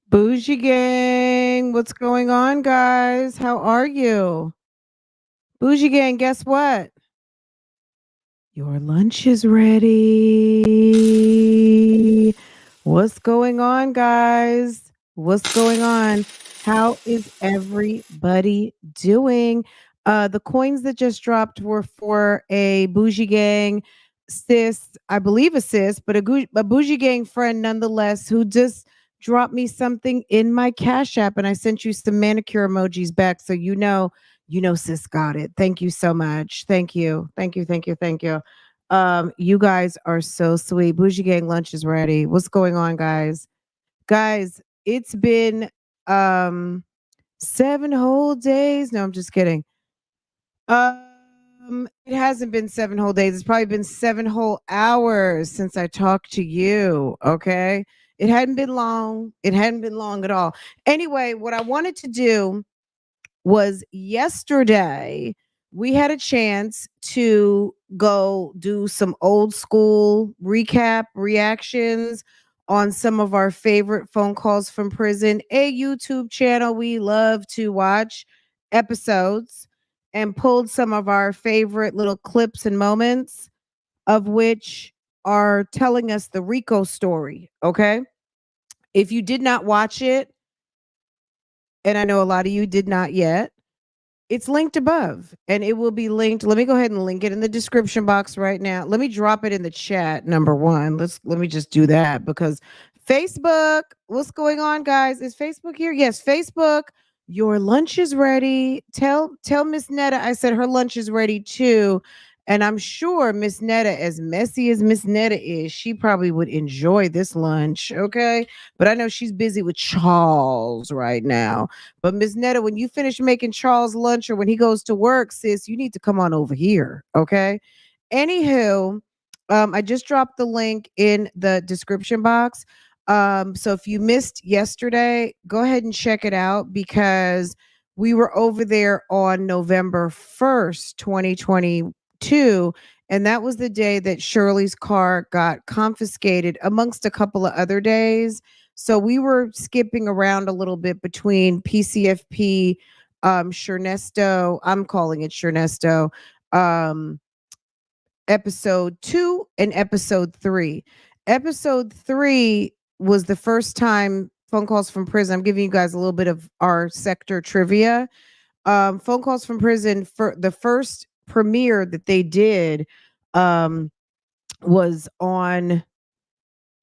Bougie gang, what's going on, guys? How are you? Bougie gang, guess what? Your lunch is ready. What's going on, guys? What's going on? How is everybody doing? The coins that just dropped were for a Bougie gang sis, I believe a sis, but a Bougie gang friend nonetheless, who just dropped me something in my Cash App, and I sent you some manicure emojis back, so sis got it. Thank you so much. Thank you. Thank you. Thank you. Thank you. You guys are so sweet. Bougie Gang lunch is ready. What's going on, guys? Guys, it's been 7 whole days. No, I'm just kidding. It hasn't been 7 whole days. It's probably been 7 whole hours since I talked to you. Okay. It hadn't been long. It hadn't been long at all. Anyway, what I wanted to do was yesterday we had a chance to go do some old school recap reactions on some of our favorite phone calls from prison, a YouTube channel we love to watch episodes, and pulled some of our favorite little clips and moments of which are telling us the Rico story. Okay. If you did not watch it, and I know a lot of you did not yet, it's linked above and it will be linked. Let me go ahead and link it in the description box right now. Let me drop it in the chat. Number one, let me just do that because Facebook, what's going on, guys? Is Facebook here? Yes, Facebook. Your lunch is ready. Tell Miss Netta I said her lunch is ready too. And I'm sure Miss Netta, as messy as Miss Netta is, she probably would enjoy this lunch. Okay. But I know she's busy with Charles right now. But Miss Netta, when you finish making Charles lunch or when he goes to work, sis, you need to come on over here. Okay. Anywho, I just dropped the link in the description box. So if you missed yesterday, go ahead and check it out because we were over there on November 1st, 2022. And that was the day that Shirley's car got confiscated, amongst a couple of other days. So we were skipping around a little bit between PCFP, Nesto, I'm calling it Nesto, um, episode 2 and episode 3. Episode 3 was the first time phone calls from prison. I'm giving you guys a little bit of our sector trivia. Phone calls from prison, for the first premiere that they did um, was on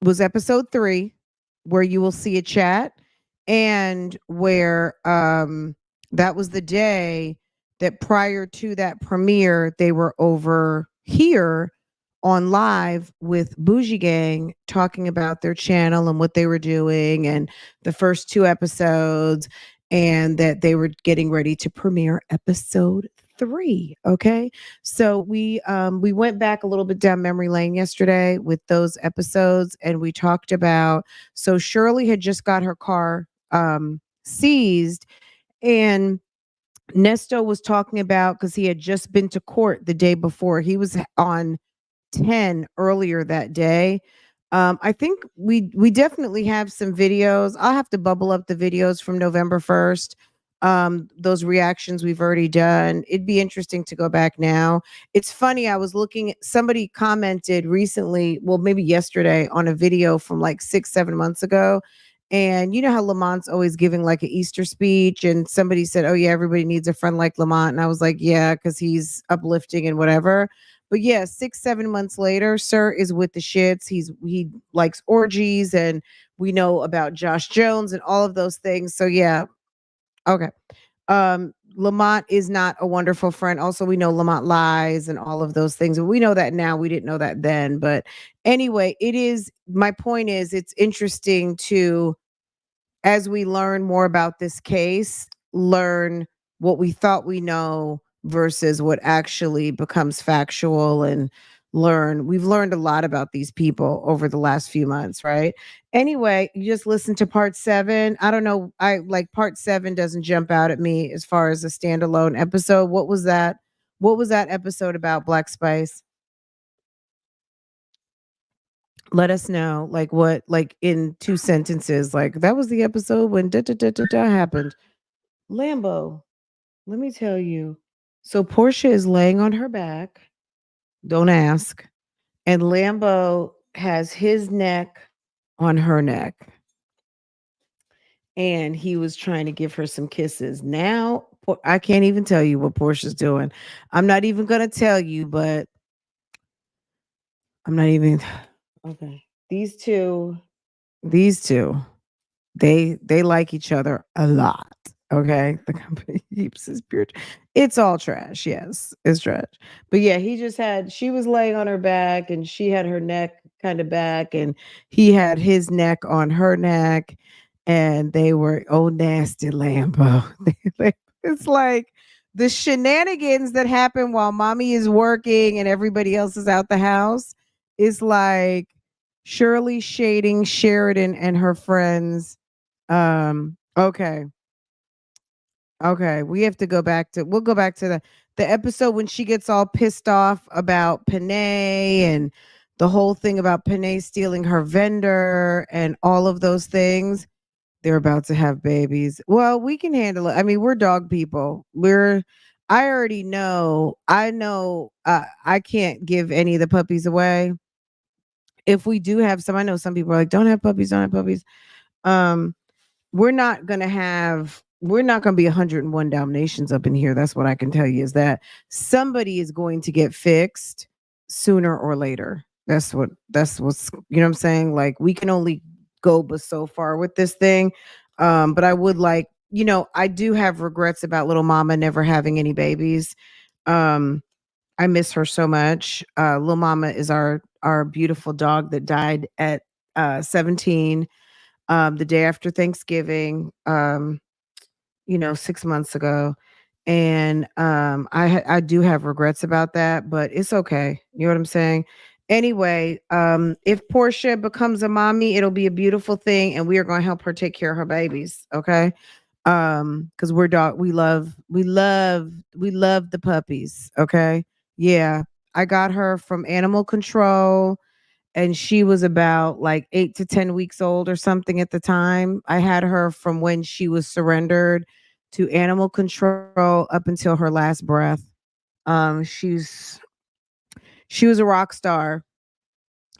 was episode 3, where you will see a chat, and where that was the day that prior to that premiere they were over here on live with Bougie Gang talking about their channel and what they were doing and the first 2 episodes, and that they were getting ready to premiere episode 3. Okay. So we went back a little bit down memory lane yesterday with those episodes, and we talked about, so Shirley had just got her car seized, and Nesto was talking about, because he had just been to court the day before. He was on 10 earlier that day. I think we definitely have some videos. I'll have to bubble up the videos from November 1st. Those reactions we've already done. It'd be interesting to go back now. It's funny, I was looking at, somebody commented recently, well, maybe yesterday, on a video from like 6, 7 months ago. And you know how Lamont's always giving like an Easter speech, and somebody said, "Oh yeah, everybody needs a friend like Lamont," and I was like, "Yeah, because he's uplifting and whatever." But yeah, 6, 7 months later, Sir is with the shits. He likes orgies, and we know about Josh Jones and all of those things. So yeah, okay. Lamont is not a wonderful friend. Also, we know Lamont lies and all of those things. We know that now. We didn't know that then. But anyway, it is, my point is, it's interesting to, as we learn more about this case, learn what we thought we know versus what actually becomes factual, and we've learned a lot about these people over the last few months, right? Anyway, you just listen to part 7. I don't know, I like part 7 doesn't jump out at me as far as a standalone episode. What was that episode about, Black Spice? Let us know, like what, like in two sentences, like that was the episode when da da da da da happened. Lambo, let me tell you. So Portia is laying on her back. Don't ask. And Lambo has his neck on her neck. And he was trying to give her some kisses. Now, I can't even tell you what Portia's doing. I'm not even going to tell you, but I'm not even. Okay. These two, they like each other a lot. Okay. The company keeps his pure. It's all trash. Yes, it's trash. But yeah, she was laying on her back and she had her neck kind of back and he had his neck on her neck and they were, oh, nasty Lambo. It's like the shenanigans that happen while mommy is working and everybody else is out the house is like Shirley shading Sheridan and her friends. Okay. Okay. We'll go back to the episode when she gets all pissed off about Panay and the whole thing about Panay stealing her vendor and all of those things. They're about to have babies. Well, we can handle it. I mean, we're dog people. I already know. I know I can't give any of the puppies away. If we do have some, I know some people are like, don't have puppies, don't have puppies. Um, we're not going to be 101 Dalmatians up in here. That's what I can tell you is that somebody is going to get fixed sooner or later. That's what's, you know what I'm saying? Like we can only go but so far with this thing. But I would like, I do have regrets about little mama never having any babies. Um, I miss her so much. Little mama is our beautiful dog that died at 17, the day after Thanksgiving, 6 months ago. And I do have regrets about that, but it's okay. You know what I'm saying? Anyway, if Portia becomes a mommy, it'll be a beautiful thing, and we are going to help her take care of her babies. Okay. Because we love the puppies. Okay. Yeah. I got her from animal control and she was about like 8 to 10 weeks old or something at the time. I had her from when she was surrendered to animal control up until her last breath. She was a rock star.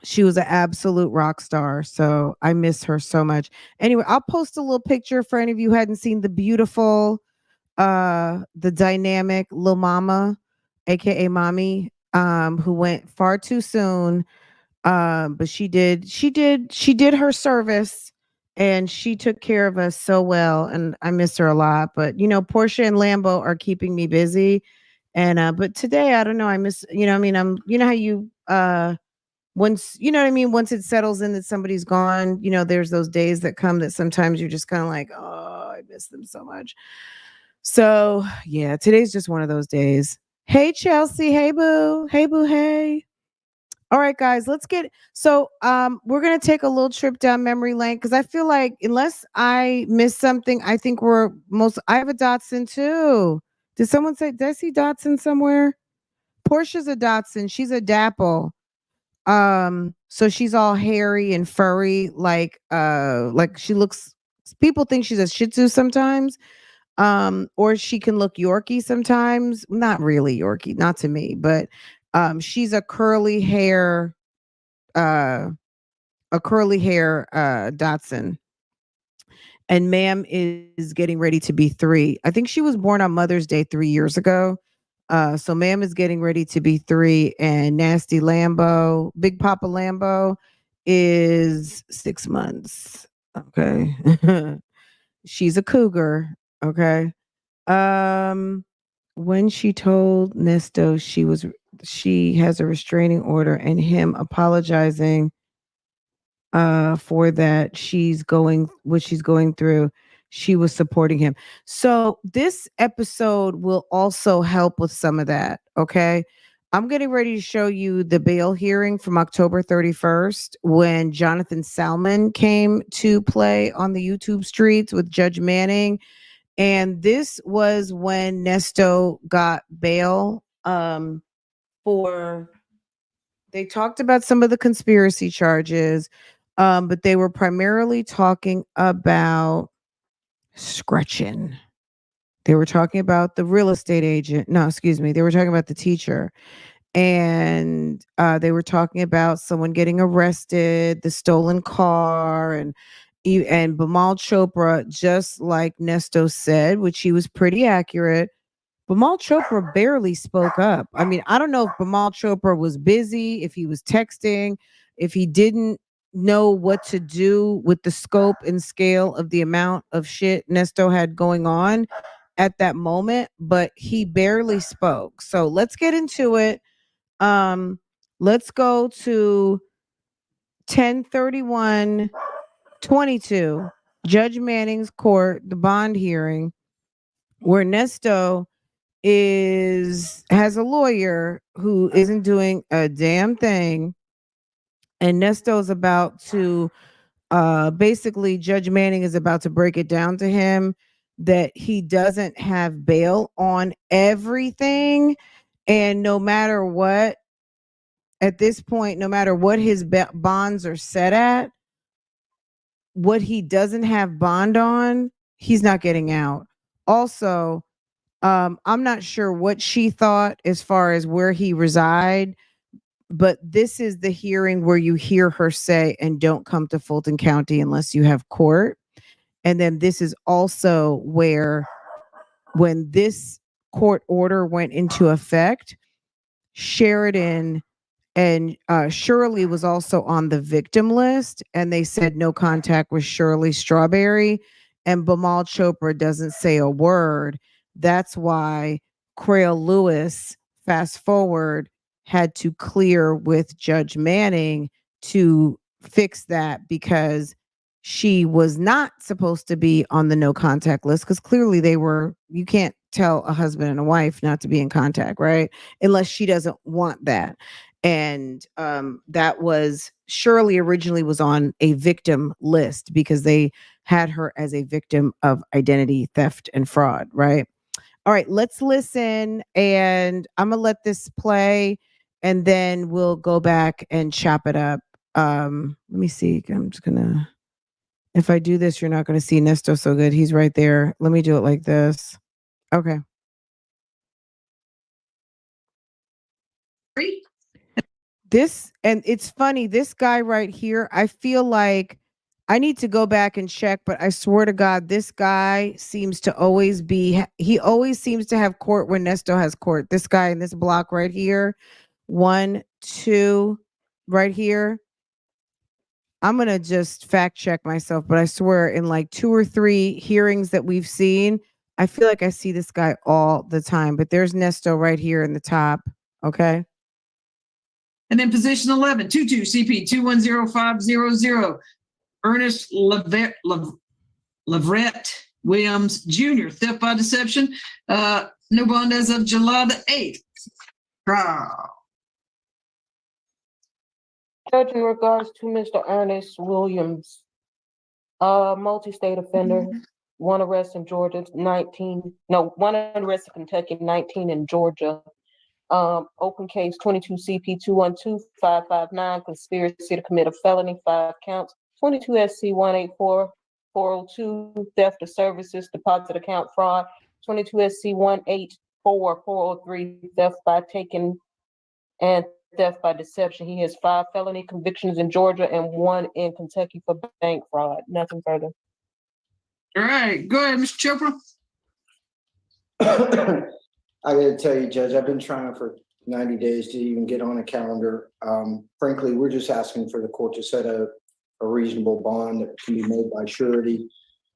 She was an absolute rock star. So I miss her so much. Anyway, I'll post a little picture for any of you who hadn't seen the beautiful, the dynamic Lil Mama, aka Mommy, who went far too soon, but she did her service and she took care of us so well and I miss her a lot. But Portia and Lambo are keeping me busy. And but today I don't know, I miss, I mean, how you once, what I mean, once it settles in that somebody's gone, there's those days that come that sometimes you're just kind of like, oh, I miss them so much. So yeah, today's just one of those days. Hey Chelsea, hey boo, hey boo, hey. All right, guys, let's get we're gonna take a little trip down memory lane because I feel like unless I missed something, I think I have a Datsun too. Did I see Datsun somewhere? Portia's a Datsun, she's a Dapple. So she's all hairy and furry, like she looks, people think she's a Shih Tzu sometimes. Or she can look Yorkie sometimes. Not really Yorkie, not to me, but she's uh a curly hair Dotson. And ma'am is getting ready to be 3. I think she was born on Mother's Day 3 years ago. So ma'am is getting ready to be 3, and Nasty Lambo, Big Papa Lambo, is 6 months. Okay. She's a cougar. Okay. Um, when she told Nesto she has a restraining order and him apologizing for that what she's going through, she was supporting him. So this episode will also help with some of that, okay? I'm getting ready to show you the bail hearing from October 31st when Jonathan Salmon came to play on the YouTube streets with Judge Manning, and this was when Nesto got bail for They talked about some of the conspiracy charges, but they were primarily talking about Scratchin. They were talking about the real estate agent. No, excuse me. They were talking about the teacher. And they were talking about someone getting arrested, the stolen car, and Bimal Chopra, just like Nesto said, which he was pretty accurate. Bimal Chopra barely spoke up. I mean, I don't know if Bimal Chopra was busy, if he was texting, if he didn't know what to do with the scope and scale of the amount of shit Nesto had going on at that moment, but he barely spoke. So let's get into it. Um, let's go to 10/31/22, Judge Manning's court, the bond hearing, where Nesto has a lawyer who isn't doing a damn thing. And Nesto's about to basically Judge Manning is about to break it down to him that he doesn't have bail on everything. And no matter what, at this point, no matter what his bonds are set at, what he doesn't have bond on, he's not getting out. Also, I'm not sure what she thought as far as where he reside, but this is the hearing where you hear her say, and don't come to Fulton County unless you have court. And then this is also where, when this court order went into effect, Sheridan and Shirley was also on the victim list, and they said no contact with Shirley Strawberry, and Bimal Chopra doesn't say a word. That's why Crail Lewis, fast forward, had to clear with Judge Manning to fix that, because she was not supposed to be on the no contact list, because clearly you can't tell a husband and a wife not to be in contact, right? Unless she doesn't want that. And that was Shirley originally was on a victim list because they had her as a victim of identity theft and fraud, right? All right, let's listen, and I'm gonna let this play, and then we'll go back and chop it up. Let me see. I'm just gonna. If I do this, you're not gonna see Nesto so good. He's right there. Let me do it like this. Okay. And it's funny, this guy right here, I feel like I need to go back and check, but I swear to God, this guy seems to always he always seems to have court when Nesto has court. This guy in this block right here, 1, 2, right here. I'm going to just fact check myself, but I swear in like 2 or 3 hearings that we've seen, I feel like I see this guy all the time, but there's Nesto right here in the top. Okay. And then position 11, 22 CP 210500, Ernest Leverett Williams Jr., theft by deception. No bond as of July the 8th. Trial. Judge, in regards to Mr. Ernest Williams, multi-state offender, 1 arrest in Georgia, 1 arrest in Kentucky, 19 in Georgia. Open case 22 CP 212559, conspiracy to commit a felony, 5 counts. 22 SC 184402, theft of services, deposit account fraud. 22 SC 184403, theft by taking and theft by deception. He has 5 felony convictions in Georgia and 1 in Kentucky for bank fraud. Nothing further. All right, go ahead, Mr. Chopra. I gotta tell you, Judge, I've been trying for 90 days to even get on a calendar. Frankly, we're just asking for the court to set a reasonable bond that can be made by surety,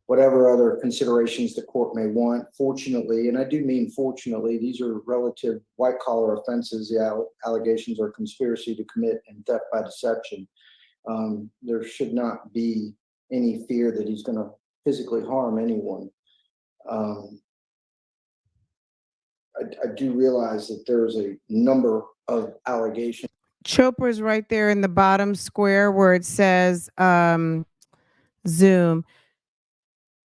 whatever other considerations the court may want. Fortunately, and I do mean fortunately, these are relative white-collar offenses. The allegations are conspiracy to commit and theft by deception. There should not be any fear that he's going to physically harm anyone. I do realize that there's a number of allegations. Chopra's right there in the bottom square where it says Zoom.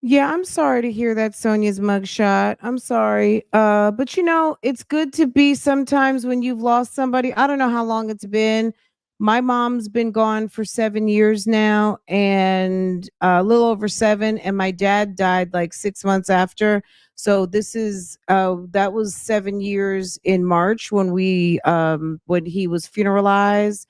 Yeah, I'm sorry to hear that Sonia's mugshot. I'm sorry. But it's good to be sometimes when you've lost somebody. I don't know how long it's been. My mom's been gone for 7 years now, and a little over seven, and my dad died like 6 months after. So this is that was 7 years in March when he was funeralized.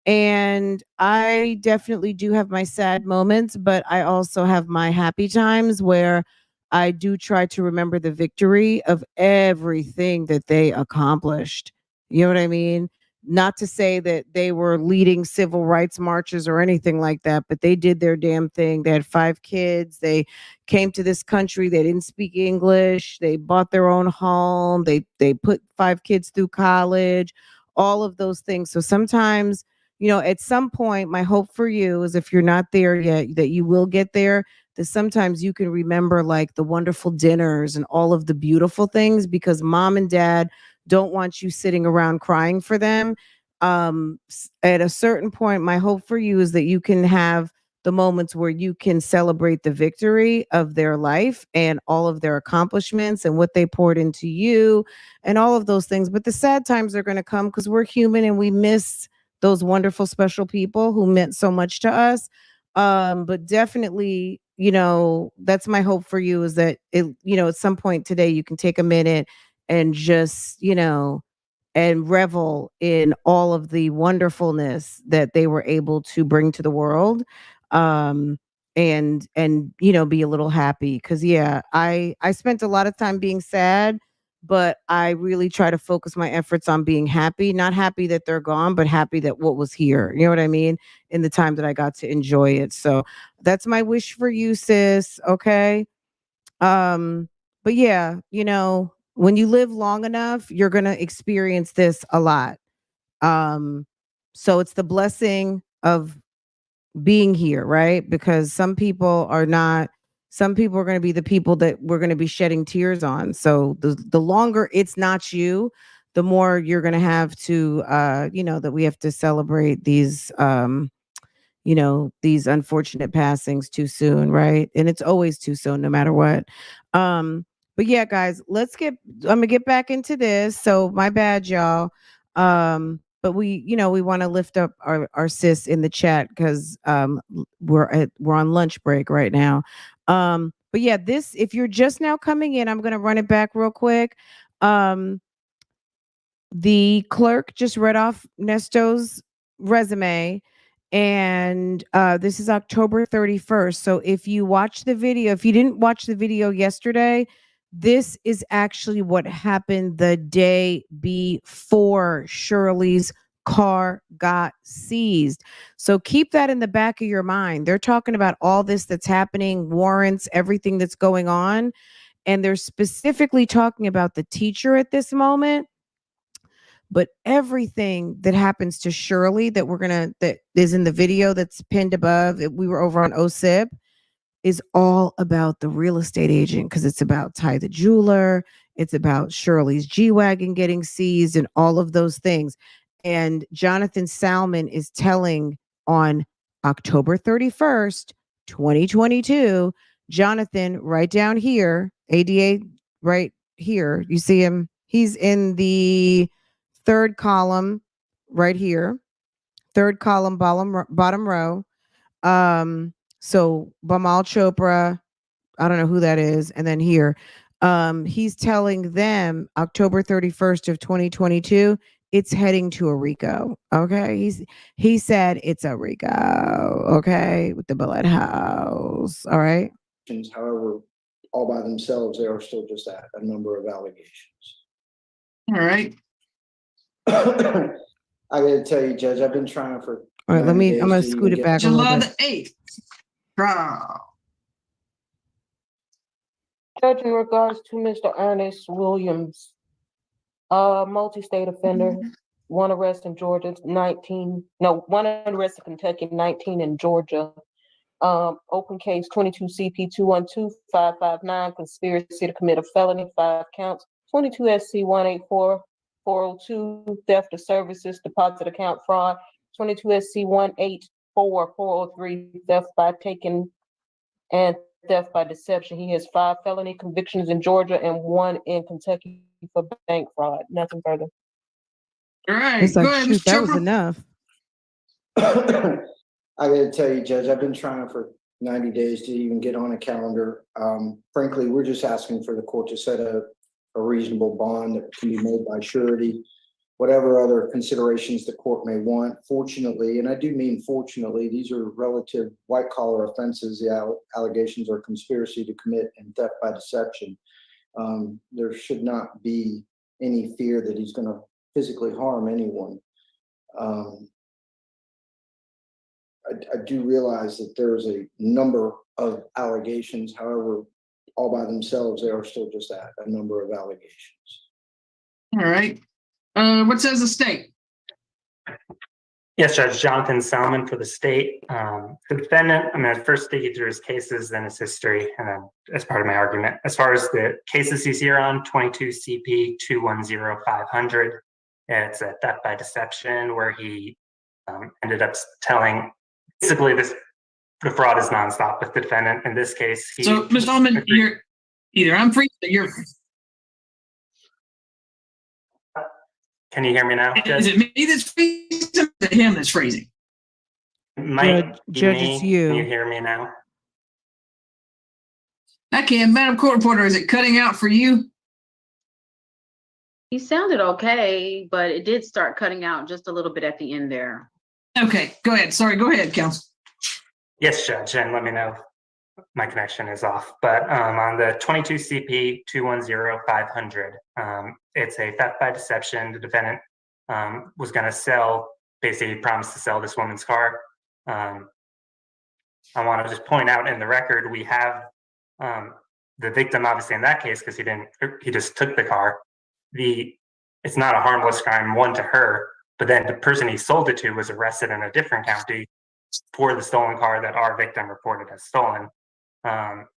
And I definitely do have my sad moments, but I also have my happy times where I do try to remember the victory of everything that they accomplished. You know what I mean? Not to say that they were leading civil rights marches or anything like that, but they did their damn thing. They had 5 kids. They came to this country. They didn't speak English. They bought their own home. They put 5 kids through college, all of those things. So sometimes at some point, my hope for you is if you're not there yet, that you will get there, that sometimes you can remember like the wonderful dinners and all of the beautiful things because mom and dad don't want you sitting around crying for them. At a certain point, my hope for you is that you can have the moments where you can celebrate the victory of their life and all of their accomplishments and what they poured into you and all of those things. But the sad times are going to come because we're human and we miss those wonderful special people who meant so much to us. But definitely, that's my hope for you is that at some point today you can take a minute and just, and revel in all of the wonderfulness that they were able to bring to the world. Um and be a little happy cuz yeah, I spent a lot of time being sad, but I really try to focus my efforts on being happy, not happy that they're gone, but happy that what was here. You know what I mean? In the time that I got to enjoy it. So that's my wish for you, sis. Okay. Um, but yeah, when you live long enough, you're gonna experience this a lot. Um, so it's the blessing of being here, right? Because some people are going to be the people that we're going to be shedding tears on. So the longer it's not you, the more you're going to have to that we have to celebrate these unfortunate passings too soon, right? And it's always too soon no matter what. Um but yeah, guys, I'm gonna get back into this. So my bad, y'all. But we want to lift up our sis in the chat because we're on lunch break right now. But yeah, this if you're just now coming in, I'm gonna run it back real quick. um the clerk just read off Nesto's resume, and this is October 31st. So if you watch the video, if you didn't watch the video yesterday, this is actually what happened the day before Shirley's car got seized. So keep that in the back of your mind. They're talking about all this that's happening, warrants, everything that's going on, and they're specifically talking about the teacher at this moment. But everything that happens to Shirley that is in the video that's pinned above, we were over on OSIP, is all about the real estate agent because it's about Ty the jeweler, it's about Shirley's G-Wagon getting seized and all of those things. And Jonathan Salmon is telling on October 31st, 2022, Jonathan, right down here, ADA right here, you see him, he's in the third column right here, third column, bottom row. So Bamal Chopra, I don't know who that is, and then here, he's telling them October 31st of 2022, it's heading to a Rico. Okay, he said it's a Rico. Okay, with the bullet house. All right. However, all by themselves, they are still just a number of allegations. All right. I gotta tell you, Judge, I've been trying for. All right, I'm gonna scoot it back a little July bit. the 8th. Trial. Judge, in regards to Mr. Ernest Williams, multi-state offender, one arrest in Georgia, one arrest in Kentucky, 19 in Georgia. Open case 22 CP 212559, conspiracy to commit a felony, 5 counts, 22 SC 184402, theft of services, deposit account fraud, 22 SC 184403, theft by taking and theft by deception. He has 5 felony convictions in Georgia and 1 in Kentucky for bank fraud. Nothing further. All right, It's go like, ahead, shoot, Mr. that was Chopra. enough. I gotta tell you, Judge, I've been trying for 90 days to even get on a calendar. Frankly, we're just asking for the court to set a reasonable bond that can be made by surety, whatever other considerations the court may want. Fortunately, and I do mean fortunately, these are relative white collar offenses. The allegations are conspiracy to commit and theft by deception. There should not be any fear that he's going to physically harm anyone. I do realize that there's a number of allegations. However, all by themselves, they are still just a number of allegations. All right. What says the state? Yes, Judge. Jonathan Salmon for the state. The defendant, I'm going to first take you through his cases, then his history, and then as part of my argument. As far as the cases he's here on, 22 CP 210500, it's a theft by deception where he ended up telling, basically the fraud is nonstop with the defendant. In this case, So, Mr. Ullman, you're either I'm free or you're free. Can you hear me now, Judge? Is it me that's freezing or is it him that's freezing? Judge, it's you. Can you hear me now? I can. Madam Court Reporter, is it cutting out for you? He sounded okay, but it did start cutting out just a little bit at the end there. Okay, go ahead. Sorry, go ahead, counsel. Yes, Judge, and let me know if my connection is off. But on the 22 CP 210500, it's a theft by deception. The defendant was going to sell, basically promised to sell this woman's car. I want to just point out in the record, we have the victim, obviously in that case, because he just took the car. It's not a harmless crime, one to her, but then the person he sold it to was arrested in a different county for the stolen car that our victim reported as stolen.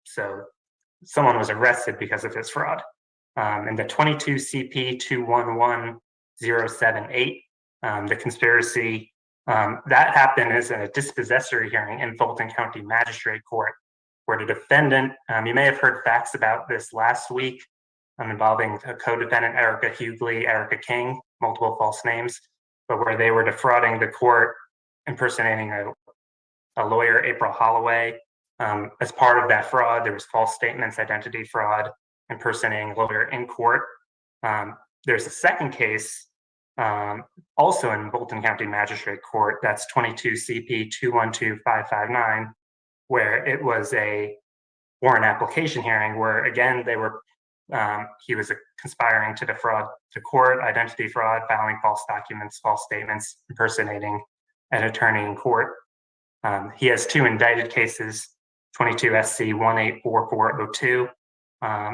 So someone was arrested because of his fraud. In the 22 CP 211078, the conspiracy, that happened as a dispossessory hearing in Fulton County Magistrate Court, where the defendant, you may have heard facts about this last week, involving a co-defendant, Erica Hughley, Erica King, multiple false names, but where they were defrauding the court, impersonating a lawyer, April Holloway. As part of that fraud, there was false statements, identity fraud, impersonating a lawyer in court. There's a second case, also in Fulton County Magistrate Court, that's 22 CP 212559, where it was a warrant application hearing where, again, he was conspiring to defraud the court, identity fraud, filing false documents, false statements, impersonating an attorney in court. He has 2 indicted cases, 22 SC 184402.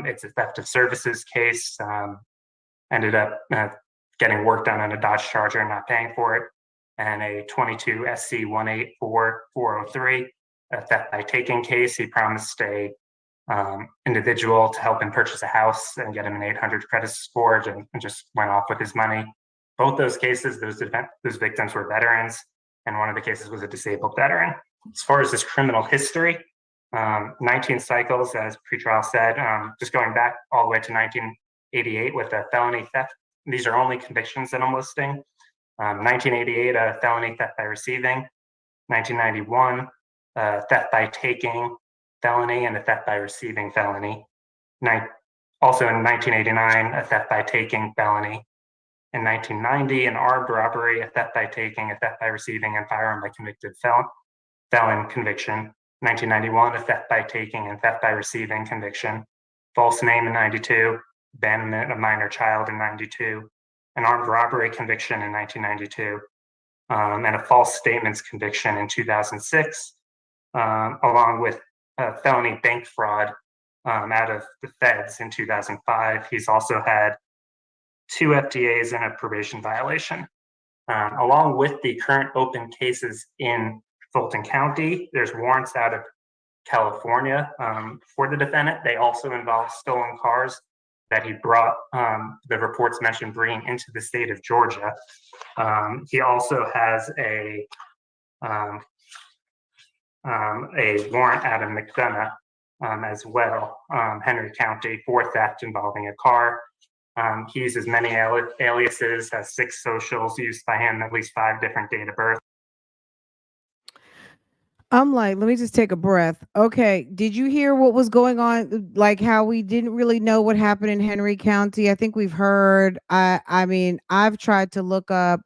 It's a theft of services case. Ended up getting work done on a Dodge Charger and not paying for it. And a 22 SC 184403, a theft by taking case. He promised a individual to help him purchase a house and get him an 800 credit score and just went off with his money. Both those cases, those victims were veterans, and one of the cases was a disabled veteran. As far as his criminal history, 19 cycles, as pretrial said, just going back all the way to 1988 with a felony theft. These are only convictions that I'm listing. 1988, a felony theft by receiving. 1991, theft by taking felony and a theft by receiving felony. Also in 1989, a theft by taking felony. In 1990, an armed robbery, a theft by taking, a theft by receiving, and firearm by convicted felon conviction. 1991, a theft by taking and theft by receiving conviction. False name in 92, abandonment of minor child in 92, an armed robbery conviction in 1992, and a false statements conviction in 2006, along with felony bank fraud out of the feds in 2005. He's also had 2 FTAs and a probation violation. Along with the current open cases in Fulton County, there's warrants out of California for the defendant. They also involve stolen cars that he brought, the reports mentioned, bringing into the state of Georgia. He also has a warrant out of McDonough as well. Henry County for theft involving a car. He uses many aliases, has 6 socials used by him, at least 5 different date of birth. I'm like, let me just take a breath. Okay, did you hear what was going on? Like how we didn't really know what happened in Henry County? I think we've heard. I mean, I've tried to look up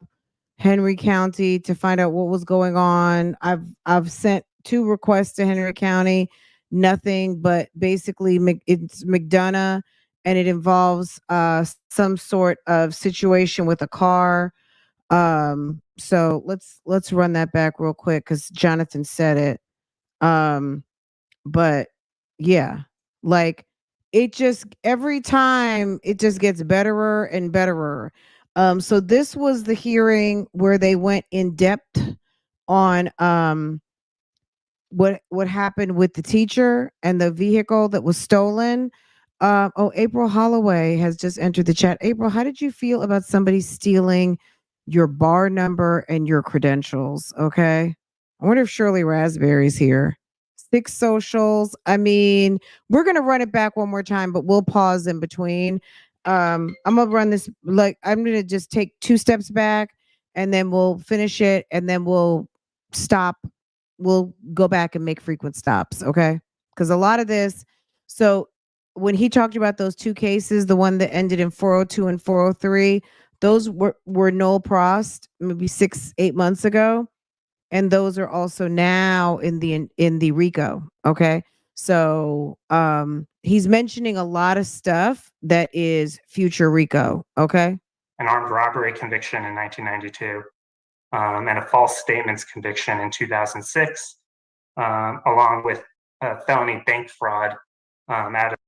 Henry County to find out what was going on. I've sent 2 requests to Henry County, nothing but basically it's McDonough, and it involves some sort of situation with a car. So let's run that back real quick because Jonathan said it. Um, but yeah, like it just every time it just gets betterer and betterer. So this was the hearing where they went in depth on what happened with the teacher and the vehicle that was stolen. Oh, April Holloway has just entered the chat. April, how did you feel about somebody stealing your bar number and your credentials? Okay. I wonder if Shirley Raspberry's here. 6 socials. I mean, we're gonna run it back one more time, but we'll pause in between. I'm gonna run this like I'm gonna just take 2 steps back and then we'll finish it and then we'll stop. We'll go back and make frequent stops, okay? Because a lot of this, so when he talked about those 2 cases, the one that ended in 402 and 403, those were null prost maybe 6, 8 months ago, and those are also now in the Rico, okay? So he's mentioning a lot of stuff that is future Rico, okay? An armed robbery conviction in 1992. And a false statements conviction in 2006, along with felony bank fraud out of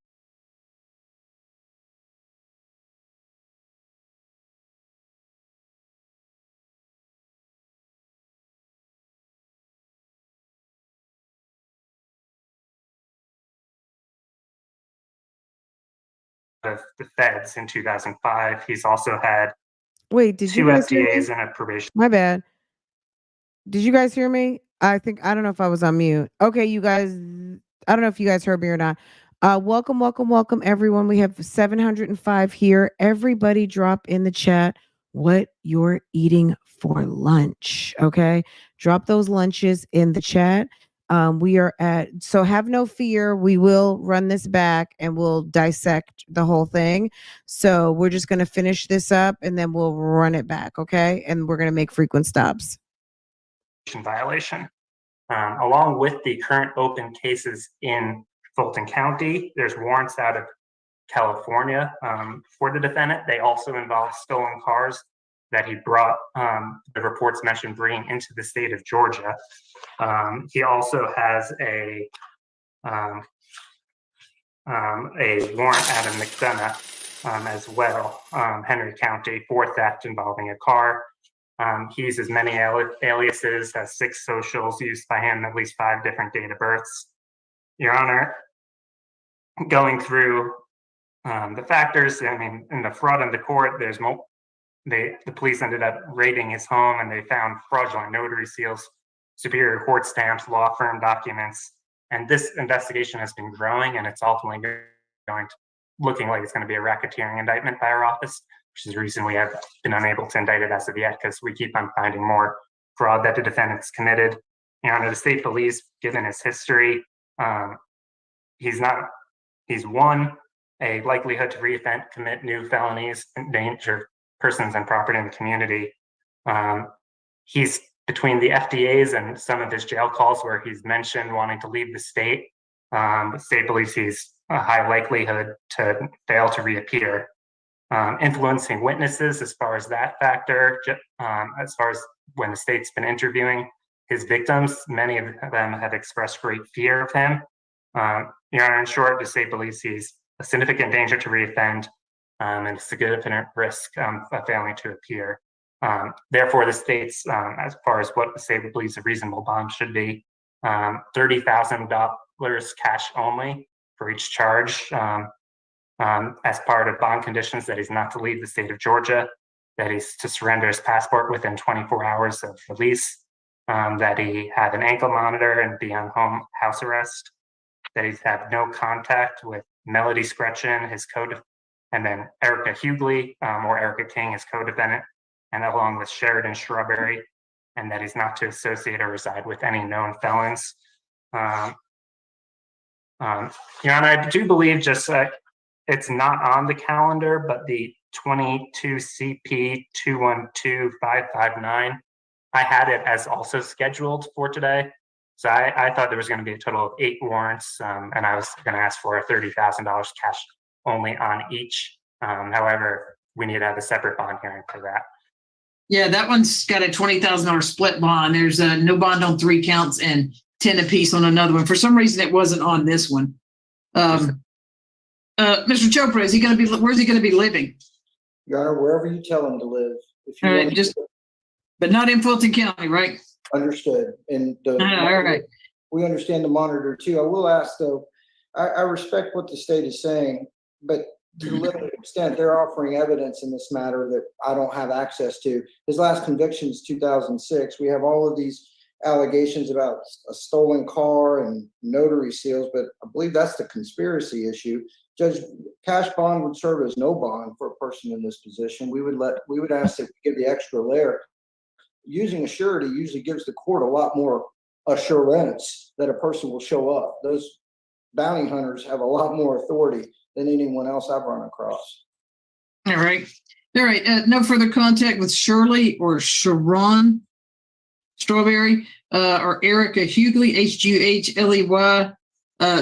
the feds in 2005. He's also had Wait, did you 2 guys hear me? FDAs and a probation. My bad. Did you guys hear me? I don't know if I was on mute. Okay, you guys, I don't know if you guys heard me or not. Welcome everyone. We have 705 here. Everybody drop in the chat what you're eating for lunch. Okay. Drop those lunches in the chat. We are so have no fear. We will run this back and we'll dissect the whole thing. So we're just going to finish this up and then we'll run it back. Okay. And we're going to make frequent stops. Violation. Along with the current open cases in Fulton County, there's warrants out of California for the defendant. They also involve stolen cars that he brought, the reports mentioned bringing into the state of Georgia. He also has a warrant out of McDonough as well, Henry County, for theft involving a car. He uses many aliases, has 6 socials used by him, at least 5 different date of births. Your Honor, going through the factors, I mean, in the fraud in the court, the police ended up raiding his home and they found fraudulent notary seals, superior court stamps, law firm documents, and this investigation has been growing and it's ultimately looking like it's going to be a racketeering indictment by our office, which is the reason we have been unable to indict it as of yet, because we keep on finding more fraud that the defendant's committed. Your Honor, the state believes, given his history, he's one, a likelihood to reoffend, commit new felonies, endanger persons and property in the community. He's between the FDAs and some of his jail calls where he's mentioned wanting to leave the state. The state believes he's a high likelihood to fail to reappear. Influencing witnesses, as far as that factor, as far as when the state's been interviewing his victims, many of them have expressed great fear of him. Your Honor, in short, the state believes he's a significant danger to reoffend and a significant risk of failing to appear. Therefore, the state's, as far as what the state believes a reasonable bond should be, $30,000 cash only for each charge, as part of bond conditions that he's not to leave the state of Georgia, that he's to surrender his passport within 24 hours of release, that he had an ankle monitor and be on home house arrest. that he's had no contact with Melody Scretchen, his and then Erica Hughley, or Erica King, his co-defendant, and along with Sheridan Strawberry, and that he's not to associate or reside with any known felons. Your Honor, I do believe just it's not on the calendar, but the 22 CP 212559, I had it as also scheduled for today. So I thought there was going to be a total of 8 warrants, and I was going to ask for a $30,000 cash only on each. However, we need to have a separate bond hearing for that. Yeah, that one's got a $20,000 split bond. There's no bond on 3 counts and 10 apiece on another one. For some reason, it wasn't on this one. Mr. Chopra, is he going to be? Where's he going to be living? Your Honor, wherever you tell him to live. If you All right, want just, but not in Fulton County, right? understood. And All right. we understand the monitor too. I will ask though, I respect what the state is saying, but to a limited extent, they're offering evidence in this matter that I don't have access to. His last conviction is 2006. We have all of these allegations about a stolen car and notary seals, but I believe that's the conspiracy issue. Judge, cash bond would serve as no bond for a person in this position. We would ask that we give the extra layer. Using a surety usually gives the court a lot more assurance that a person will show up. Those bounty hunters have a lot more authority than anyone else I've run across. All right. No further contact with Shirley or Sharon Strawberry or Erica Hughley, Hugley.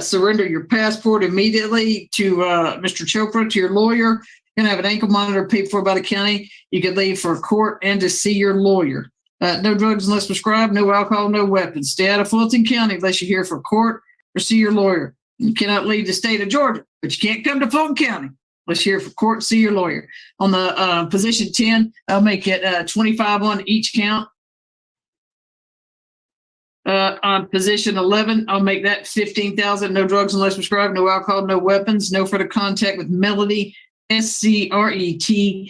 Surrender your passport immediately to Mr. Chopra, to your lawyer. You're going to have an ankle monitor paid for by the county. You can leave for court and to see your lawyer. No drugs unless prescribed, no alcohol, no weapons. Stay out of Fulton County unless you're here for court or see your lawyer. You cannot leave the state of Georgia, but you can't come to Fulton County unless you're here for court, see your lawyer. On the position 10, I'll make it 25 on each count. On position 11, I'll make that 15,000. No drugs unless prescribed, no alcohol, no weapons, no further contact with Melody, SCRETCHEN.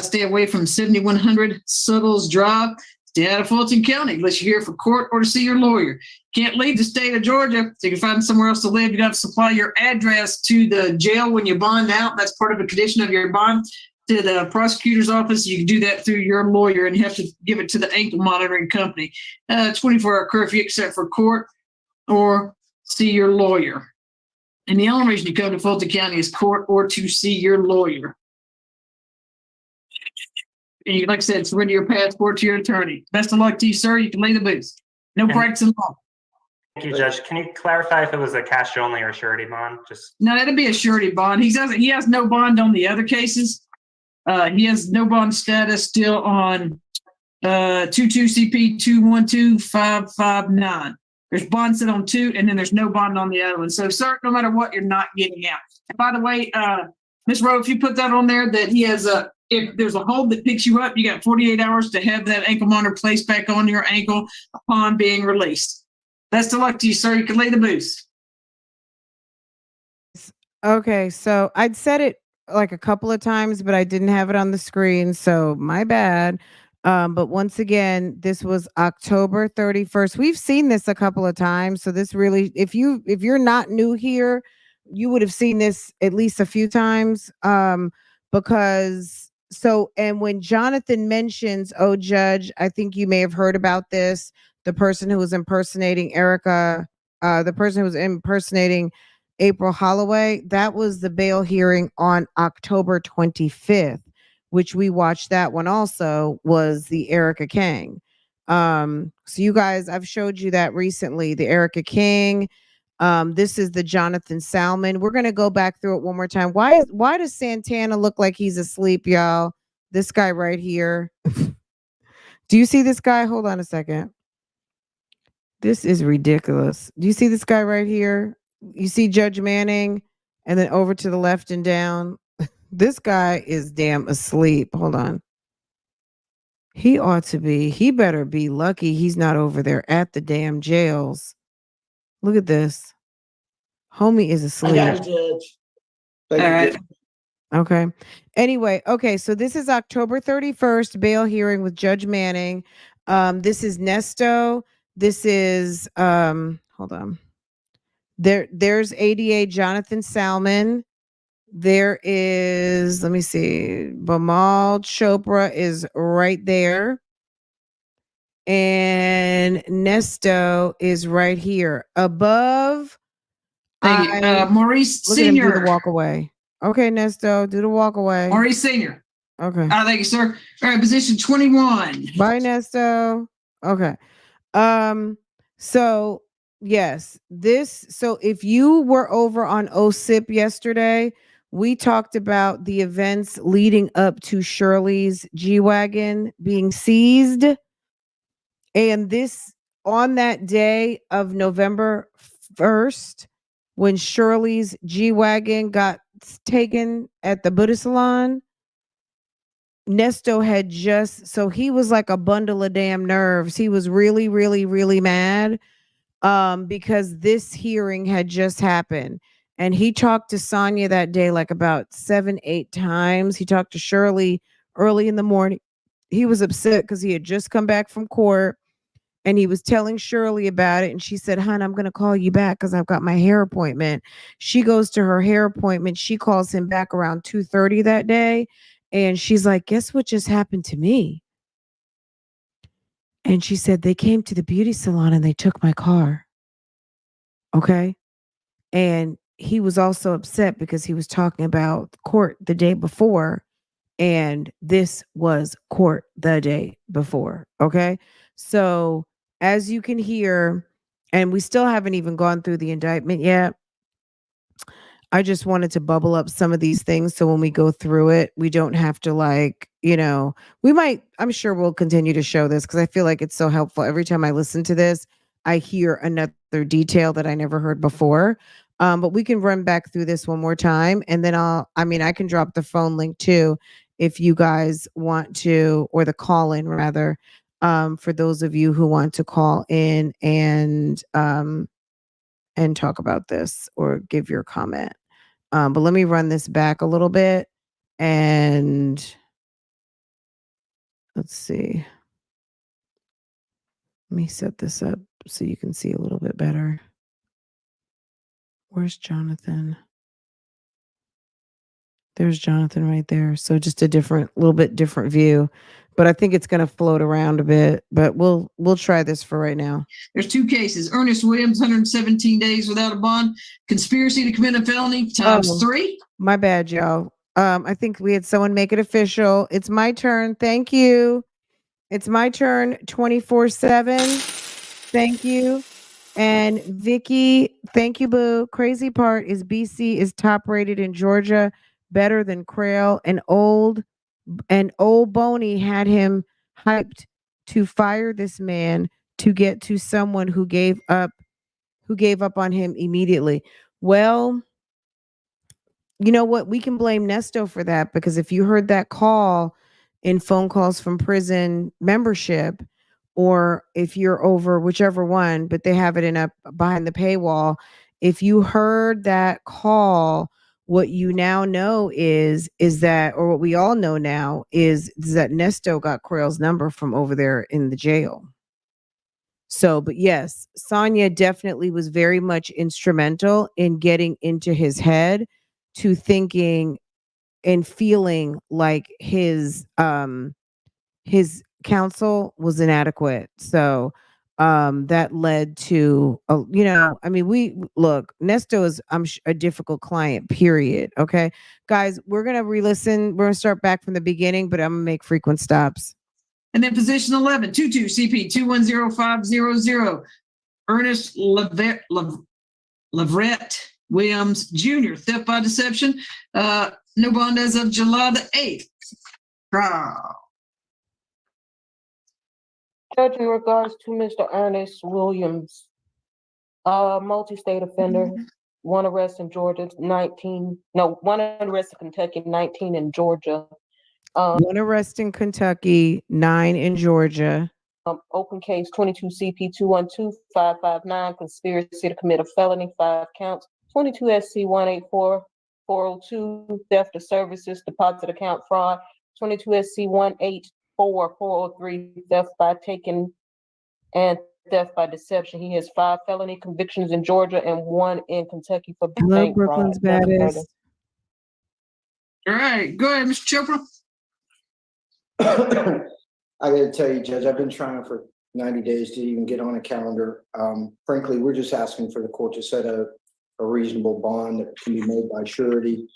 Stay away from 7100 Suttles Drive. Stay out of Fulton County unless you're here for court or to see your lawyer. Can't leave the state of Georgia, so you can find somewhere else to live. You have to supply your address to the jail when you bond out. That's part of a condition of your bond. To the prosecutor's office, you can do that through your lawyer, and you have to give it to the ankle monitoring company. 24-hour curfew except for court or see your lawyer. And the only reason you come to Fulton County is court or to see your lawyer. And you, like I said, surrender your passport to your attorney. Best of luck to you, sir. You can leave the booth. No practicing law. Thank you, Judge. Can you clarify if it was a cash only or surety bond? No, that'd be a surety bond. He has no bond on the other cases. He has no bond status still on 22 CP 212559. There's bond set on 2, and then there's no bond on the other one. So, sir, no matter what, you're not getting out. And by the way, Ms. Rowe, if you put that on there, that he has if there's a hold that picks you up, you got 48 hours to have that ankle monitor placed back on your ankle upon being released. Best of luck to you, sir. You can lay the booth. Okay, so I'd said it like a couple of times, but I didn't have it on the screen, so my bad. But once again, this was October 31st. We've seen this a couple of times, so this really, if you're not new here, you would have seen this at least a few times. And when Jonathan mentions, oh, Judge, I think you may have heard about this, the person who was impersonating Erica, the person who was impersonating April Holloway, that was the bail hearing on October 25th, which we watched. That one also was the Erica King. So you guys, I've showed you that recently, the Erica King. This is the Jonathan Salmon. We're going to go back through it one more time. Why does Santana look like he's asleep, y'all? This guy right here. Do you see this guy? Hold on a second. This is ridiculous. Do you see this guy right here? You see Judge Manning, and then over to the left and down. This guy is damn asleep. Hold on. He better be lucky he's not over there at the damn jails. Look at this. Homie is asleep. I got it, Judge. Thank you, right. Judge. Okay. Anyway, okay, so this is October 31st, bail hearing with Judge Manning. This is Nesto. This is hold on. There's ADA Jonathan Salmon. There is, let me see, Bamal Chopra is right there. And Nesto is right here. Above, Thank you. Maurice look at him do the Senior. walk away. Okay, Nesto, do the walk away. Maurice Senior. Okay. Thank you, sir. All right, position 21. Bye, Nesto. Okay. So yes, so if you were over on OSIP yesterday, we talked about the events leading up to Shirley's G-Wagon being seized. And this, on that day of November 1st, when Shirley's G-Wagon got taken at the Buddha Salon, Nesto had so he was like a bundle of damn nerves. He was really, really, really mad because this hearing had just happened. And he talked to Sonia that day like about 7-8 times. He talked to Shirley early in the morning. He was upset because he had just come back from court and he was telling Shirley about it. And she said, "Hon, I'm going to call you back because I've got my hair appointment." She goes to her hair appointment. She calls him back around 2:30 that day. And she's like, "Guess what just happened to me?" And she said, "They came to the beauty salon and they took my car." Okay. And he was also upset because he was talking about court the day before. And this was court the day before. Okay. So as you can hear, and we still haven't even gone through the indictment yet. I just wanted to bubble up some of these things so when we go through it, we don't have to I'm sure we'll continue to show this because I feel like it's so helpful. Every time I listen to this, I hear another detail that I never heard before. But we can run back through this one more time and then I can drop the phone link too if you guys want to, or the call in rather, for those of you who want to call in and talk about this or give your comment. But let me run this back a little bit and let's see. Let me set this up so you can see a little bit better. Where's Jonathan? There's Jonathan right there. So just a little bit different view, but I think it's going to float around a bit, but we'll try this for right now. There's two cases. Ernest Williams, 117 days without a bond. Conspiracy to commit a felony times 3. My bad, y'all. I think we had someone make it official. It's my turn. Thank you. It's my turn 24/7. Thank you. And Vicky, thank you, boo. Crazy part is BC is top rated in Georgia, better than Crail. And old Boney had him hyped to fire this man to get to someone who gave up on him immediately. Well, you know what? We can blame Nesto for that because if you heard that call in phone calls from prison membership, or if you're over whichever one, but they have it in up behind the paywall. If you heard that call, what you now know is that, or what we all know now is that Nesto got Crail's number from over there in the jail. So, but yes, Sonia definitely was very much instrumental in getting into his head to thinking and feeling like his counsel was inadequate. So that led to we look, Nesto is a difficult client, period. Okay, guys, we're gonna re-listen. We're gonna start back from the beginning, but I'm gonna make frequent stops. And then position 11, 22 CP 210500. Ernest Leverett Williams Jr., theft by deception. No bond as of July the 8th. Trial. Judge, in regards to Mr. Ernest Williams, multi-state offender, one arrest in Georgia, one arrest in Kentucky, 19 in Georgia. One arrest in Kentucky, 9 in Georgia. Open case 22 CP 212559, conspiracy to commit a felony, 5 counts. 22 SC 184402, theft of services, deposit account fraud. 22 SC 184403, theft by taking and theft by deception. He has 5 felony convictions in Georgia and 1 in Kentucky for Hello, bank fraud. Brooklyn's Nothing further. baddest. All right, go ahead, Mr. Chopra. I gotta tell you, Judge, I've been trying for 90 days to even get on a calendar. Frankly, we're just asking for the court to set a reasonable bond that can be made by surety,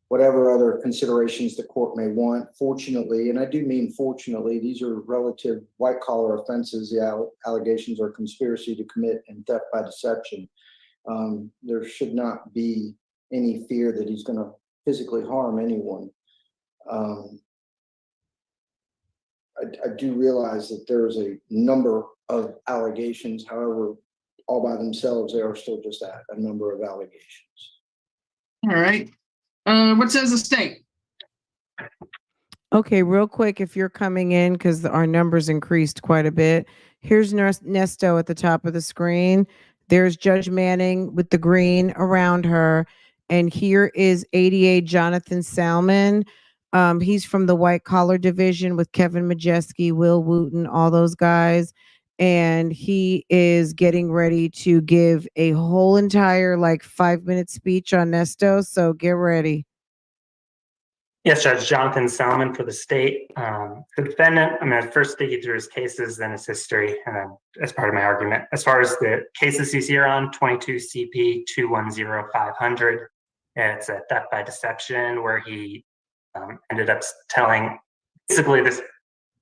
whatever other considerations the court may want. Fortunately, and I do mean fortunately, these are relative white collar offenses. The allegations are conspiracy to commit and theft by deception. There should not be any fear that he's going to physically harm anyone. I do realize that there's a number of allegations. However, all by themselves, they are still just a number of allegations. All right. What says the state? Okay, real quick, if you're coming in, because our numbers increased quite a bit, here's Nesto at the top of the screen. There's Judge Manning with the green around her. And here is 88 Jonathan Salmon. He's from the white collar division with Kevin Majeski, Will Wooten, all those guys. And he is getting ready to give a whole entire 5-minute speech on Nesto. So get ready. Yes, Judge Jonathan Salmon for the state. The defendant, I'm going to first take you through his cases, then his history, and then as part of my argument. As far as the cases he's here on, 22 CP 210500, it's a theft by deception where he ended up telling, basically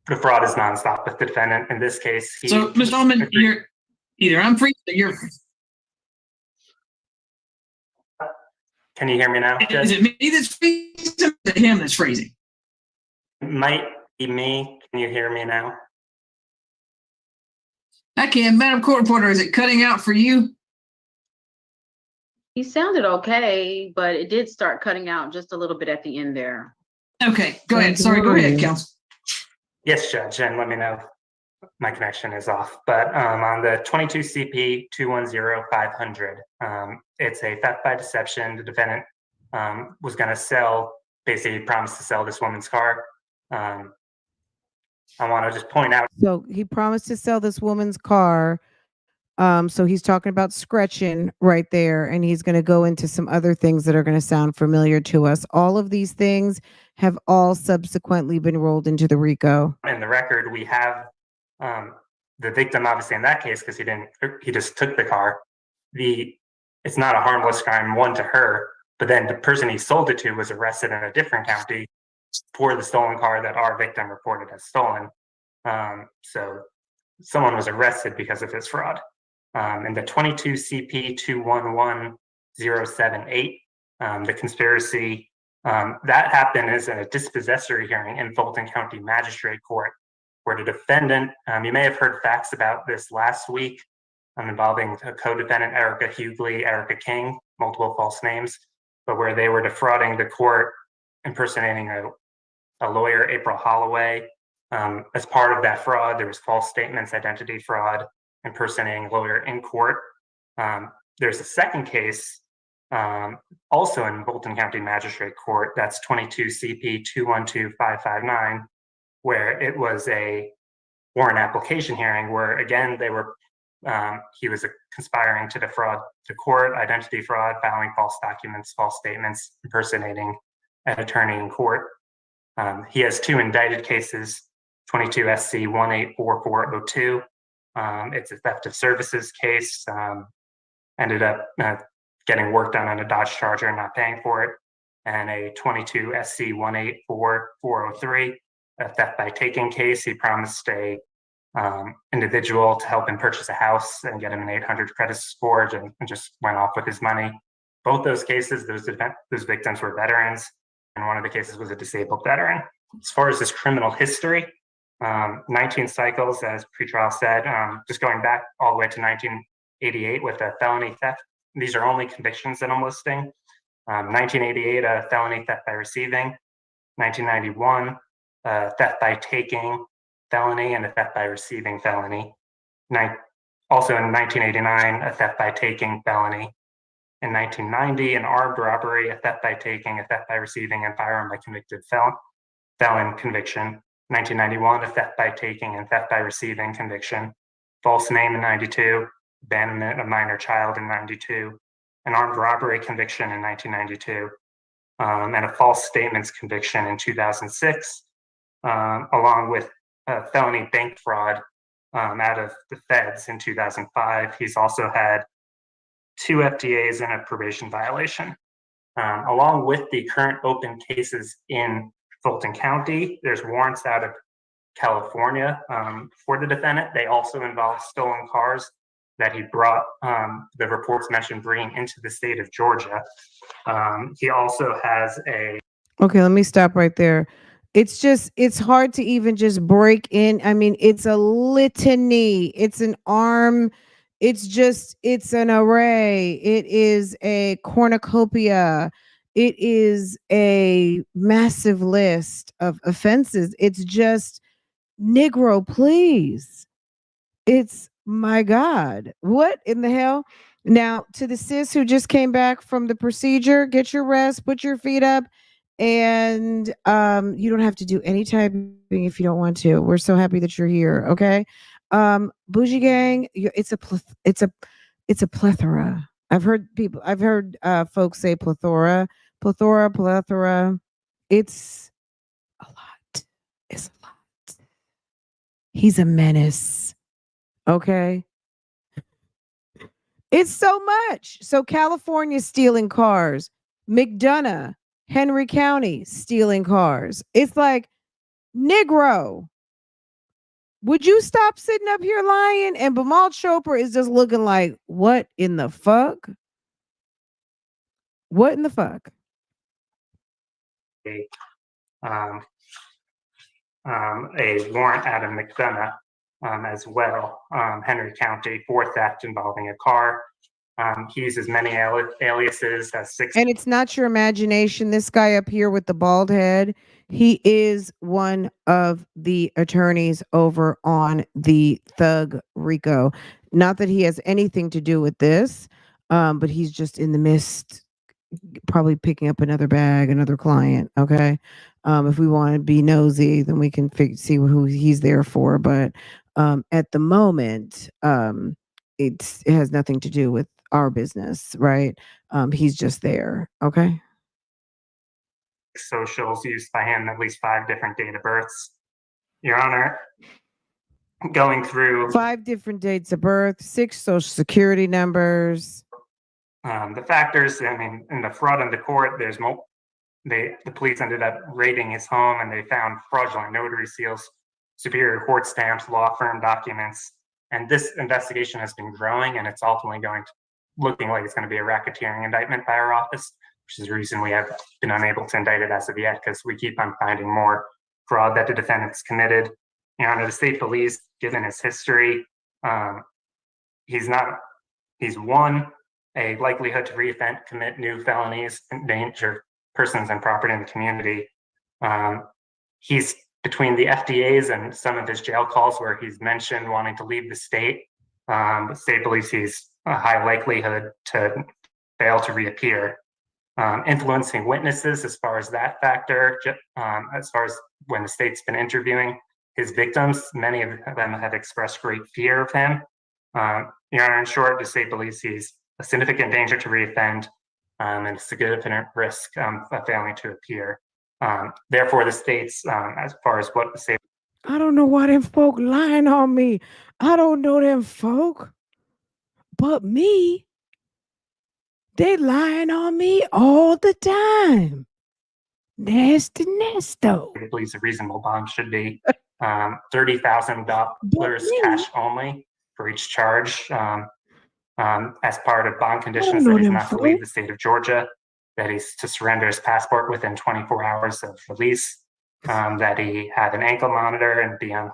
the fraud is nonstop with the defendant. In this case, So, Mr. Ullman, you're either I'm free or you're free. Can you hear me now, Judge? Is it me that's freezing or is it him that's freezing? It might be me. Can you hear me now? I can. Madam Court Reporter, is it cutting out for you? He sounded okay, but it did start cutting out just a little bit at the end there. Okay, go ahead. Sorry, go ahead, counsel. Yes, Judge, and let me know if my connection is off. But on the 22 CP 210500, it's a theft by deception. The defendant was going to sell, basically promised to sell this woman's car. I want to just point out. So he promised to sell this woman's car. So he's talking about Scretchen right there, and he's going to go into some other things that are going to sound familiar to us. All of these things have all subsequently been rolled into the Rico. In the record, we have the victim, obviously in that case, because he just took the car. It's not a harmless crime, one to her, but then the person he sold it to was arrested in a different county for the stolen car that our victim reported as stolen. So someone was arrested because of his fraud. In the 22 CP 211078, the conspiracy that happened is in a dispossessory hearing in Fulton County Magistrate Court, where the defendant, you may have heard facts about this last week, involving a co-defendant, Erica Hughley, Erica King, multiple false names, but where they were defrauding the court, impersonating a lawyer, April Holloway. As part of that fraud, there was false statements, identity fraud, impersonating a lawyer in court. There's a second case, also in Fulton County Magistrate Court, that's 22 CP 212559, where it was a warrant application hearing where, again, he was conspiring to defraud the court, identity fraud, filing false documents, false statements, impersonating an attorney in court. He has 2 indicted cases, 22 SC 184402. It's a theft of services case. Ended up getting work done on a Dodge Charger and not paying for it. And a 22 SC 184403, a theft by taking case. He promised a individual to help him purchase a house and get him an 800 credit score and just went off with his money. Both those cases, those victims were veterans, and one of the cases was a disabled veteran. As far as his criminal history, 19 cycles, as pretrial said, just going back all the way to 1988 with a felony theft. These are only convictions that I'm listing. 1988, a felony theft by receiving. 1991, theft by taking felony and a theft by receiving felony. Also in 1989, a theft by taking felony. In 1990, an armed robbery, a theft by taking, a theft by receiving, and firearm by convicted felon conviction. 1991, a theft by taking and theft by receiving conviction. false name in 92, abandonment of minor child in 92, an armed robbery conviction in 1992, and a false statements conviction in 2006, along with felony bank fraud out of the feds in 2005. He's also had 2 FTAs and a probation violation. Along with the current open cases in Fulton County, there's warrants out of California for the defendant. They also involve stolen cars that he brought, the reports mentioned, bringing into the state of Georgia. He also has a... Okay, let me stop right there. It's hard to even just break in. I mean, it's a litany. It's an arm. It's an array. It is a cornucopia. It is a massive list of offenses. It's just, Negro, please. It's, my God, what in the hell? Now, to the sis who just came back from the procedure, get your rest, put your feet up, and you don't have to do any typing if you don't want to. We're so happy that you're here. Okay, Bougiegang, it's a plethora. I've heard folks say plethora. It's a lot. It's a lot. He's a menace. Okay. It's so much. So California stealing cars, McDonough, Henry County stealing cars. It's like, Negro, would you stop sitting up here lying? And Bimal Chopra is just looking like, what in the fuck? What in the fuck? A warrant out of McDonough as well, Henry County, for theft involving a car. He uses many aliases, has 6. And it's not your imagination. This guy up here with the bald head, he is one of the attorneys over on the thug Rico. Not that he has anything to do with this, but he's just in the midst, probably picking up another bag, another client. Okay. If we want to be nosy, then we can see who he's there for. But at the moment, it has nothing to do with our business, right? He's just there. Okay. Socials used by him, at least 5 different date of births. Your Honor, going through 5 different dates of birth, 6 social security numbers. The factors, I mean, in the fraud in the court, the police ended up raiding his home and they found fraudulent notary seals, superior court stamps, law firm documents. And this investigation has been growing, and it's ultimately looking like it's going to be a racketeering indictment by our office, which is the reason we have been unable to indict it as of yet, because we keep on finding more fraud that the defendant's committed. And the state police, given his history, he's won a likelihood to reoffend, commit new felonies, endanger persons and property in the community. He's between the FDAs and some of his jail calls where he's mentioned wanting to leave the state. The state believes he's a high likelihood to fail to reappear. Influencing witnesses, as far as that factor, as far as when the state's been interviewing his victims, many of them have expressed great fear of him. Your Honor, in short, the state believes he's a significant danger to reoffend and a significant risk of failing to appear. Therefore, the state's, as far as what the state... I don't know why them folk lying on me. I don't know them folk. But me, they lying on me all the time. Nasty Nesto. I believe a reasonable bond should be $30,000 cash only for each charge, as part of bond conditions that he's not to leave the state of Georgia, that he's to surrender his passport within 24 hours of release, that he had an ankle monitor and be on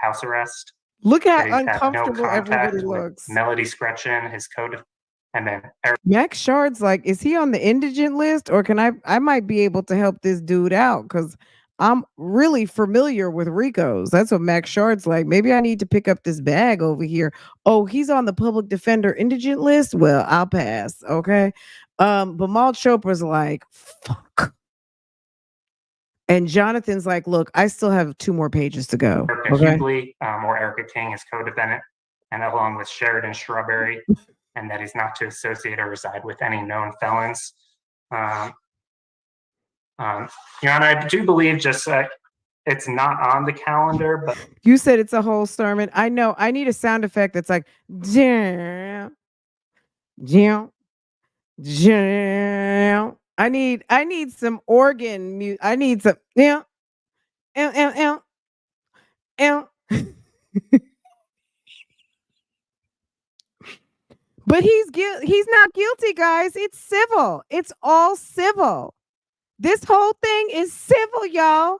house arrest. Look how uncomfortable everybody looks. Melody Scretchen, his code, and then Max Shard's like, is he on the indigent list, or can I might be able to help this dude out because I'm really familiar with Rico's. That's what Max Shard's like. Maybe I need to pick up this bag over here. Oh, he's on the public defender indigent list. Well, I'll pass. Okay. Bimal Chopra's like, fuck. And Jonathan's like, look, I still have 2 more pages to go. Erica Hughley, or Erica King, is co-defendant, and along with Sheridan Strawberry, and that he's not to associate or reside with any known felons. Your Honor, I do believe just it's not on the calendar, but You said it's a whole sermon. I know. I need a sound effect that's like, jam, jam, jam. I need some organ music. I need some, yeah, yeah, yeah. But he's not guilty, guys. It's civil. It's all civil. This whole thing is civil, y'all.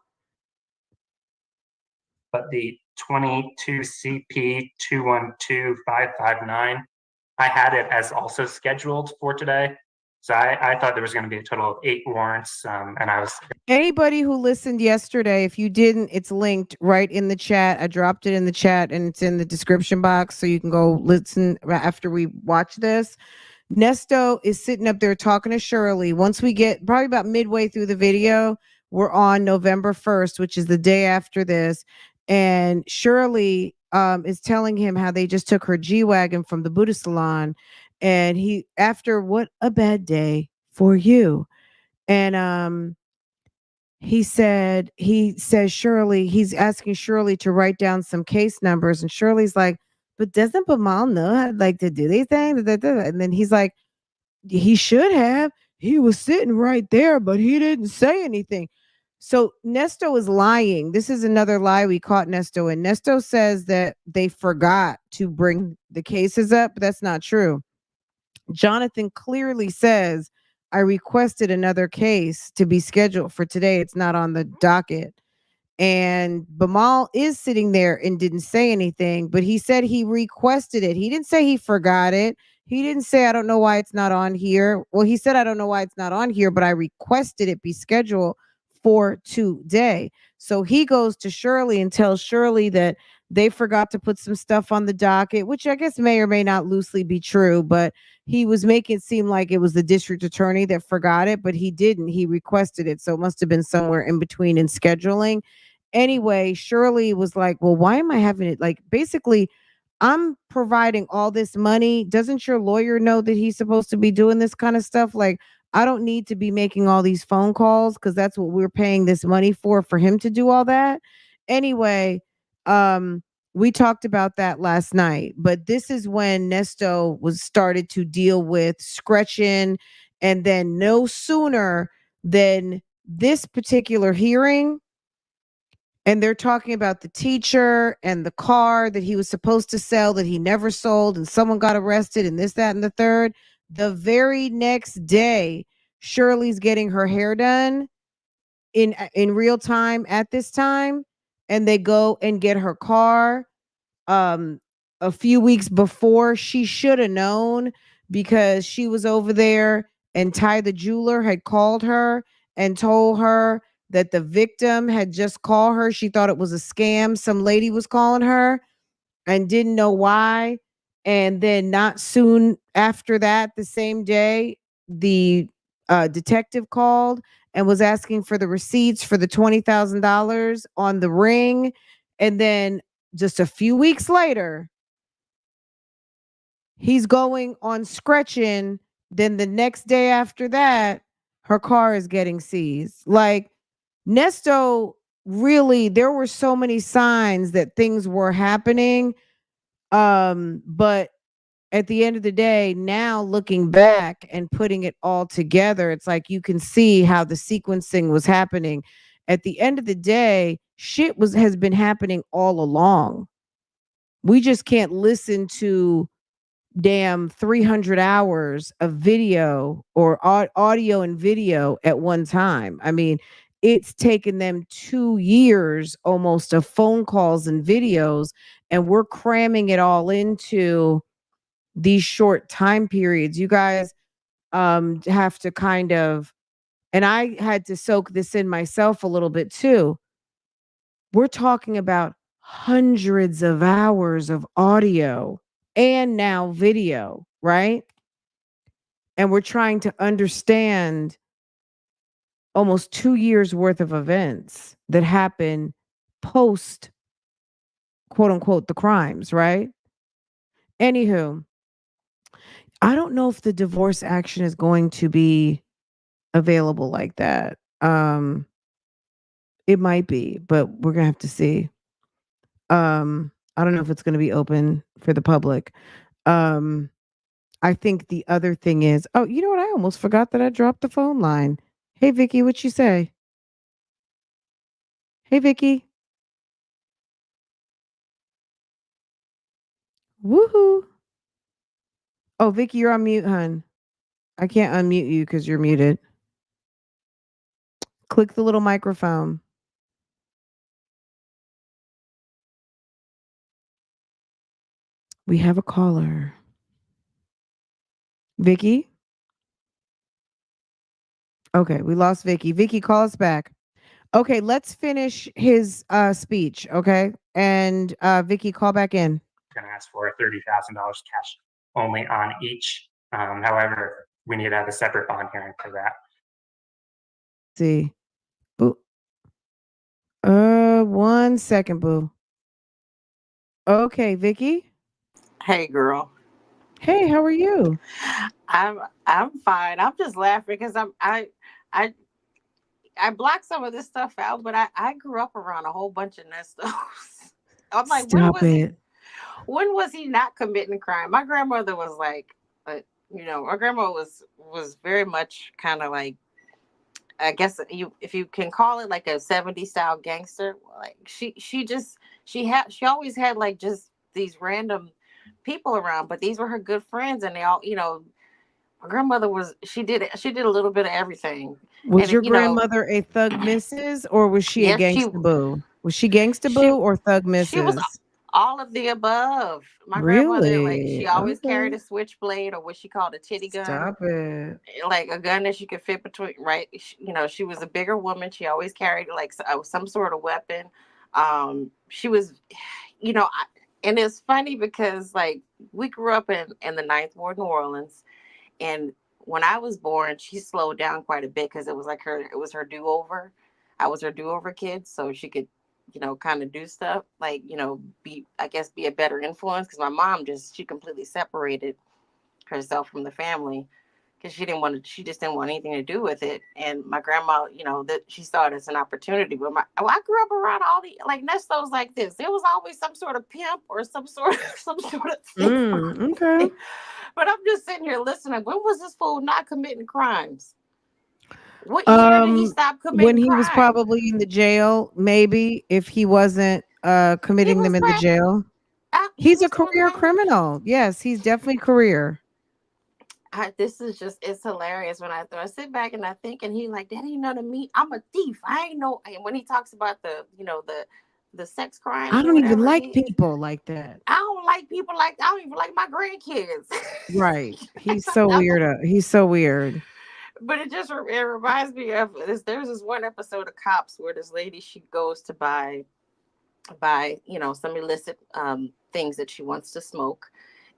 but the 22 CP 212559, I had it as also scheduled for today. So I thought there was going to be a total of 8 warrants, and I was. Anybody who listened yesterday, if you didn't, it's linked right in the chat. I dropped it in the chat and it's in the description box, so you can go listen after we watch this. Nesto is sitting up there talking to Shirley. Once we get probably about midway through the video, we're on November 1st, which is the day after this. And Shirley is telling him how they just took her G-Wagon from the Buddha salon. And he, after what a bad day for you. And he says Shirley, he's asking Shirley to write down some case numbers. And Shirley's like, but doesn't Bamal know how like to do these things? And then he's like, he should have. He was sitting right there, but he didn't say anything. So Nesto is lying. This is another lie we caught Nesto in. Nesto says that they forgot to bring the cases up, but that's not true. Jonathan clearly says, I requested another case to be scheduled for today. It's not on the docket. And Bamal is sitting there and didn't say anything, but he said he requested it. He didn't say he forgot it. He didn't say, I don't know why it's not on here. Well, he said, I don't know why it's not on here, but I requested it be scheduled for today. So he goes to Shirley and tells Shirley that they forgot to put some stuff on the docket, which I guess may or may not loosely be true, but he was making it seem like it was the district attorney that forgot it, but he didn't. He requested it. So it must have been somewhere in between in scheduling. Anyway, Shirley was like, well, why am I having it? Like, basically, I'm providing all this money. Doesn't your lawyer know that he's supposed to be doing this kind of stuff? Like, I don't need to be making all these phone calls because that's what we're paying this money for him to do all that. Anyway, we talked about that last night, but this is when Nesto was started to deal with Scretchen, and then no sooner than this particular hearing, and they're talking about the teacher and the car that he was supposed to sell that he never sold, and someone got arrested, and this, that, and the third. The very next day, Shirley's getting her hair done in real time at this time, and they go and get her car a few weeks before. She should have known because she was over there, and Ty the jeweler had called her and told her that the victim had just called her. She thought it was a scam. Some lady was calling her and didn't know why. And then not soon after that, the same day, the detective called and was asking for the receipts for the $20,000 on the ring. And then just a few weeks later, he's going on Scretchen. Then the next day after that, her car is getting seized. Like, Nesto, really, there were so many signs that things were happening. But at the end of the day, now looking back and putting it all together, it's like you can see how the sequencing was happening. At the end of the day, shit has been happening all along. We just can't listen to damn 300 hours of video or audio and video at one time. I mean, it's taken them 2 years almost of phone calls and videos, and we're cramming it all into these short time periods. You guys have to kind of, and I had to soak this in myself a little bit too. We're talking about hundreds of hours of audio and now video, right? And we're trying to understand almost 2 years worth of events that happen post, quote unquote, the crimes, right? Anywho, I don't know if the divorce action is going to be available like that. It might be, but we're gonna have to see. I don't know if it's gonna be open for the public. Um, I think the other thing is, oh, you know what? I almost forgot that I dropped the phone line. Hey, Vicky, what you say? Hey, Vicky. Woohoo. Oh, Vicky, you're on mute, hun. I can't unmute you because you're muted. Click the little microphone. We have a caller. Vicky? Okay, we lost Vicky. Vicky, call us back. Okay, let's finish his speech, okay? And Vicky, call back in. Going to ask for $30,000 cash only on each. However, we need to have a separate bond hearing for that. See. Boo. 1 second, boo. Okay, Vicky. Hey girl. Hey, how are you? I'm fine. I'm just laughing because I blocked some of this stuff out, but I grew up around a whole bunch of Nestos. I'm like, Stop it. when was he not committing crime? My grandmother was like, my grandma was very much kind of like, I guess if you can call it like a 70s style gangster. Like she always had like just these random people around, but these were her good friends, and they all, my grandmother she did a little bit of everything. Was And your grandmother a thug missus or was she a yes, gangsta boo? Was she gangsta she boo or thug she was missus? all of the above. My grandmother, like, she Really? always carried Okay. a switchblade, or what she called a titty gun, Stop it. like a gun that she could fit between. Right, she was a bigger woman. She always carried like some sort of weapon. She was, and it's funny because like we grew up in the Ninth Ward, New Orleans, and when I was born, she slowed down quite a bit because it was her do over. I was her do over kid, so she could, kind of do stuff like, be a better influence, because my mom she completely separated herself from the family because she just didn't want anything to do with it. And my grandma, that she saw it as an opportunity. But I grew up around all the like nestos like this. There was always some sort of pimp or some sort of thing. Okay. But I'm just sitting here listening. When was this fool not committing crimes? What year did he stop When committing he was crime? probably in the jail, maybe if he wasn't He committing them was in the probably jail. he He's a was doing career crime. criminal. Yes, he's definitely career. This is it's hilarious when I sit back and I think, and he like, that ain't none of me. I'm a thief. I ain't no. And when he talks about the sex crimes I or don't even whatever, like people like that. I don't like people like I don't even like my grandkids. Right. He's so weird. He's so weird. But it reminds me of this. There's this one episode of Cops where this lady, she goes to buy some illicit things that she wants to smoke,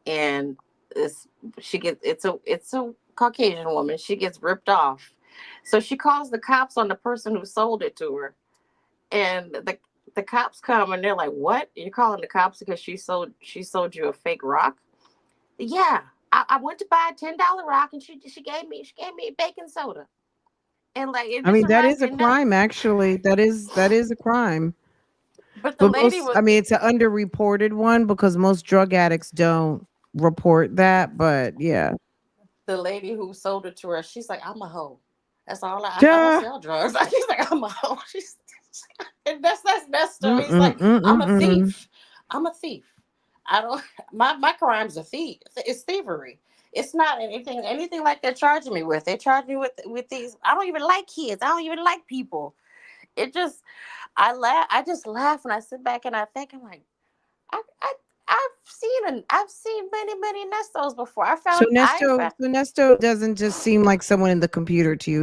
and this it's a Caucasian woman. She gets ripped off, so she calls the cops on the person who sold it to her, and the cops come and they're like, "What? You're calling the cops because she sold you a fake rock?" Yeah, I went to buy a $10 rock, and she gave me a baking soda, and like it I just mean, that reminds is me a of that. crime, actually. That is a crime. But the But lady I was mean, it's an underreported one because most drug addicts don't report that. But yeah. the lady who sold it to her. She's like, "I'm a hoe. That's all I don't Duh. sell drugs." She's like, "I'm a hoe." And that's Nesto. He's Mm-mm, like, "I'm a mm-mm. thief. I'm a thief. I don't my crime's a thief. It's thievery. It's not anything like they're charging me with. They charge me with these. I don't even like kids. I don't even like people. It just I just laugh when I sit back and I think, I'm like, I I've seen many Nestos before. So Nesto doesn't just seem like someone in the computer to you.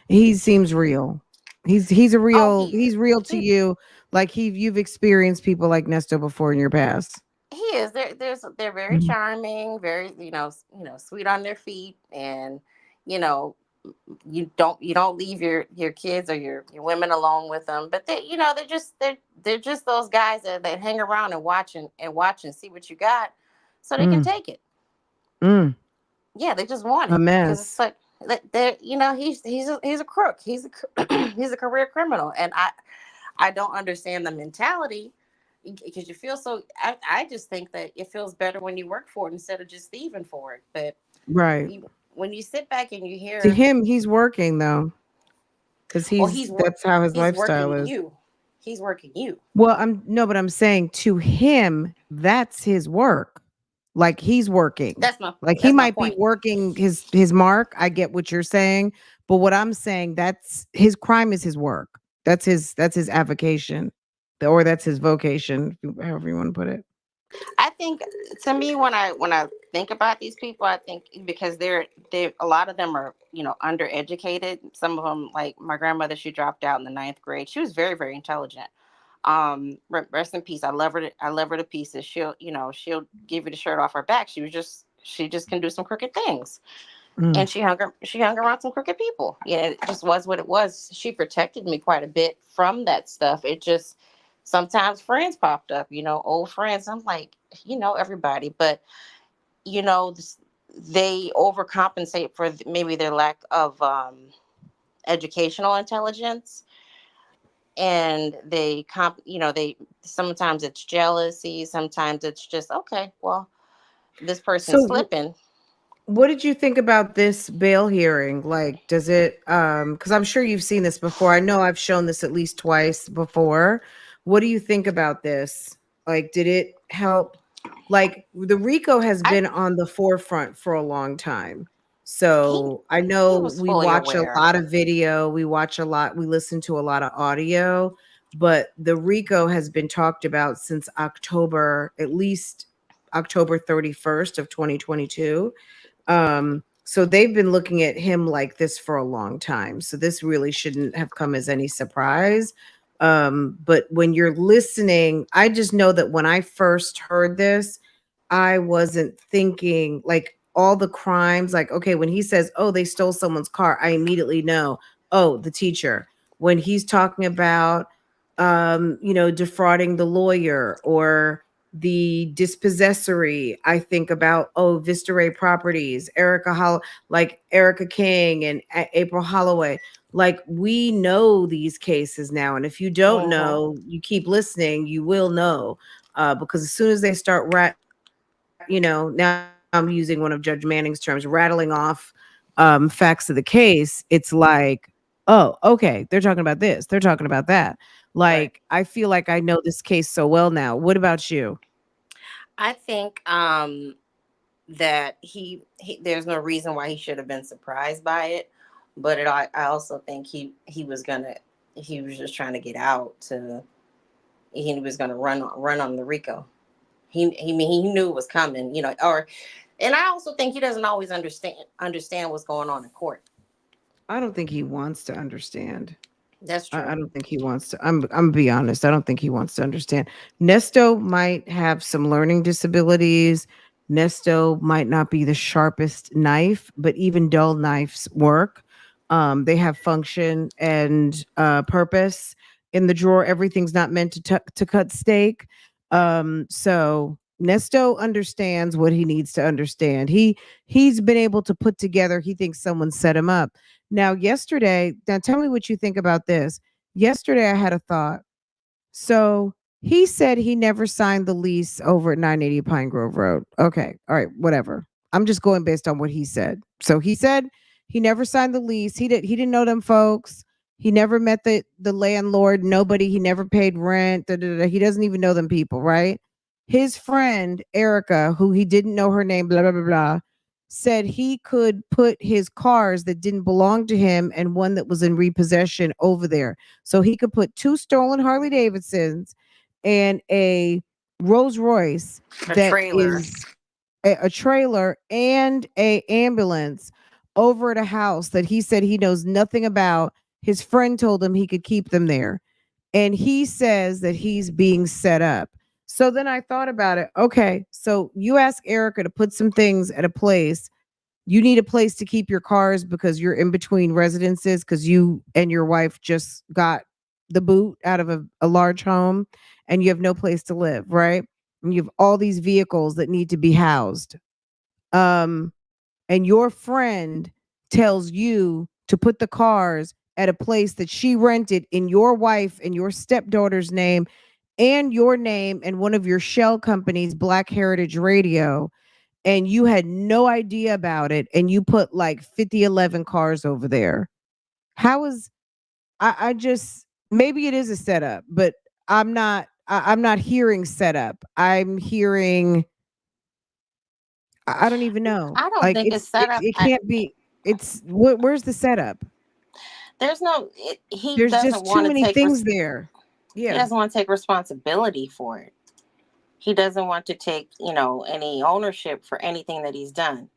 He seems real. Oh, he He's is. real to you. Like you've experienced people like Nesto before in your past. He is. They're very Mhm. charming, very sweet on their feet, and you know you don't leave your kids or your women alone with them. But they're just those guys that hang around and watch and see what you got. so they can take it. Mm. Yeah, they just want A it because it's mess. like they're, he's a crook. He's a he's a career criminal, and I don't understand the mentality because you feel so. I just think that it feels better when you work for it instead of just thieving for it. But Right. when you sit back and you To hear, him, he's working though, because well, that's how his he's lifestyle working is. you. He's working you. Well, but I'm saying to him, that's his work. Like he's working. Like he That's my might be point. working his mark. I get what you're saying, but what I'm saying, that's his crime is his work. That's his avocation, or that's his vocation, however you want to put it. I think to me when I think about these people, I think because they a lot of them are undereducated. Some of them, like my grandmother, she dropped out in the ninth grade. She was very very intelligent. Rest in peace. I love her to pieces. She'll give you the shirt off her back. She just can do some crooked things, Mm. and she hung around some crooked people. It just was what it was. She protected me quite a bit from that stuff. It just sometimes friends popped up, old friends. I'm like, everybody, but you know this- they overcompensate for maybe their lack of educational intelligence, and they sometimes it's jealousy, sometimes it's just okay, well, this person's So slipping. what did you think about this bail hearing? Like, does it because I'm sure you've seen this before. I know I've shown this at least twice before. What do you think about this? Like, did it help? Like the Rico has I been on the forefront for a long time. he So I he know was we fully watch a aware. lot of video, we listen to a lot of audio, but the Rico has been talked about since October, at least October 31st of 2022. So they've been looking at him like this for a long time. So this really shouldn't have come as any surprise. But when you're listening, I just know that when I first heard this, I wasn't thinking like all the crimes, like, okay, when he says, oh, they stole someone's car, I immediately know, oh, the teacher. When he's talking about defrauding the lawyer or the dispossessory, I think about, oh, Vista Ray Properties, like Erica King and April Holloway. Like we know these cases now, and if you don't Hmm. know, you keep listening, you will know. Because as soon as they start now I'm using one of Judge Manning's terms, rattling off facts of the case, it's like, oh, okay, they're talking about this, they're talking about that. Right. Like, I feel like I know this case so well now. What about you? I think that he there's no reason why he should have been surprised by it, but I also think he was just trying to get out to he was gonna run on the Rico. He knew it was coming, or and I also think he doesn't always understand what's going on in court. I don't think he wants to understand. That's I true. don't think he wants to. I'm gonna be honest. I don't think he wants to understand. Nesto might have some learning disabilities. Nesto might not be the sharpest knife, but even dull knives work. They have function and purpose. In the drawer, everything's not meant to cut steak. So Nesto understands what he needs to understand. He's been able to put together. He thinks someone set him up. Now tell me what you think about this. Yesterday, I had a thought. So he said he never signed the lease over at 980 Pine Grove Road. Okay. All right. Whatever. I'm just going based on what he said. So he said he never signed the lease. He didn't know them folks. He never met the landlord. Nobody. He never paid rent. Da, da, da. He doesn't even know them people, right? His friend Erica, who he didn't know her name, blah blah blah blah, said he could put his cars that didn't belong to him and one that was in repossession over there. So he could put two stolen Harley Davidsons and a Rolls Royce A that trailer. is a trailer and a ambulance over at a house that he said he knows nothing about. His friend told him he could keep them there. And he says that he's being set up. So then I thought about it. Okay, so you ask Erica to put some things at a place. You need a place to keep your cars because you're in between residences because you and your wife just got the boot out of a large home and you have no place to live, right? and you have all these vehicles that need to be housed. And your friend tells you to put the cars at a place that she rented in your wife and your stepdaughter's name and your name and one of your shell companies, Black Heritage Radio, and you had no idea about it, and you put like 5011 cars over there. How is I just maybe it is a setup, but I'm not hearing setup. I'm hearing I don't even know. I don't Like think it's set up. it can't be. It's where's the setup? There's no. He There's doesn't just too want to many take. things there. He Yeah. doesn't want to take responsibility for it. He doesn't want to take, any ownership for anything that he's done.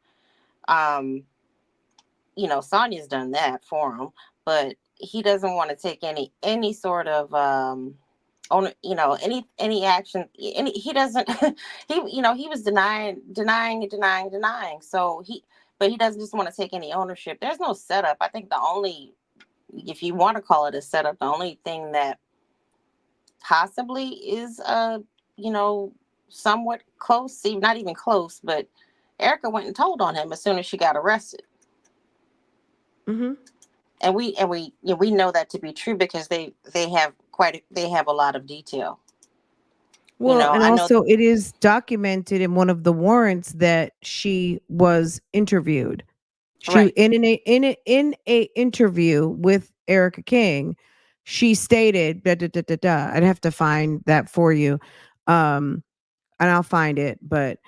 Um, Sonya's done that for him, but he doesn't want to take any sort of own, any action. He doesn't. He was denying. But he doesn't just want to take any ownership. There's no setup. I think the only, if you want to call it a setup, the only thing that possibly is somewhat close, see, not even close, but Erica went and told on him as soon as she got arrested. Mm-hmm. And we know that to be true because they have a lot of detail. Well, and I know. also it is documented in one of the warrants that she was interviewed. She Right. in a interview with Erica King, she stated da, da, da, da, da. I'd have to find that for you. And I'll find it, but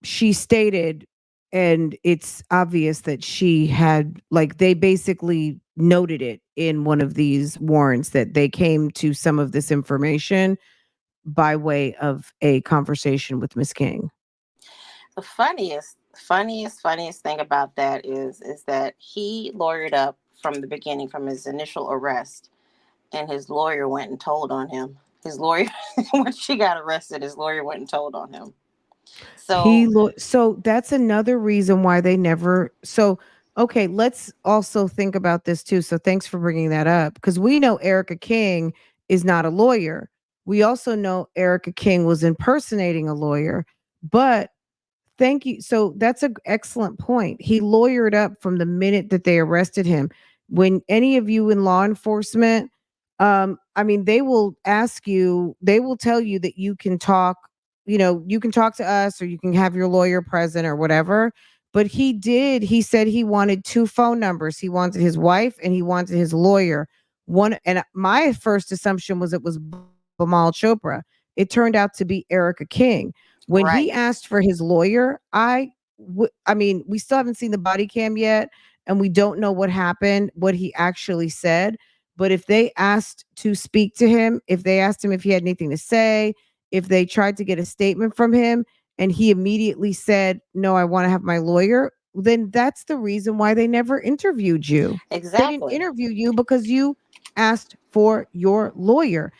she stated, and it's obvious that she had, like, they basically noted it in one of these warrants that they came to some of this information by way of a conversation with Miss King. The funniest thing about that is that he lawyered up from the beginning, from his initial arrest, and his lawyer went and told on him. His lawyer, when she got arrested, his lawyer went and told on him. So that's another reason why they never. So okay, let's also think about this too. So thanks for bringing that up, because we know Erica King is not a lawyer. We also know Erica King was impersonating a lawyer, but thank you. So that's an excellent point. He lawyered up from the minute that they arrested him. When any of you in law enforcement, I mean, they will ask you, they will tell you that you can talk, you can talk to us or you can have your lawyer present or whatever. But he said he wanted two phone numbers. He wanted his wife and he wanted his lawyer. One, and my first assumption was it was Bimal Chopra. It turned out to be Erica King. When he Right. asked for his lawyer, I mean, we still haven't seen the body cam yet, and we don't know what happened, what he actually said. But if they asked to speak to him, if they asked him if he had anything to say, if they tried to get a statement from him, and he immediately said, "No, I want to have my lawyer," then that's the reason why they never interviewed you. They didn't Exactly. interview you because you asked for your lawyer,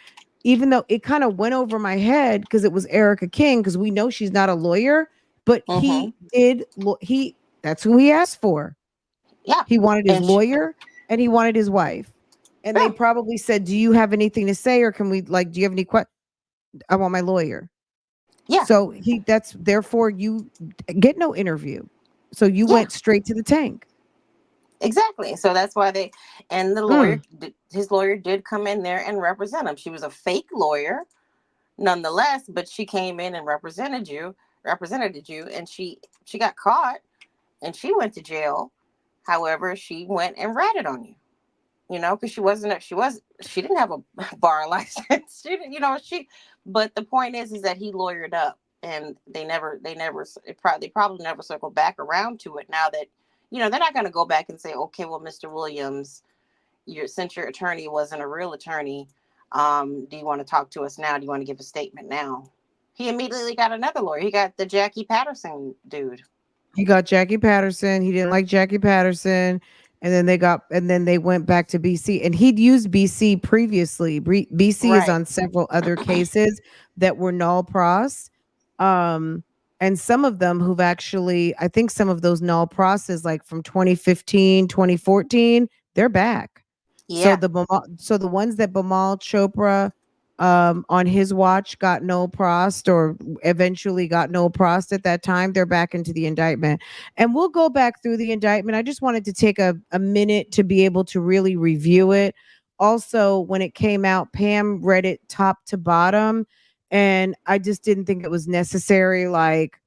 even though it kind of went over my head because it was Erica King, because we know she's not a lawyer, but Mm-hmm. he that's who he asked for. Yeah. He wanted his And lawyer and he wanted his wife. And they yeah. probably said, "Do you have anything to say, or can we, like, do you have any questions? I want my lawyer." Yeah. So that's therefore you get no interview. So you Yeah. went straight to the tank. Exactly. So that's why and the Mm. his lawyer did come in there and represent him. She was a fake lawyer nonetheless, but she came in and represented you, and she got caught and she went to jail. However, she went and ratted on you, because she didn't have a bar license. She didn't, but the point is that he lawyered up and they probably never circled back around to it. Now that, they're not going to go back and say, okay, well, Mr. Williams, since your attorney wasn't a real attorney, do you want to talk to us now? Do you want to give a statement now? He immediately got another lawyer. He got the Jackie Patterson dude. He got Jackie Patterson. He didn't like Jackie Patterson. And then they went back to BC, and he'd used BC previously. BC is Right. on several other cases that were null pros. And some of them who've actually, I think some of those null process, like from 2015, 2014, they're back. Yeah. So the ones that Bimal Chopra on his watch got no prost or eventually got no prost at that time, they're back into the indictment. And we'll go back through the indictment. I just wanted to take a minute to be able to really review it. Also, when it came out, Pam read it top to bottom, and I just didn't think it was necessary, like,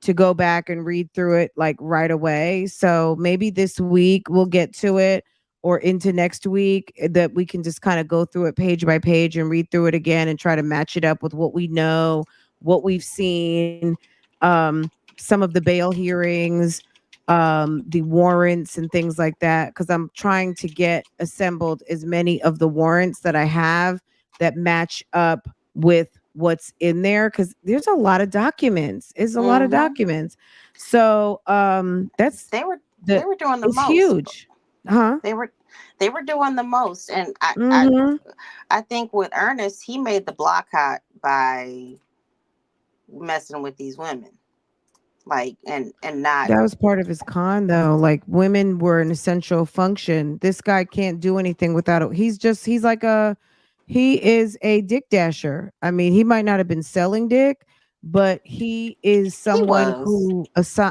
to go back and read through it like right away. So maybe this week we'll get to it, or into next week, that we can just kind of go through it page by page and read through it again and try to match it up with what we know, what we've seen, some of the bail hearings, the warrants and things like that. Because I'm trying to get assembled as many of the warrants that I have that match up with what's in there, because there's a lot of documents. It's a lot of Mhm. documents. So that's They were the doing the it's most. huge. Huh? They were doing the most, and Mhm. I think with Ernest, he made the block hot by messing with these women, like and not. That was part of his con, though. Like, women were an essential function. This guy can't do anything without it. He's like he is a dick dasher. I mean, he might not have been selling dick, but he is He someone was. who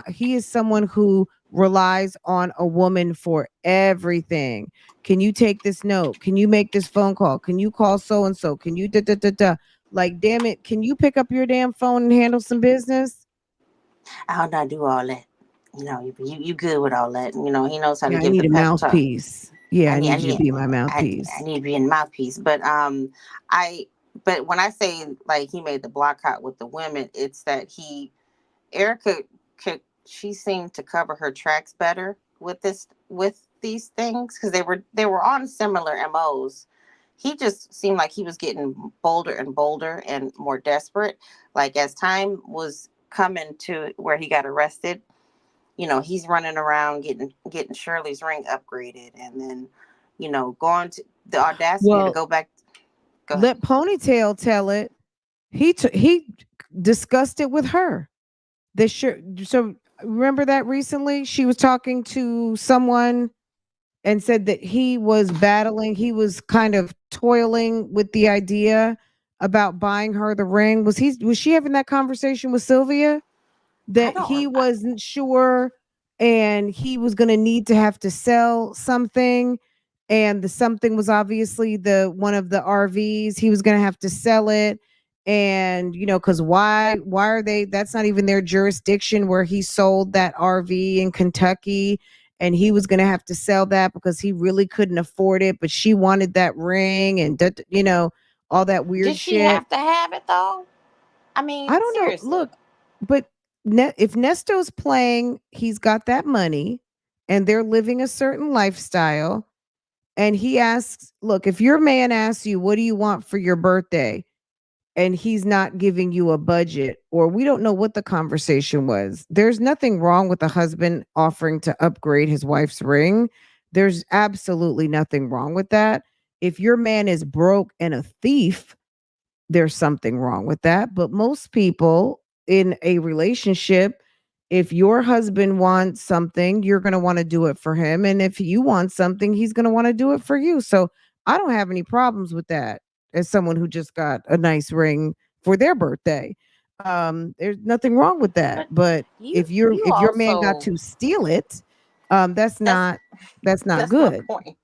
he is someone who relies on a woman for everything. Can you take this note? Can you make this phone call? Can you call so and so? Can you da da da da? Like, damn it, can you pick up your damn phone and handle some business? I'll not do all that. You know, you good with all that. You know, he knows how to Yeah, I give need the a pep talk. mouthpiece. Yeah, I I need, I need you to need, be my I mouthpiece. need to be in mouthpiece. I, but when I say like he made the block hot with the women, it's that Erica she seemed to cover her tracks better with these things because they were on similar MOs. He just seemed like he was getting bolder and bolder and more desperate. Like as time was coming to where he got arrested, you know, he's running around getting Shirley's ring upgraded, and then, you know, going to the audacity to Well, go back. Go ahead. let Ponytail tell it. He discussed it with her. So remember that recently she was talking to someone and said that he was battling, he was kind of toiling with the idea about buying her the ring. Was she having that conversation with Sylvia? I That don't. he wasn't sure, and he was going to need to have to sell something, and the something was obviously the one of the RVs. He was going to have to sell it, and cuz why are they, that's not even their jurisdiction, where he sold that RV in Kentucky, and he was going to have to sell that because he really couldn't afford it, but she wanted that ring, and all that Did weird she shit. have to have it though? I mean, I don't know. seriously. Look, but if Nesto's playing, he's got that money and they're living a certain lifestyle. And he asks, look, if your man asks you, what do you want for your birthday? And he's not giving you a budget, or we don't know what the conversation was. There's nothing wrong with a husband offering to upgrade his wife's ring. There's absolutely nothing wrong with that. If your man is broke and a thief, there's something wrong with that. But most people in a relationship, if your husband wants something, you're going to want to do it for him. And if you want something, he's going to want to do it for you. So I don't have any problems with that as someone who just got a nice ring for their birthday. There's nothing wrong with that. But But you if your man got also to steal it, that's that's not that's my good. point.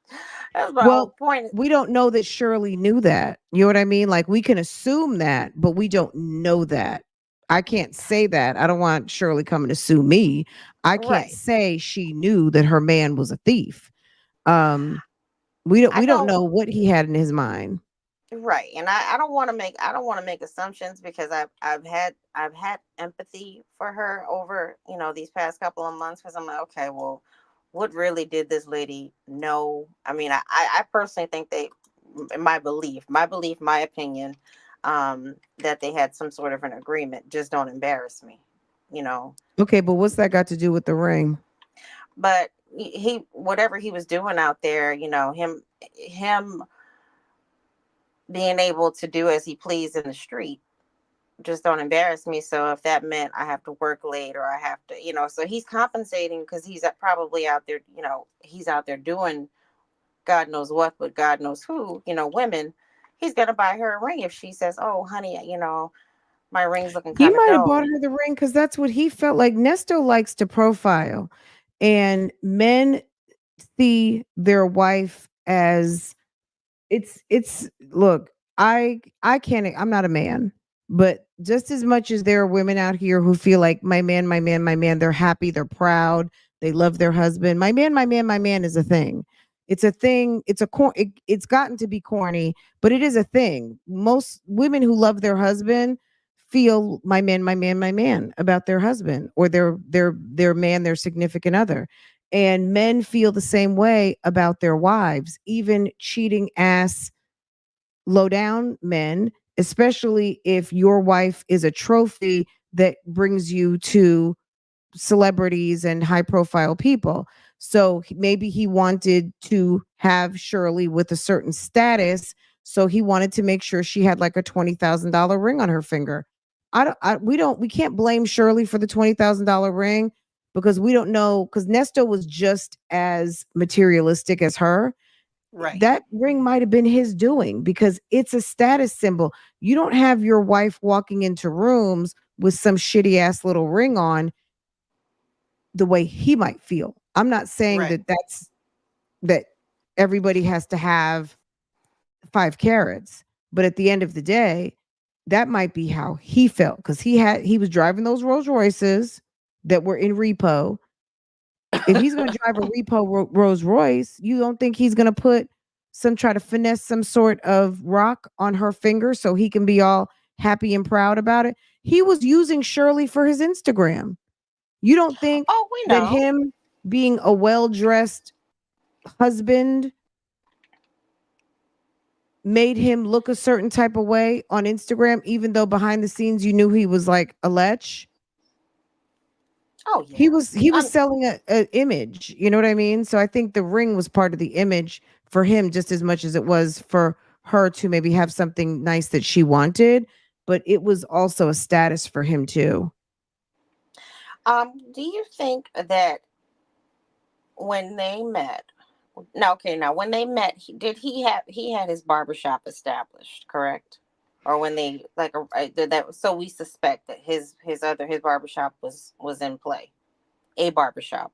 That's my whole Well, point. we don't know that Shirley knew that. You know what I mean? Like, we can assume that, but we don't know that. I can't say that. I don't want Shirley coming to sue me. I can't Right. say she knew that her man was a thief. Um, I we don't don't. know what he had in his mind. Right. And I don't want to make assumptions because I've had empathy for her over, you know, these past couple of months because I'm like, okay, well, what really did this lady know? I mean, I personally think my opinion, that they had some sort of an agreement. Just don't embarrass me, you know. Okay, but what's that got to do with the ring? But whatever he was doing out there, you know, him being able to do as he pleased in the street, just don't embarrass me. So if that meant I have to work late or I have to, you know, so he's compensating because he's probably out there, he's out there doing God knows what, but God knows who, women, he's gonna buy her a ring if she says, "Oh, honey, my ring's looking He kind of might have bought dull." her the ring because that's what he felt like. Nesto likes to profile, and men see their wife as it's look, I can't, I'm not a man, but just as much as there are women out here who feel like my man, my man, my man, they're happy, they're proud, they love their husband. My man, my man, my man is a thing. It's a thing. It's gotten to be corny, but it is a thing. Most women who love their husband feel my man, my man, my man about their husband or their man, their significant other. And men feel the same way about their wives, even cheating ass, low down men, especially if your wife is a trophy that brings you to celebrities and high profile people. So maybe he wanted to have Shirley with a certain status. So he wanted to make sure she had like a $20,000 ring on her finger. We can't blame Shirley for the $20,000 ring because we don't know, because Nesto was just as materialistic as her. Right. That ring might have been his doing because it's a status symbol. You don't have your wife walking into rooms with some shitty ass little ring on the way he might feel. I'm not saying Right. that everybody has to have 5 carats, but at the end of the day, that might be how he felt because he was driving those Rolls Royces that were in repo. If he's going to drive a repo Rolls Royce, you don't think he's going to try to finesse some sort of rock on her finger so he can be all happy and proud about it? He was using Shirley for his Instagram. You don't think Oh, we that know. him being a well-dressed husband made him look a certain type of way on Instagram, even though behind the scenes you knew he was like a lech? Oh He yeah. was selling a image, you know what I mean? So I think the ring was part of the image for him just as much as it was for her to maybe have something nice that she wanted, but it was also a status for him too. Do you think that when they met, now, okay, now when they met, he had his barbershop established, correct? Or when they did that, so we suspect that his barbershop was in play, a barbershop.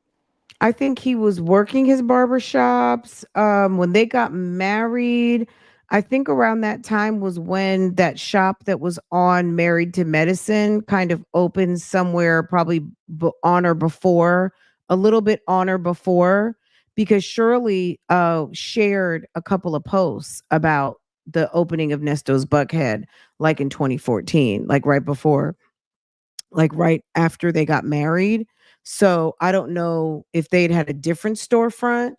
I think he was working his barbershops. When they got married, I think around that time was when that shop that was on Married to Medicine kind of opened somewhere, probably on or before, a little bit on or before, because Shirley shared a couple of posts about the opening of Nesto's Buckhead, like in 2014, like right after they got married. So I don't know if they'd had a different storefront.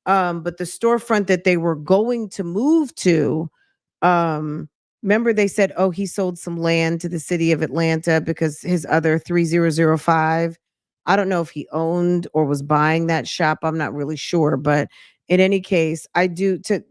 But the storefront that they were going to move to, um, remember they said, oh, he sold some land to the city of Atlanta because his other 3005. I don't know if he owned or was buying that shop. I'm not really sure. But in any case, to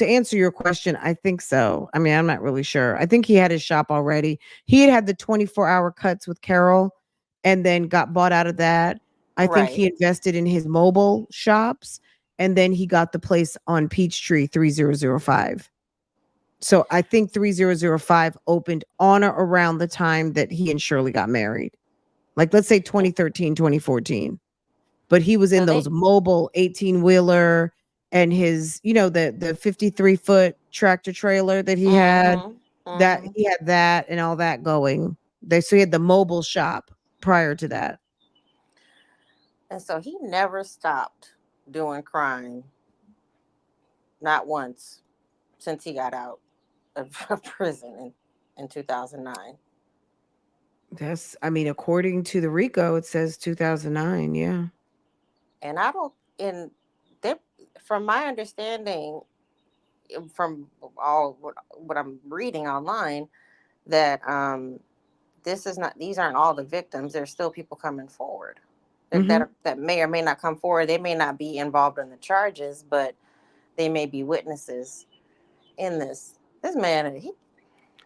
answer your question, I think so. I mean, I'm not really sure. I think he had his shop already. He had the 24-hour cuts with Carol and then got bought out of that. I think Right. he invested in his mobile shops and then he got the place on Peachtree 3005. So I think 3005 opened on or around the time that he and Shirley got married. Like let's say 2013, 2014. But he was in So those they. mobile 18-wheeler and his, the 53-foot tractor trailer that he had, Mm-hmm. that Mm-hmm. he had that and all that going. So he had the mobile shop prior to that. And so he never stopped doing crime, not once, since he got out of prison in 2009. I mean, according to the Rico, it says 2009. Yeah. And I don't, in that, from my understanding, from all what I'm reading online, that this is not, these aren't all the victims. There's still people coming forward Hmm. that may or may not come forward. They may not be involved in the charges, but they may be witnesses in this. This man,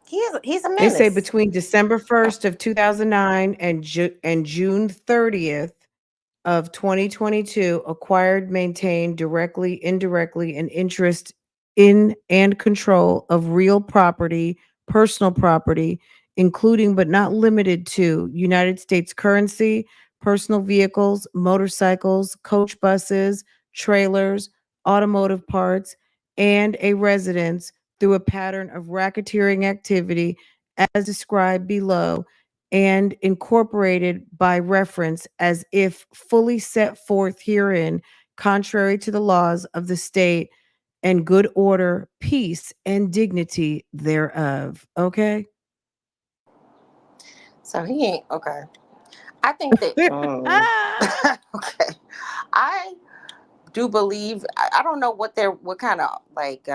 he's a They say menace. between December 1st of 2009 and June 30th of 2022, acquired, maintained directly, indirectly, an interest in and control of real property, personal property, including but not limited to United States currency, personal vehicles, motorcycles, coach buses, trailers, automotive parts, and a residence through a pattern of racketeering activity as described below and incorporated by reference as if fully set forth herein, contrary to the laws of the state and good order, peace, and dignity thereof. Okay. So he ain't okay. I think that okay. I do believe I don't know what kind of like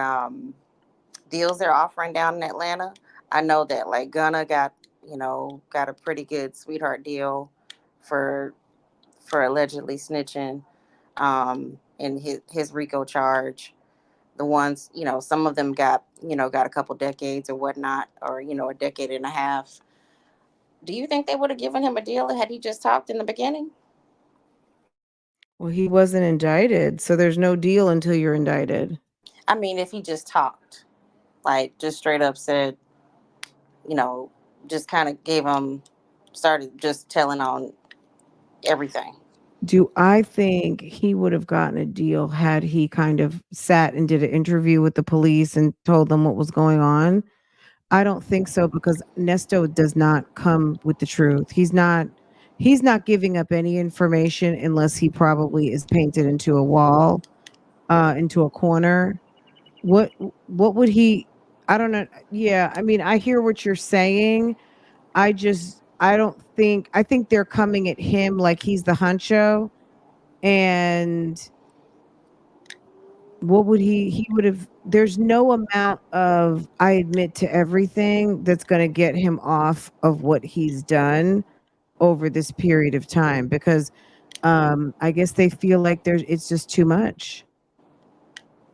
deals they're offering down in Atlanta. I know that like Gunna got got a pretty good sweetheart deal for allegedly snitching in his Rico charge. The ones, some of them got, got a couple decades or whatnot, or, a decade and a half. Do you think they would have given him a deal had he just talked in the beginning? Well, he wasn't indicted, so there's no deal until you're indicted. I mean, if he just talked, like just straight up said, you know, just kind of started just telling on everything. Do I think he would have gotten a deal had he kind of sat and did an interview with the police and told them what was going on? I don't think so because Nesto does not come with the truth. He's not giving up any information unless he probably is painted into a wall, into a corner. What what would he I don't know. Yeah, I mean, I hear what you're saying. I think they're coming at him like he's the huncho and what would he would have there's no amount of I admit to everything that's going to get him off of what he's done over this period of time because I guess they feel like there's it's just too much.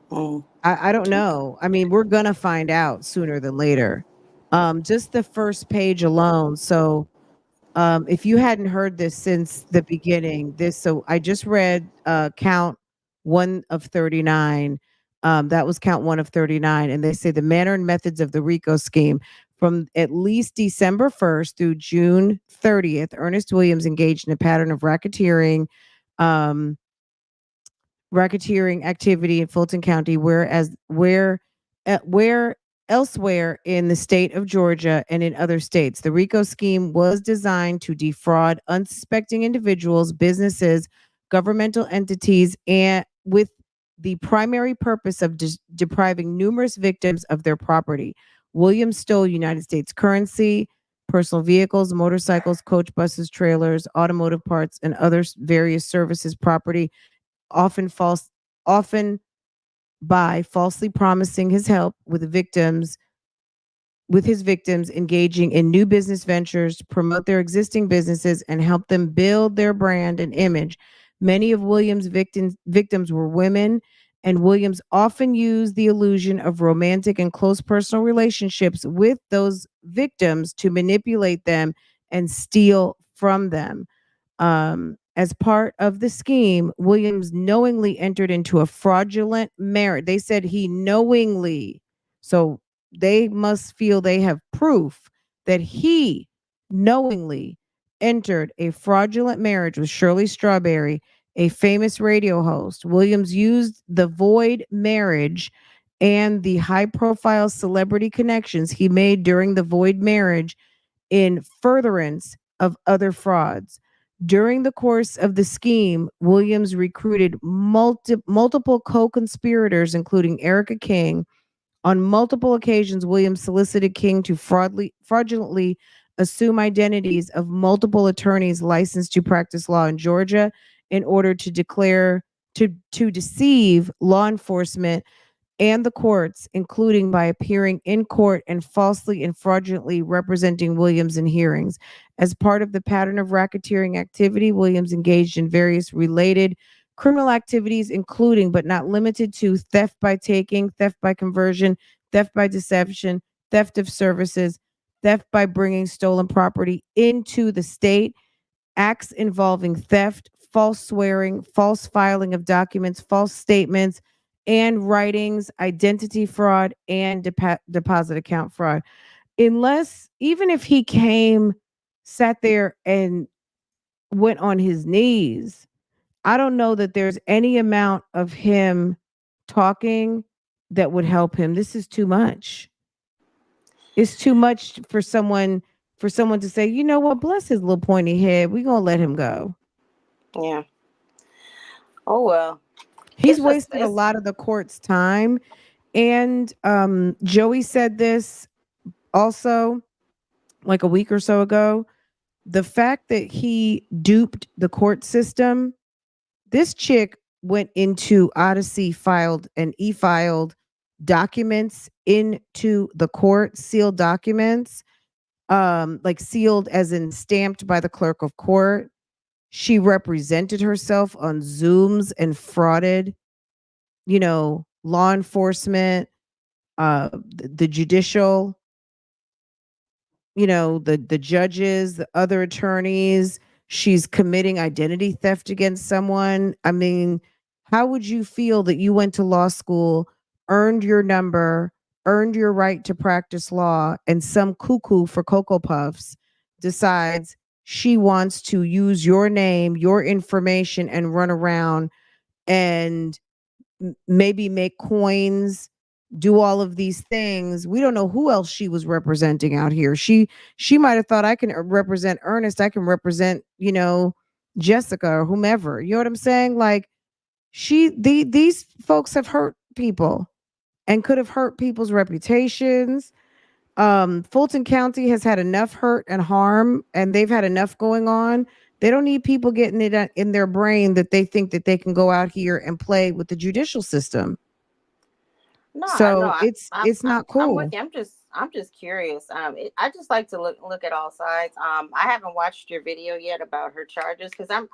Mm. I don't know. I mean, we're gonna find out sooner than later. Just the first page alone. So if you hadn't heard this since the beginning, so I just read count one of 39. That was count one of 39. And they say the manner and methods of the RICO scheme from at least December 1st through June 30th, Ernest Williams engaged in a pattern of um, racketeering activity in Fulton County, where elsewhere in the state of Georgia and in other states. The RICO scheme was designed to defraud unsuspecting individuals, businesses, governmental entities, and with the primary purpose of depriving numerous victims of their property. Williams stole United States currency, personal vehicles, motorcycles, coach buses, trailers, automotive parts, and other various services property often false often by falsely promising his help with his victims engaging in new business ventures to promote their existing businesses and help them build their brand and image. Many of Williams' victims were women, and Williams often used the illusion of romantic and close personal relationships with those victims to manipulate them and steal from them. As part of the scheme, Williams knowingly entered into a fraudulent marriage. They said he knowingly, so they must feel they have proof that he knowingly entered a fraudulent marriage with Shirley Strawberry, a famous radio host. Williams used the void marriage and the high profile celebrity connections he made during the void marriage in furtherance of other frauds. During the course of the scheme, Williams recruited multiple co conspirators, including Erica King. On multiple occasions, Williams solicited King to fraudulently assume identities of multiple attorneys licensed to practice law in Georgia in order to deceive law enforcement and the courts, including by appearing in court and falsely and fraudulently representing Williams in hearings. As part of the pattern of racketeering activity, Williams engaged in various related criminal activities, including but not limited to theft by taking, theft by conversion, theft by deception, theft of services, theft by bringing stolen property into the state, acts involving theft, false swearing, false filing of documents, false statements, and writings, identity fraud, and deposit account fraud. Unless, even if he came, sat there, and went on his knees, I don't know that there's any amount of him talking that would help him. This is too much. It's too much for someone to say, you know what, bless his little pointy head. We're gonna let him go. Yeah. Oh well. He's It's just wasted a lot of the court's time. And Joey said this also like a week or so ago. The fact that he duped the court system, this chick went into Odyssey, filed and e-filed documents into the court, sealed documents, like sealed as in stamped by the clerk of court. She represented herself on Zooms and frauded, law enforcement, the judicial, the judges, the other attorneys. She's committing identity theft against someone. I mean, how would you feel that you went to law school, earned your number, earned your right to practice law, and some cuckoo for Cocoa Puffs decides she wants to use your name, your information, and run around and maybe make coins, do all of these things. We don't know who else she was representing out here. She might have thought, I can represent Ernest, I can represent, Jessica or whomever. You know what I'm saying? Like, these folks have hurt people and could have hurt people's reputations. Fulton County has had enough hurt and harm, and they've had enough going on. They don't need people getting it in their brain that they think that they can go out here and play with the judicial system. No, I know. So it's not I'm with cool. you. I'm just curious. I just like to look at all sides. I haven't watched your video yet about her charges because Who,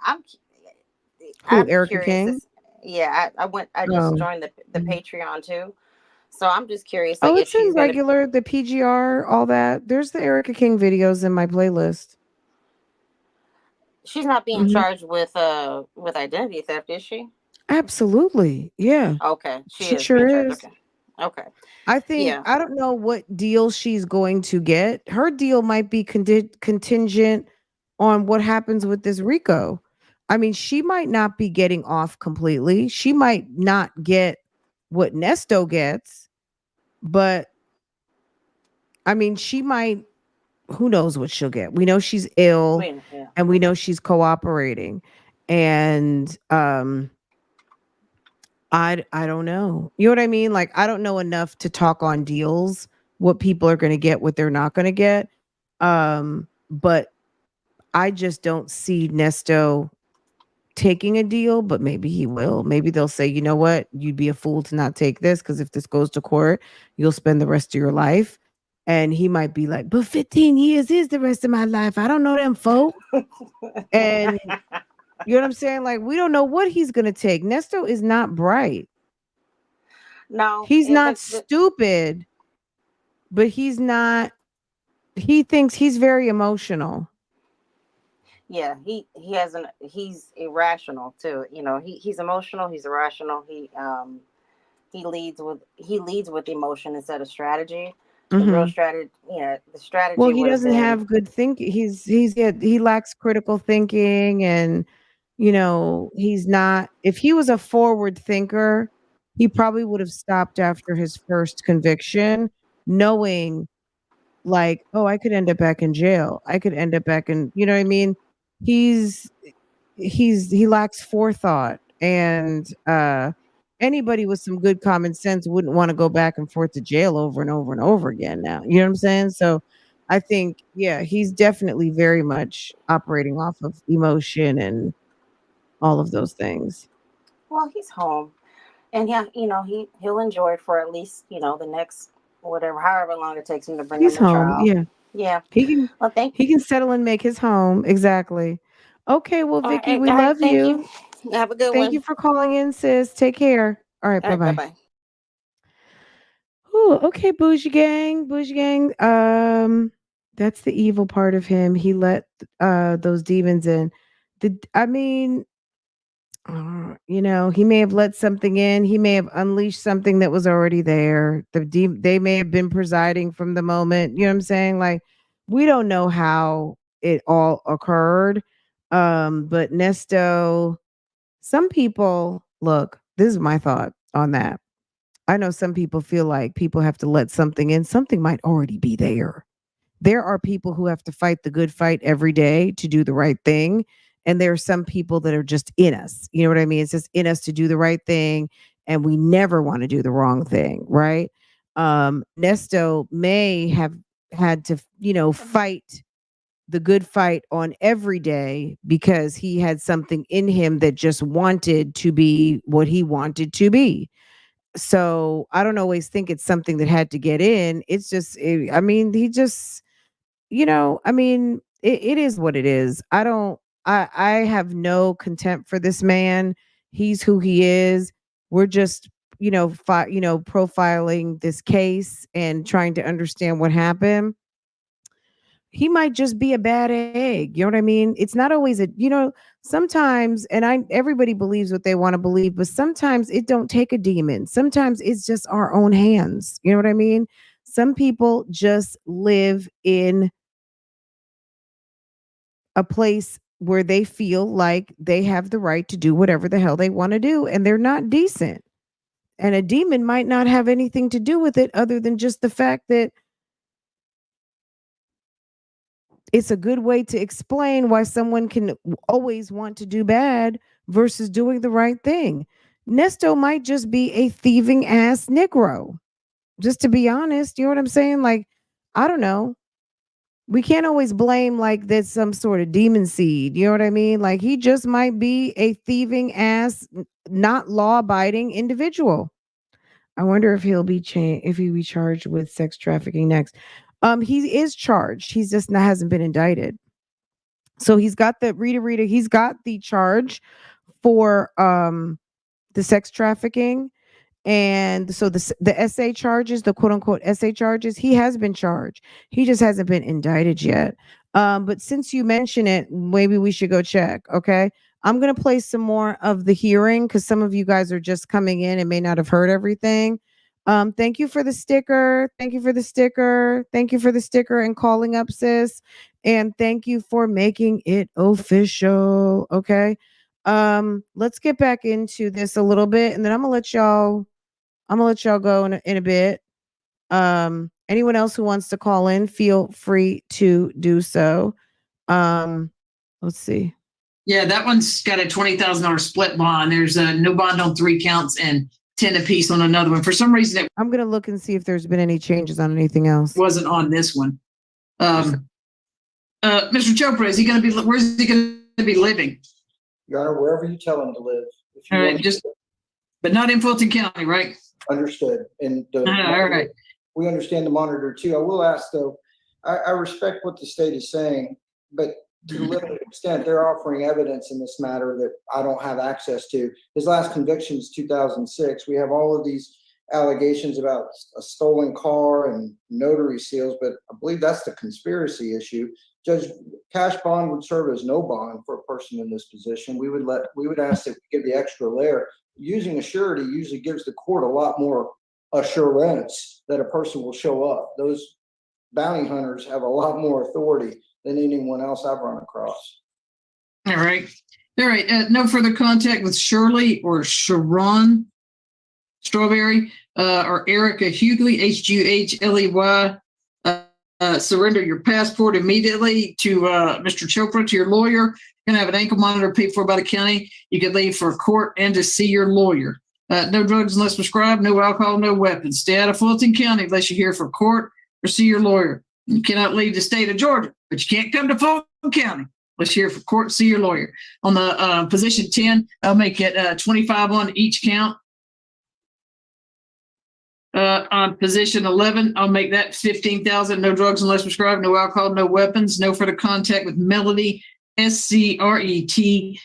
I'm Erica curious. King? Yeah, I just Oh. joined the Mhm. Patreon too, so I'm just curious. Oh, Like, if it's in she's gonna, regular, the PGR, all that. There's the Erica King videos in my playlist. she's not being Mhm. charged with identity theft, is she? Absolutely. Yeah. Okay, she She is being sure charged. is. Okay, okay, I think, yeah. I don't know what deal she's going to get. Her deal might be contingent on what happens with this Rico. I mean, she might not be getting off completely. She might not get what Nesto gets, but I mean, she might, who knows what she'll get. We know she's ill, Yeah. and we know she's cooperating. And I don't know. You know what I mean? Like, I don't know enough to talk on deals, what people are going to get, what they're not going to get. But I just don't see Nesto taking a deal, but maybe he will. Maybe they'll say, you know what, you'd be a fool to not take this, because if this goes to court, you'll spend the rest of your life. And he might be like, but 15 years is the rest of my life. I don't know them folk. And you know what I'm saying? Like, we don't know what he's gonna take. Nesto is not bright. No, He's yeah, not stupid, but he thinks he's very emotional. yeah, he's irrational too. He's emotional, he's irrational. He leads with emotion instead of strategy. The real Mhm. strategy, the Well, strategy he would have doesn't been. have good thinking. He lacks critical thinking, and he's not, if he was a forward thinker, he probably would have stopped after his first conviction, knowing, like, oh, I could end up back in jail. I could end up back in, you know what I mean? He's he lacks forethought, and anybody with some good common sense wouldn't want to go back and forth to jail over and over and over again now. You know what I'm saying? So I think, yeah, he's definitely very much operating off of emotion and all of those things. Well, he's home, and yeah, he'll enjoy it for at least the next whatever, however long it takes him to bring him He's to home. trial. Yeah. Yeah. He can Well, thank. he can settle and make his home. Exactly. Okay, well, Vicky, we All right. love Thank you. you. Have a good Thank you one. for calling in, sis. Take care. All right, All right. Bye bye-bye. bye. Ooh, okay, Bougie Gang. Bougie Gang. That's the evil part of him. He let those demons in. I mean, You know, he may have let something in. He may have unleashed something that was already there. They may have been presiding from the moment. You know what I'm saying? Like, we don't know how it all occurred. But Nesto, some people look. This is my thought on that. I know some people feel like people have to let something in. Something might already be there. There are people who have to fight the good fight every day to do the right thing. And there are some people that are just in us. You know what I mean? It's just in us to do the right thing. And we never want to do the wrong thing. Right. Nesto may have had to, fight the good fight on every day because he had something in him that just wanted to be what he wanted to be. So I don't always think it's something that had to get in. It's just, I mean, he just, I mean, it is what it is. I have no contempt for this man. He's who he is. We're just, profiling this case and trying to understand what happened. He might just be a bad egg. You know what I mean? It's not always sometimes, and everybody believes what they want to believe, but sometimes it don't take a demon. Sometimes it's just our own hands. You know what I mean? Some people just live in a place where they feel like they have the right to do whatever the hell they want to do, and they're not decent. And a demon might not have anything to do with it other than just the fact that it's a good way to explain why someone can always want to do bad versus doing the right thing. Nesto might just be a thieving ass Negro. Just to be honest, you know what I'm saying? Like, I don't know. We can't always blame like there's some sort of demon seed. You know what I mean? Like, he just might be a thieving ass, not law abiding individual. I wonder if he'll be charged with sex trafficking next. He is charged. He's just not hasn't been indicted. So he's got the Rita. He's got the charge for the sex trafficking. And so the SA charges, the quote unquote SA charges, he has been charged. He just hasn't been indicted yet. But since you mention it, maybe we should go check. Okay. I'm going to play some more of the hearing because some of you guys are just coming in and may not have heard everything. Thank you for the sticker. Thank you for the sticker. Thank you for the sticker and calling up, sis. And thank you for making it official. Okay. Let's get back into this a little bit and then I'm gonna let y'all go in a bit. Anyone else who wants to call in, feel free to do so. Let's see. Yeah, that one's got a $20,000 split bond. There's no bond on 3 counts and 10 apiece on another one. For some reason, I'm gonna look and see if there's been any changes on anything else. Wasn't on this one. Mr. Chopra, is he going to be? Where's he going to be living? Your Honor, wherever you tell him to live. If you All right, want but not in Fulton County, right? understood. And All right. we understand the monitor too. I will ask though, I respect what the state is saying, but to a limited extent, they're offering evidence in this matter that I don't have access to. His last conviction is 2006. We have all of these allegations about a stolen car and notary seals, but I believe that's the conspiracy issue. Judge, cash bond would serve as no bond for a person in this position. We would ask that we give the extra layer. Using a surety usually gives the court a lot more assurance that a person will show up. Those bounty hunters have a lot more authority than anyone else I've run across. All right. No further contact with Shirley or Sharon Strawberry or Erica Hughley, Hugley. Surrender your passport immediately to Mr. Chopra, to your lawyer. You're going to have an ankle monitor paid for by the county. You can leave for court and to see your lawyer. No drugs unless prescribed, no alcohol, no weapons. Stay out of Fulton County unless you're here for court or see your lawyer. You cannot leave the state of Georgia, but you can't come to Fulton County unless you're here for court, see your lawyer. On the position 10, I'll make it 25 on each count. On position 11, I'll make that 15,000. No drugs unless prescribed, no alcohol, no weapons, no further contact with Melody, SCRETCHEN.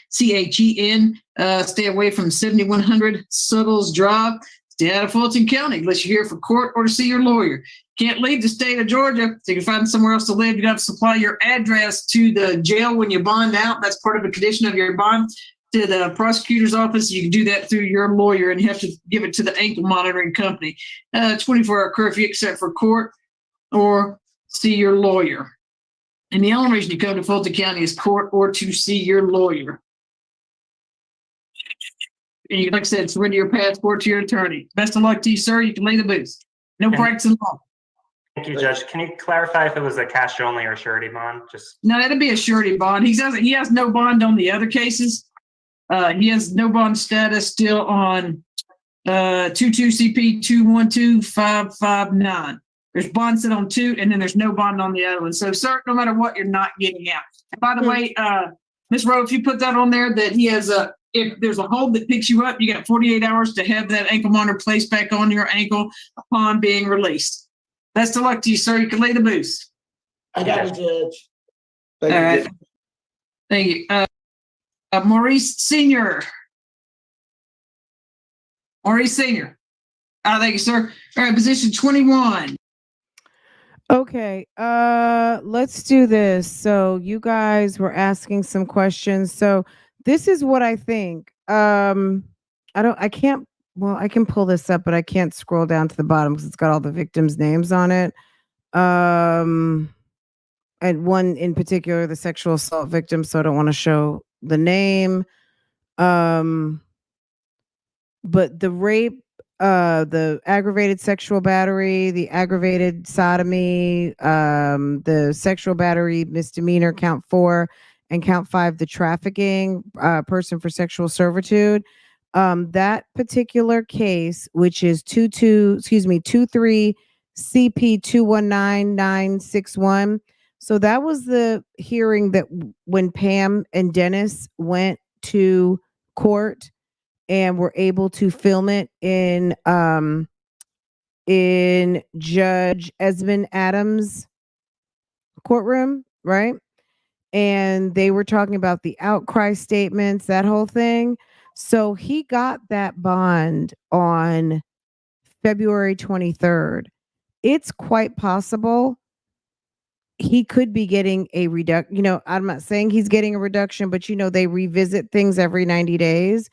Stay away from 7100 Suttles Drive. Stay out of Fulton County unless you're here for court or to see your lawyer. Can't leave the state of Georgia, so you can find somewhere else to live. You have to supply your address to the jail when you bond out. That's part of the condition of your bond. to the prosecutor's office. You can do that through your lawyer, and you have to give it to the ankle monitoring company. 24-hour curfew except for court or see your lawyer. And the only reason you come to Fulton County is court or to see your lawyer. And you, like I said, surrender your passport to your attorney. Best of luck to you, sir. You can leave the booth. No practicing law. Thank you, Judge. Can you clarify if it was a cash only or surety bond? Just No, it'd be a surety bond. He has no bond on the other cases. He has no bond status still on 22 CP 212559. There's bond set on 2, and then there's no bond on the other one. So, sir, no matter what, you're not getting out. And by the way, Ms. Rowe, if you put that on there, that he has if there's a hold that picks you up, you got 48 hours to have that ankle monitor placed back on your ankle upon being released. Best of luck to you, sir. You can leave the booth. I got it, Judge. Thank All you, right. Judge. Thank you. Maurice Senior. Maurice Senior. Thank you, sir. All right, position 21. Okay, let's do this. So you guys were asking some questions. So this is what I think. I can pull this up, but I can't scroll down to the bottom because it's got all the victims' names on it. And one in particular, the sexual assault victim, so I don't want to show the name. But the rape, the aggravated sexual battery, the aggravated sodomy, the sexual battery misdemeanor count 4, and count 5, the trafficking person for sexual servitude. That particular case, which is 23 CP 219961. So that was the hearing that when Pam and Dennis went to court and were able to film it in Judge Esmond Adams' courtroom, right? And they were talking about the outcry statements, that whole thing. So he got that bond on February 23rd. It's quite possible he could be getting a reduction. You know, I'm not saying he's getting a reduction, but you know, they revisit things every 90 days.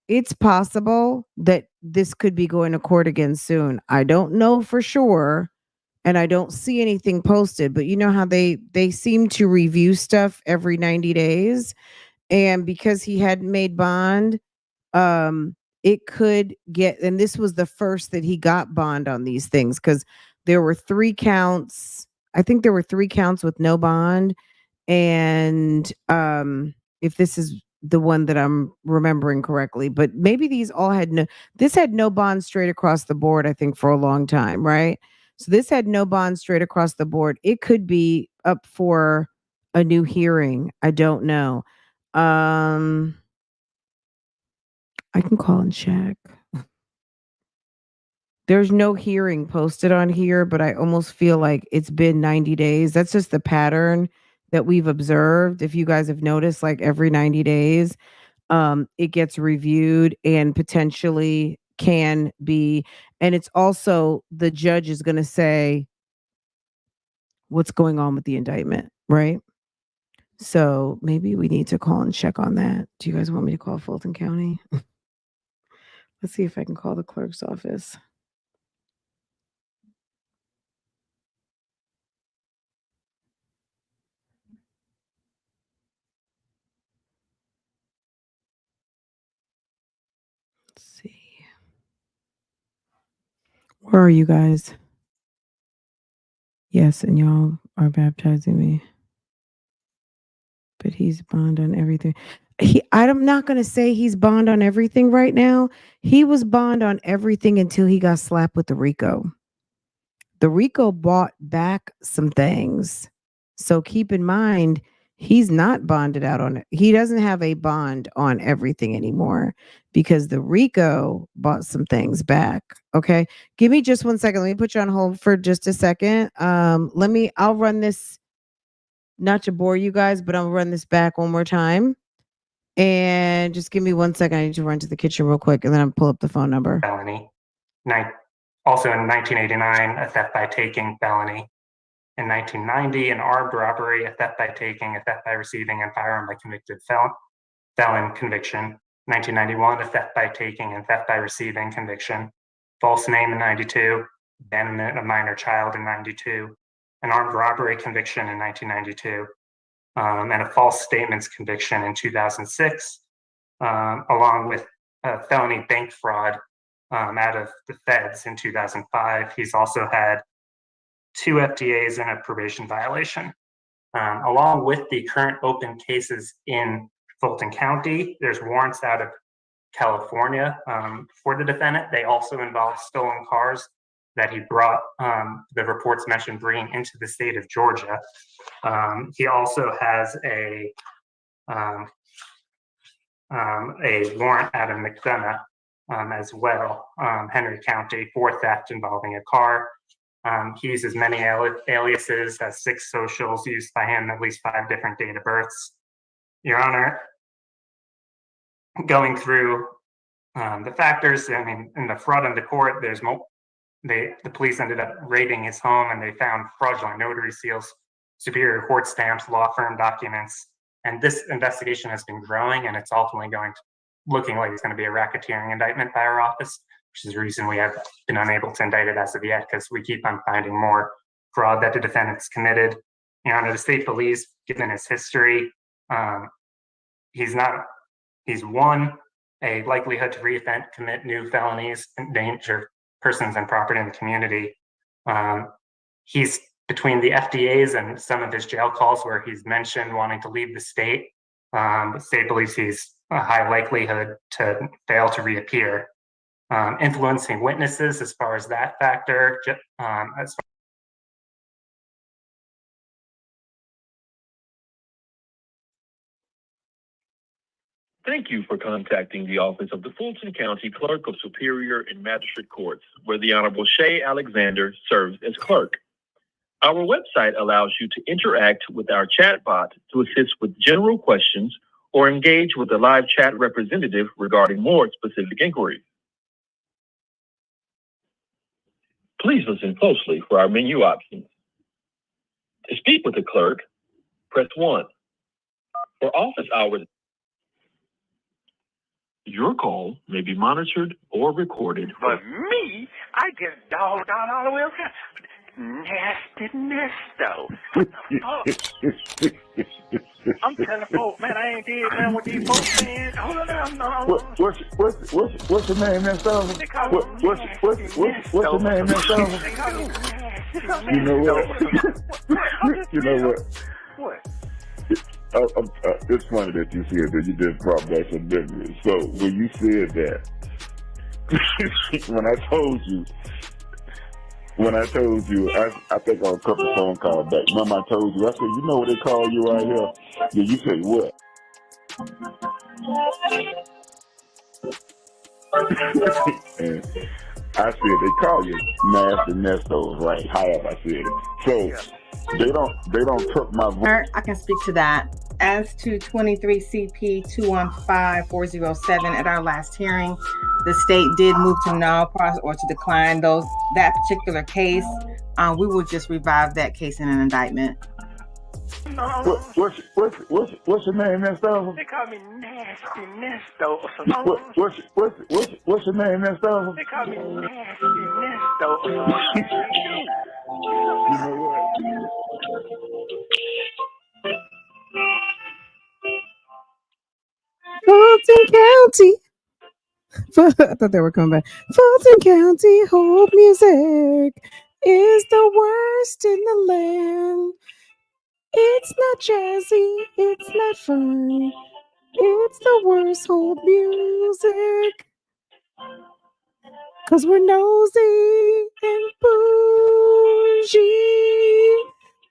It's possible that this could be going to court again soon. I don't know for sure, and I don't see anything posted, but you know how they seem to review stuff every 90 days, and because he hadn't made bond, it could get, and this was the first that he got bond on these things because there were 3 counts. I think there were 3 counts with no bond, and if this is the one that I'm remembering correctly, but maybe these all had this had no bond straight across the board, I think, for a long time, right? So this had no bond straight across the board. It could be up for a new hearing. I don't know. I can call and check. There's no hearing posted on here, but I almost feel like it's been 90 days. That's just the pattern that we've observed. If you guys have noticed, like every 90 days, it gets reviewed and potentially can be. And it's also the judge is going to say what's going on with the indictment, right? So maybe we need to call and check on that. Do you guys want me to call Fulton County? Let's see if I can call the clerk's office. Let's see. Where are you guys? Yes, and y'all are baptizing me. But he's bond on everything. I'm not going to say he's bond on everything right now. He was bond on everything until he got slapped with the Rico. The Rico bought back some things. So keep in mind, he's not bonded out on it. He doesn't have a bond on everything anymore because the Rico bought some things back. Okay. Give me just 1 second. Let me put you on hold for just a second. I'll run this, not to bore you guys, but I'll run this back one more time. And just give me 1 second. I need to run to the kitchen real quick and then I'll pull up the phone number. felony. Also in 1989, a theft by taking felony. In 1990, an armed robbery, a theft by taking, a theft by receiving, and firearm by convicted felon. felon conviction. 1991, a theft by taking and theft by receiving conviction. False name in 92, abandonment of minor child in 92, an armed robbery conviction in 1992, and a false statements conviction in 2006, along with felony bank fraud out of the feds in 2005. He's also had 2 FTAs and a probation violation. Along with the current open cases in Fulton County, there's warrants out of California for the defendant. They also involve stolen cars that he brought, the reports mentioned, bringing into the state of Georgia. He also has a warrant out of McDonough as well, Henry County, for theft involving a car. He uses many aliases, has 6 socials used by him, at least 5 different date of births. Your Honor, going through the factors, I mean, in the fraud in the court, there's the police ended up raiding his home and they found fraudulent notary seals, superior court stamps, law firm documents, and this investigation has been growing, and it's ultimately looking like it's going to be a racketeering indictment by our office, which is the reason we have been unable to indict it as of yet, because we keep on finding more fraud that the defendant's committed. You know, under the state police, given his history, he's won a likelihood to reoffend, commit new felonies, endanger persons and property in the community. He's between the FDAs and some of his jail calls where he's mentioned wanting to leave the state. The state believes he's a high likelihood to fail to reappear. Influencing witnesses, as far as that factor, Thank you for contacting the office of the Fulton County Clerk of Superior and Magistrate Courts, where the Honorable Shay Alexander serves as clerk. Our website allows you to interact with our chatbot to assist with general questions or engage with a live chat representative regarding more specific inquiries. Please listen closely for our menu options. To speak with the clerk, press 1. For office hours, your call may be monitored or recorded. But me, I get dogged out all the way around. Nasty Nesto. I'm telling folks, man, I ain't did nothing with these folks, man. Hold on, What's your name, Nesto? What's your name, Nesto? You know what? You know what? What? It's funny that you said that. You just brought back some memories. So when you said that, when I told you, I think on a couple phone calls back, Mama, I told you, I said, you know what they call you out here? Yeah, you said what? And I said they call you Nasty Nestos, right? However I said it. So they don't took my voice. I can speak to that. As to 23 CP 215407, at our last hearing, the state did move to null process or to decline that particular case. We will just revive that case in an indictment. What's your name, Nesto? They call me Nasty Nesto. What's your name, Nesto? They call me Nasty Nesto. You know what? Fulton County. I thought they were coming back. Fulton County hold music is the worst in the land. It's not jazzy, it's not fun. It's the worst hold music. 'Cause we're nosy and bougie.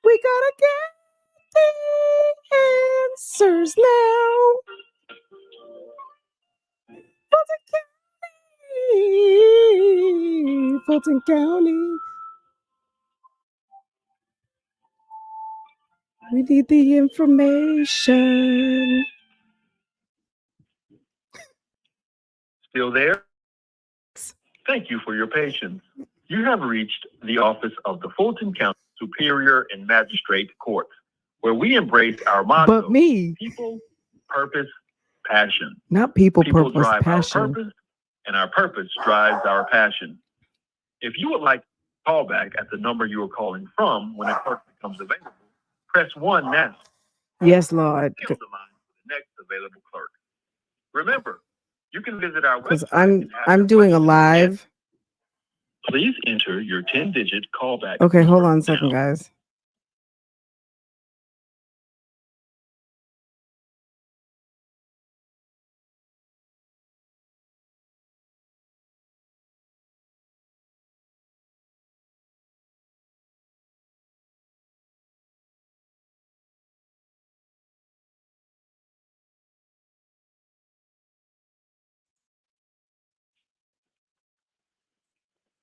We gotta get the answers now. Fulton County. We need the information. Still there? Thank you for your patience. You have reached the office of the Fulton County Superior and Magistrate Court, where we embrace our motto, But me. people, purpose, passion. Not people, People purpose, drive passion. our purpose, and our purpose drives our passion. If you would like to call back at the number you are calling from when a clerk becomes available, press 1 now. Yes, Lord. Stay on the line for the next available clerk. Remember, you can visit our Because website. I'm doing a live. Please enter your 10-digit callback. Okay, hold number on a second, now. guys.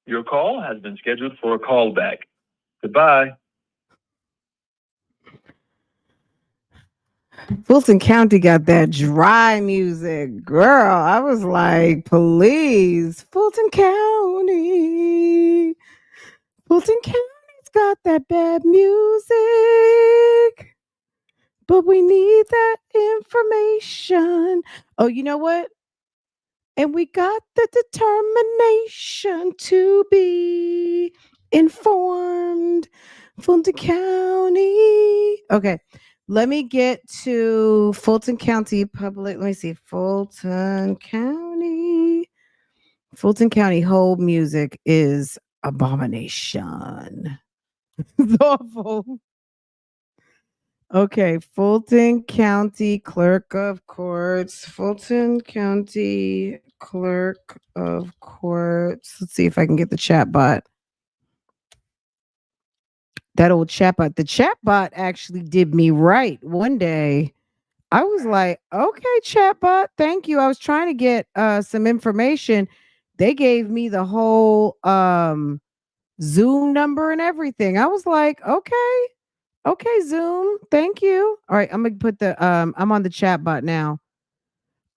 Your call has been scheduled for a callback. Goodbye. Fulton County got that dry music. Girl, I was like, please, Fulton County. Fulton County's got that bad music. But we need that information. Oh, you know what? And we got the determination to be informed. Fulton County. Okay. Let me get to Fulton County Public. Let me see. Fulton County. Fulton County hold music is abomination. It's awful. Okay, Fulton County Clerk of Courts. Fulton County Clerk of Courts. Let's see if I can get the chat bot. That old chat bot. The chat bot actually did me right one day. I was like, okay, chat bot, thank you. I was trying to get some information. They gave me the whole Zoom number and everything. I was like, okay. Okay, Zoom. Thank you. All right, I'm gonna put the I'm on the chat bot now.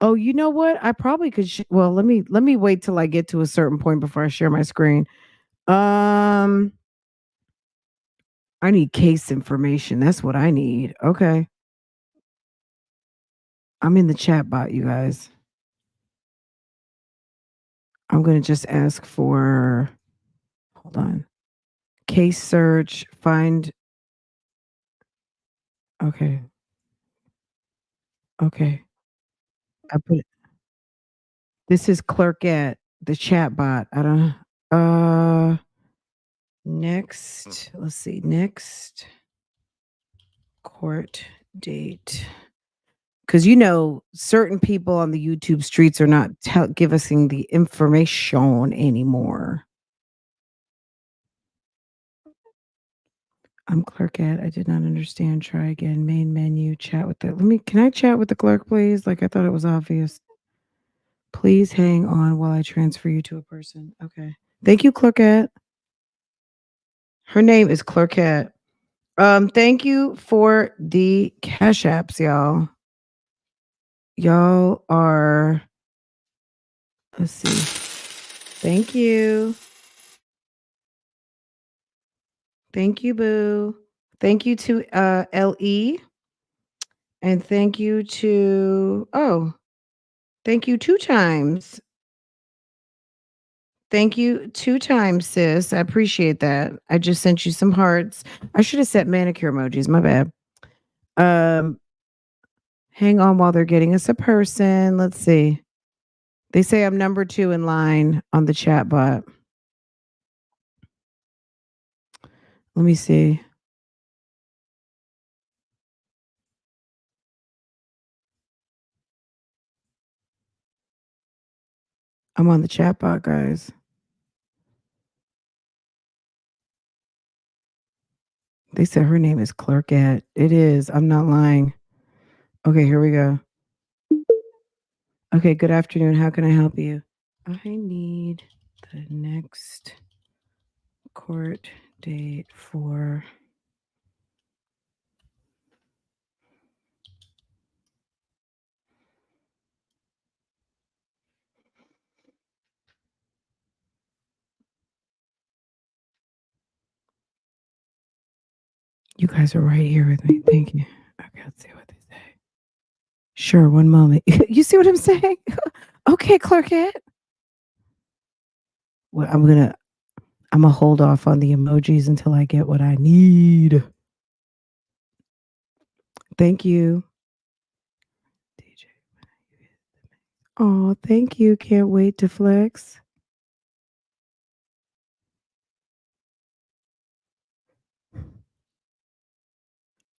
Oh, you know what? I probably could well, let me wait till I get to a certain point before I share my screen. I need case information. That's what I need. Okay. I'm in the chat bot, you guys. I'm going to just ask for hold on. Case search, find okay. Okay. I put this is clerk at the chat bot. I don't next, let's see, next court date. Because certain people on the YouTube streets are not giving the information anymore. I'm clerk at. I did not understand. Try again. Main menu. Chat with the. Can I chat with the clerk, please? Like I thought it was obvious. Please hang on while I transfer you to a person. Okay. Thank you, Clerkette. Her name is Clerkette. Thank you for the cash apps, y'all. Y'all are, let's see. Thank you. Thank you, Boo. Thank you to LE. And thank you to, thank you 2 times. Thank you 2 times, sis. I appreciate that. I just sent you some hearts. I should have set manicure emojis. My bad. Hang on while they're getting us a person. Let's see. They say I'm number 2 in line on the chat bot. Let me see. I'm on the chat bot, guys. They said her name is Clerkette. It is. I'm not lying. Okay, here we go. Okay, good afternoon. How can I help you? I need the next court date for you guys are right here with me. Thank you. Okay, let's see what they say. Sure, one moment. You see what I'm saying? Okay, Clerkette. Well, I'm gonna hold off on the emojis until I get what I need. Thank you. Oh, thank you. Can't wait to flex.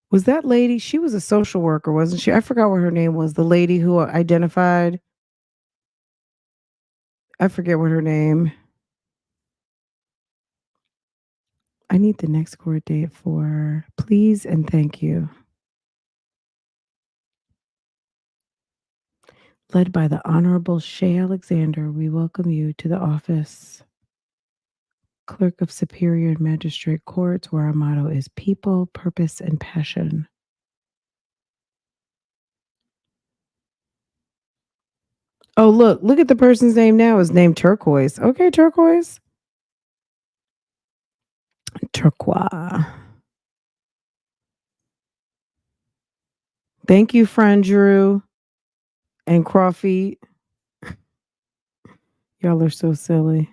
Was that lady? She was a social worker, wasn't she? I forgot what her name was. The lady who identified. I forget what her name. I need the next court date for please and thank you. Led by the Honorable Shay Alexander, we welcome you to the office. Clerk of Superior and Magistrate Courts, where our motto is people, purpose, and passion. Oh, look at the person's name now. Is named Turquoise. Okay, Turquoise. Turquoise. Thank you, friend Drew and Crawfeet. Y'all are so silly.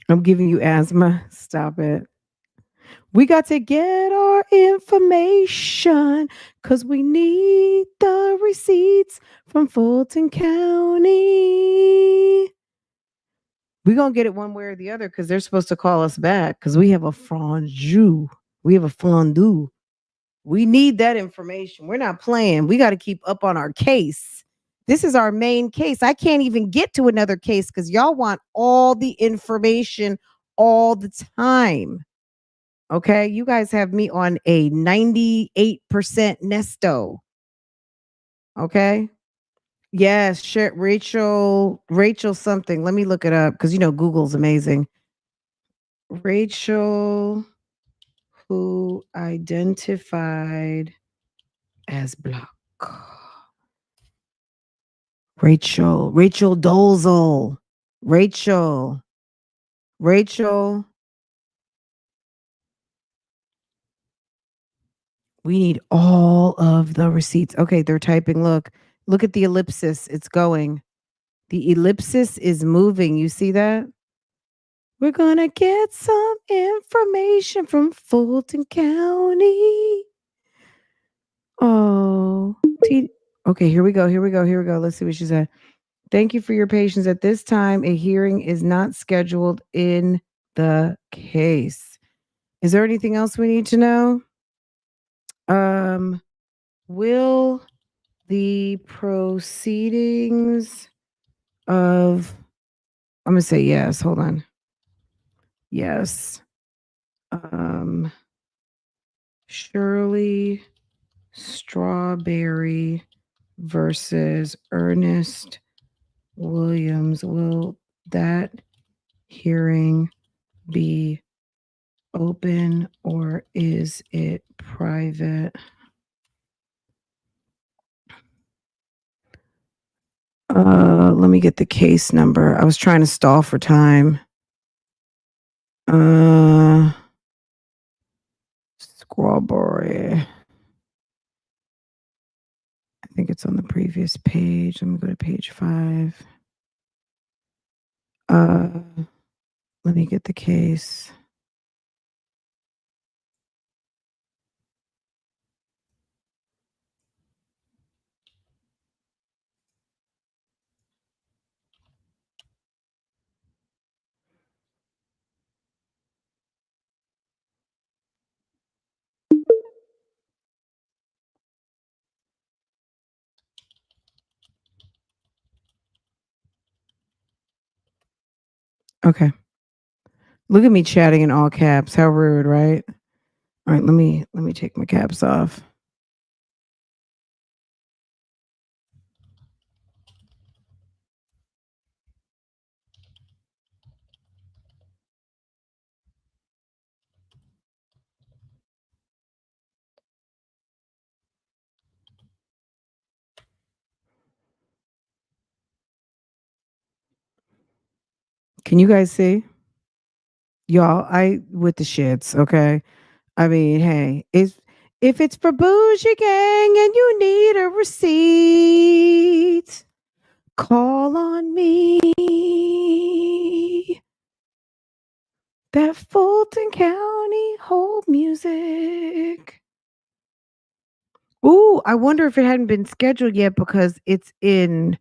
I'm giving you asthma. Stop it. We got to get our information because we need the receipts from Fulton County. We're going to get it one way or the other because they're supposed to call us back because we have a fondue. We have a fondue. We need that information. We're not playing. We got to keep up on our case. This is our main case. I can't even get to another case because y'all want all the information all the time. Okay, you guys have me on a 98% Nesto. Okay. Yes, shit, Rachel something. Let me look it up because Google's amazing. Rachel, who identified as Black. Rachel Dolezal. Rachel. We need all of the receipts. Okay, they're typing. Look at the ellipsis. It's going. The ellipsis is moving. You see that? We're going to get some information from Fulton County. Oh. Okay, here we go. Let's see what she said. Thank you for your patience. At this time, a hearing is not scheduled in the case. Is there anything else we need to know? Will the proceedings of I'm gonna say yes. Hold on. Yes. Shirley Strawberry versus Ernest Williams. Will that hearing be open or is it private? Let me get the case number. I was trying to stall for time. Strawberry. I think it's on the previous page. Let me go to page 5. Let me get the case. Okay. Look at me chatting in all caps. How rude, right? All right, let me take my caps off. Can you guys see? Y'all, I with the shits, okay? I mean, hey, if it's for Bougie Gang and you need a receipt, call on me. That Fulton County hold music. Ooh, I wonder if it hadn't been scheduled yet because it's in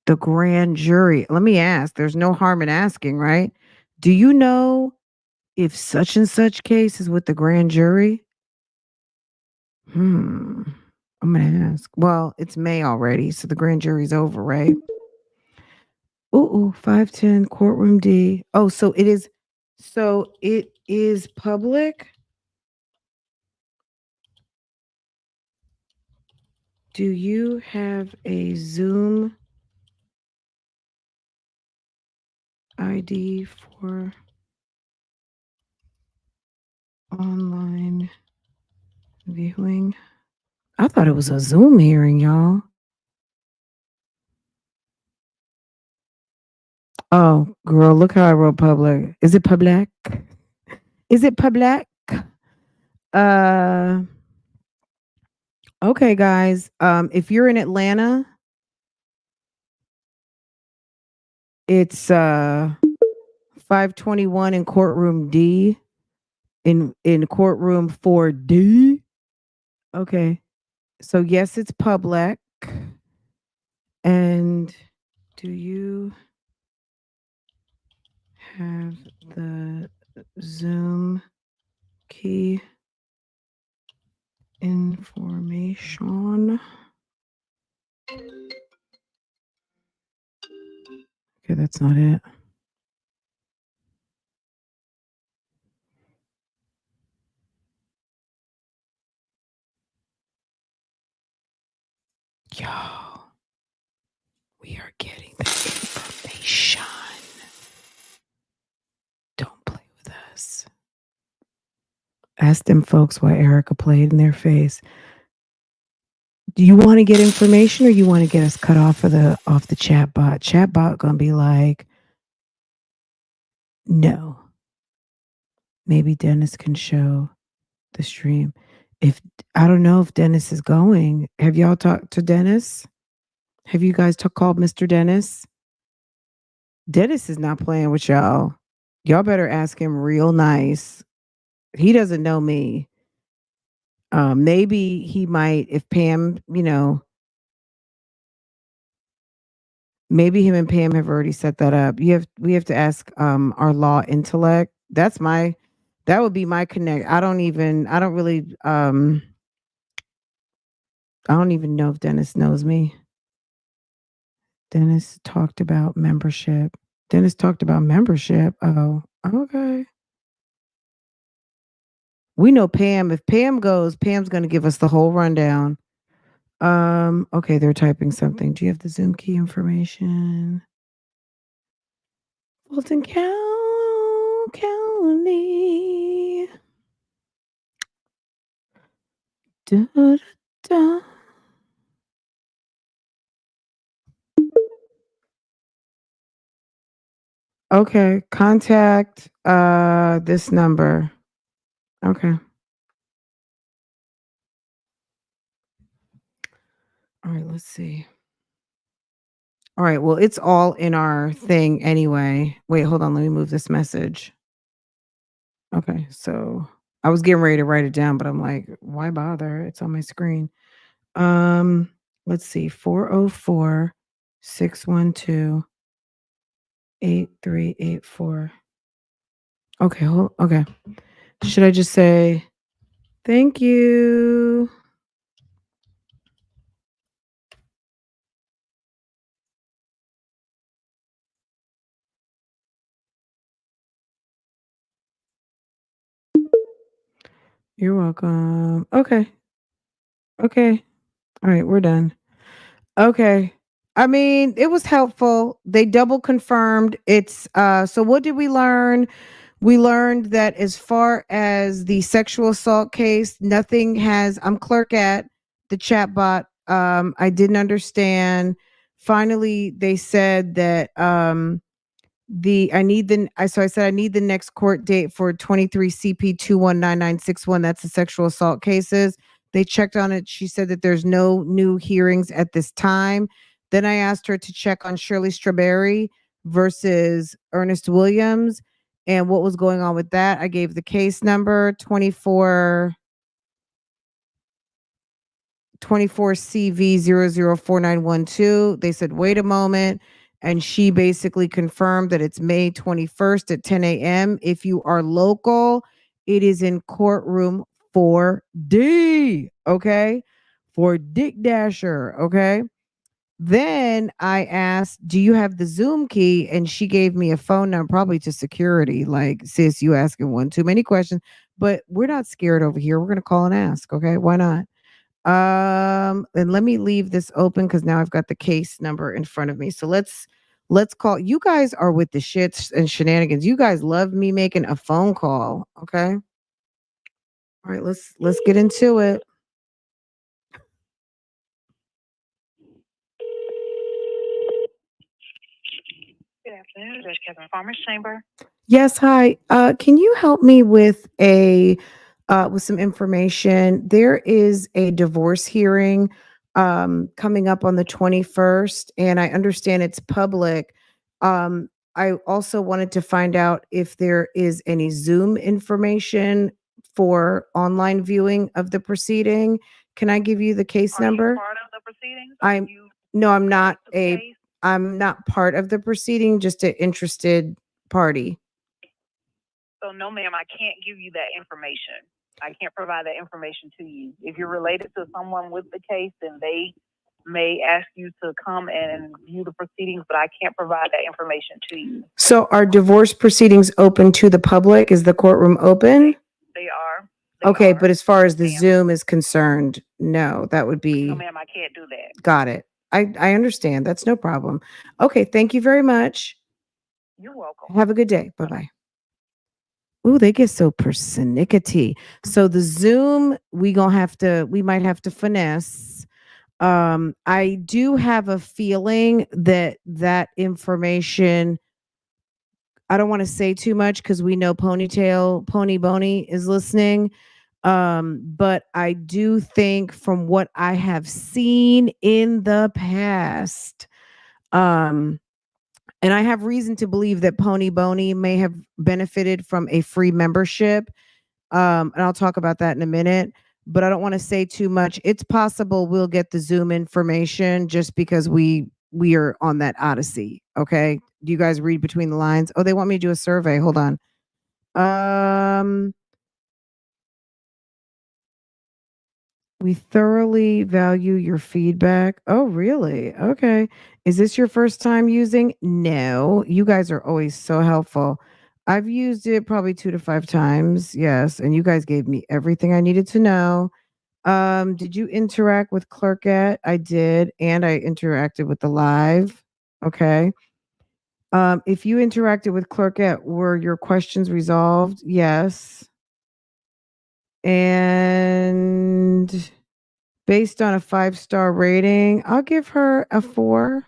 the grand jury. Let me ask. There's no harm in asking, right? Do you know if such and such case is with the grand jury? I'm gonna ask. Well, it's May already, so the grand jury's over, right? Ooh, 510 courtroom D. Oh, so it is. So it is public. Do you have a Zoom ID for online viewing? I thought it was a Zoom hearing, y'all. Oh, girl, look how I wrote public. Is it public? Is it public? Uh okay, guys. If you're in Atlanta, it's 521 in courtroom D in courtroom 4D. Okay. So yes, it's public. And do you have the Zoom key information? Okay, that's not it. Yo, we are getting the information. Don't play with us. Ask them folks why Erica played in their face. Do you want to get information or you want to get us cut off of the chat bot? Chat bot gonna be like, no. Maybe Dennis can show the stream. If I don't know if Dennis is going. Have y'all talked to Dennis? Have you guys called Mr. Dennis? Dennis is not playing with y'all. Y'all better ask him real nice. He doesn't know me. Maybe he might if Pam, maybe him and Pam have already set that up. We have to ask our law intellect. That would be my connect. I don't even know if Dennis knows me. Dennis talked about membership. Oh, okay. We know Pam. If Pam goes, Pam's going to give us the whole rundown. Okay, they're typing something. Do you have the Zoom key information? Fulton County. Da, da, da. Okay, contact this number. Okay. All right, let's see. All right, well, it's all in our thing anyway. Wait, hold on. Let me move this message. Okay, so I was getting ready to write it down, but I'm like, why bother? It's on my screen. Let's see. 404-612-8384. Okay, okay. Should I just say thank you? You're welcome. Okay. Okay. All right, we're done. Okay. I mean, it was helpful. They double confirmed. It's so what did we learn? We learned that as far as the sexual assault case, nothing has I'm clerk at the chatbot. I didn't understand. Finally, they said that I said I need the next court date for 23 CP 219961. That's the sexual assault cases. They checked on it. She said that there's no new hearings at this time. Then I asked her to check on Shirley Strawberry versus Ernest Williams and what was going on with that. I gave the case number 24 CV004912. They said, wait a moment. And she basically confirmed that it's May 21st at 10 a.m. If you are local, it is in courtroom 4D. Okay. For Dick Dasher. Okay. Then I asked, do you have the Zoom key? And she gave me a phone number, probably to security. Like, sis, you asking one too many questions, but we're not scared over here. We're going to call and ask. Okay. Why not? And let me leave this open because now I've got the case number in front of me. So let's call. You guys are with the shits and shenanigans. You guys love me making a phone call. Okay. All right, let's get into it. Good afternoon, Judge Kevin Farmer's Chamber. Yes, hi. Can you help me with with some information? There is a divorce hearing coming up on the 21st, and I understand it's public. I also wanted to find out if there is any Zoom information for online viewing of the proceeding. Can I give you the case number? Part of the proceedings? I'm not I'm not part of the proceeding, just an interested party. So no, ma'am, I can't give you that information. I can't provide that information to you. If you're related to someone with the case, then they may ask you to come and view the proceedings, but I can't provide that information to you. So are divorce proceedings open to the public? Is the courtroom open? They are. Okay, but as far as the Zoom is concerned, no, that would be. No, ma'am, I can't do that. Got it. I understand. That's no problem. Okay, thank you very much. You're welcome. Have a good day. Bye-bye. Ooh, they get so persnickety. So the Zoom, we might have to finesse. I do have a feeling that information, I don't want to say too much because we know Pony Boney is listening. But I do think from what I have seen in the past, and I have reason to believe that Pony Boney may have benefited from a free membership. And I'll talk about that in a minute, but I don't want to say too much. It's possible we'll get the Zoom information just because we are on that odyssey. Okay. Do you guys read between the lines? Oh, they want me to do a survey. Hold on. We thoroughly value your feedback. Oh, really? Okay. Is this your first time using? No. You guys are always so helpful. I've used it probably 2 to 5 times. Yes. And you guys gave me everything I needed to know. Did you interact with Clerkette? I did. And I interacted with the live. Okay. If you interacted with Clerkette, were your questions resolved? Yes. And based on a 5-star rating, I'll give her a 4.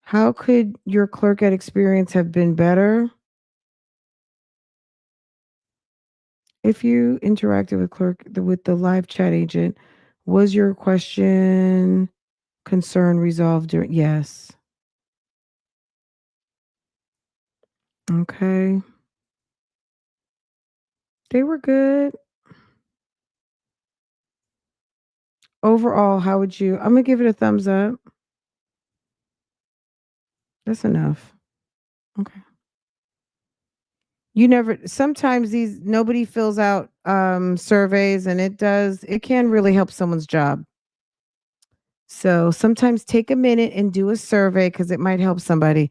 How could your Clerkette experience have been better? If you interacted with the live chat agent, was your question concern resolved during? Yes. Okay. They were good. Overall, how would you? I'm gonna give it a thumbs up. That's enough. Okay. Sometimes nobody fills out surveys, and it can really help someone's job. So sometimes take a minute and do a survey because it might help somebody.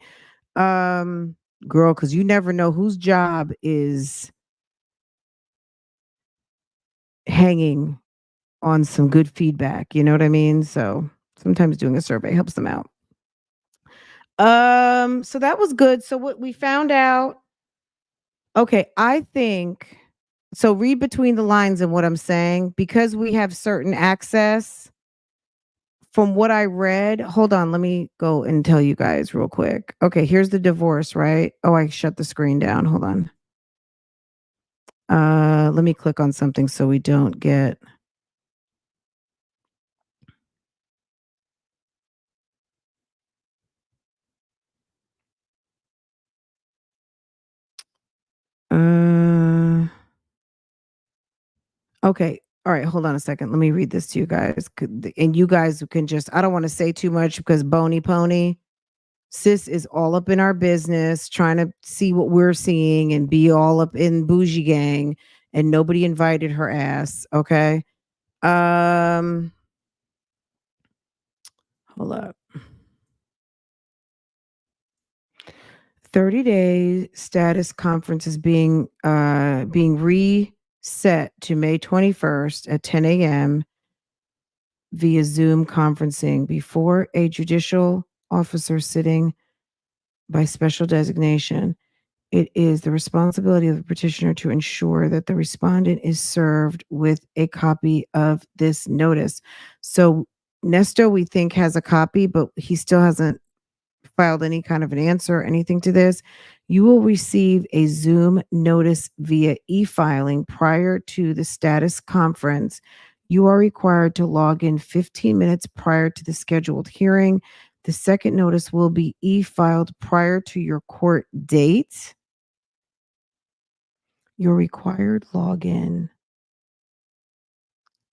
Girl, because you never know whose job is hanging on some good feedback. You know what I mean? So sometimes doing a survey helps them out. So that was good. So what we found out, okay, I think, so read between the lines in what I'm saying, because we have certain access from what I read, hold on, let me go and tell you guys real quick. Okay, here's the divorce, right? Oh, I shut the screen down. Hold on. Let me click on something so we don't get okay. All right, hold on a second. Let me read this to you guys. And you guys can just, I don't want to say too much because Bony Pony, sis is all up in our business, trying to see what we're seeing and be all up in Bougiegang, and nobody invited her ass. Okay. Hold up. 30-day status conference is being reset to May 21st at 10 a.m. via Zoom conferencing before a judicial officer sitting by special designation. It is the responsibility of the petitioner to ensure that the respondent is served with a copy of this notice. So Nesto, we think, has a copy, but he still hasn't filed any kind of an answer or anything to this. You will receive a Zoom notice via e-filing prior to the status conference. You are required to log in 15 minutes prior to the scheduled hearing. The second notice will be e-filed prior to your court date. Your required login.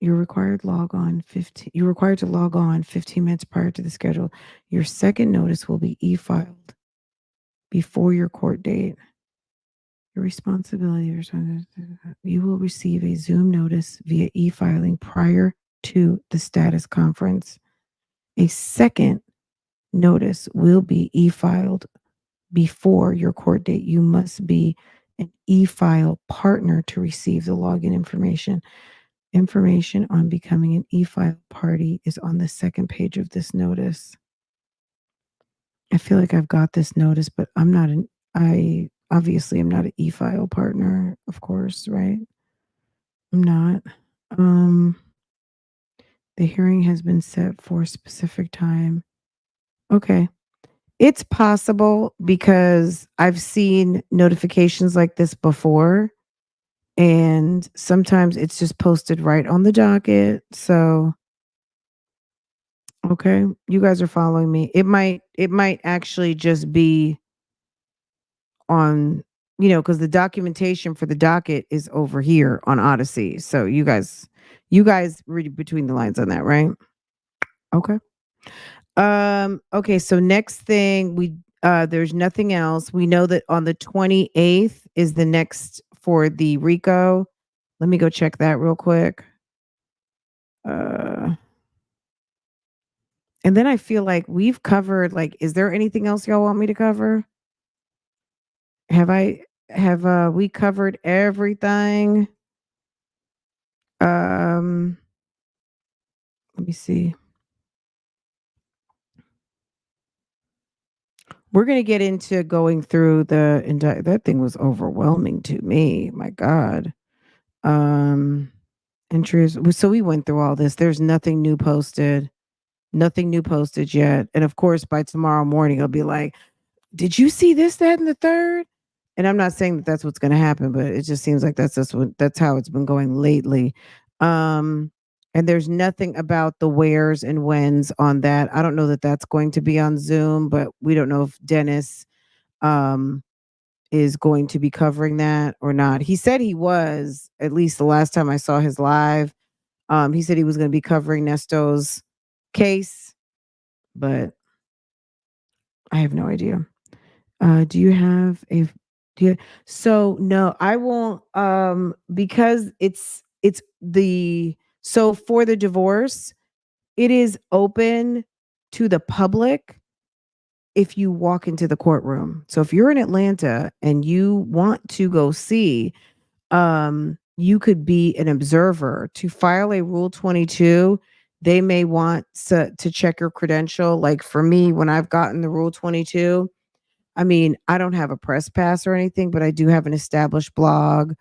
You're required you're required to log on 15 minutes prior to the schedule. Your second notice will be e-filed before your court date. Your responsibility, you will receive a Zoom notice via e-filing prior to the status conference. A second notice will be e-filed before your court date. You must be an e-file partner to receive the login information. Information on becoming an e-file party is on the second page of this notice. I feel like I've got this notice, but I'm not obviously I'm not an e-file partner, of course, right? I'm not. The hearing has been set for a specific time. Okay. It's possible because I've seen notifications like this before, and sometimes it's just posted right on the docket. So, okay, you guys are following me. It might actually just be on, because the documentation for the docket is over here on Odyssey. So you guys read between the lines on that, right? Okay. Okay, so next thing there's nothing else. We know that on the 28th is the next for the Rico. Let me go check that real quick. And then I feel like we've covered, is there anything else y'all want me to cover? Have we covered everything? Let me see. We're going to get into going through that thing was overwhelming to me. My God. Entries. So we went through all this. There's nothing new posted. Nothing new posted yet. And of course, by tomorrow morning, I'll be like, did you see this, that, and the third? And I'm not saying that that's what's going to happen, but it just seems like that's how it's been going lately. And there's nothing about the wheres and whens on that. I don't know that that's going to be on Zoom, but we don't know if Dennis is going to be covering that or not. He said he was, at least the last time I saw his live. He said he was going to be covering Nesto's case, but I have no idea. Do you have so no, I won't, because so for the divorce, it is open to the public if you walk into the courtroom. So if you're in Atlanta and you want to go see, you could be an observer. To file a Rule 22, they may want to check your credential. Like for me, when I've gotten the Rule 22, I mean, I don't have a press pass or anything, but I do have an established blog.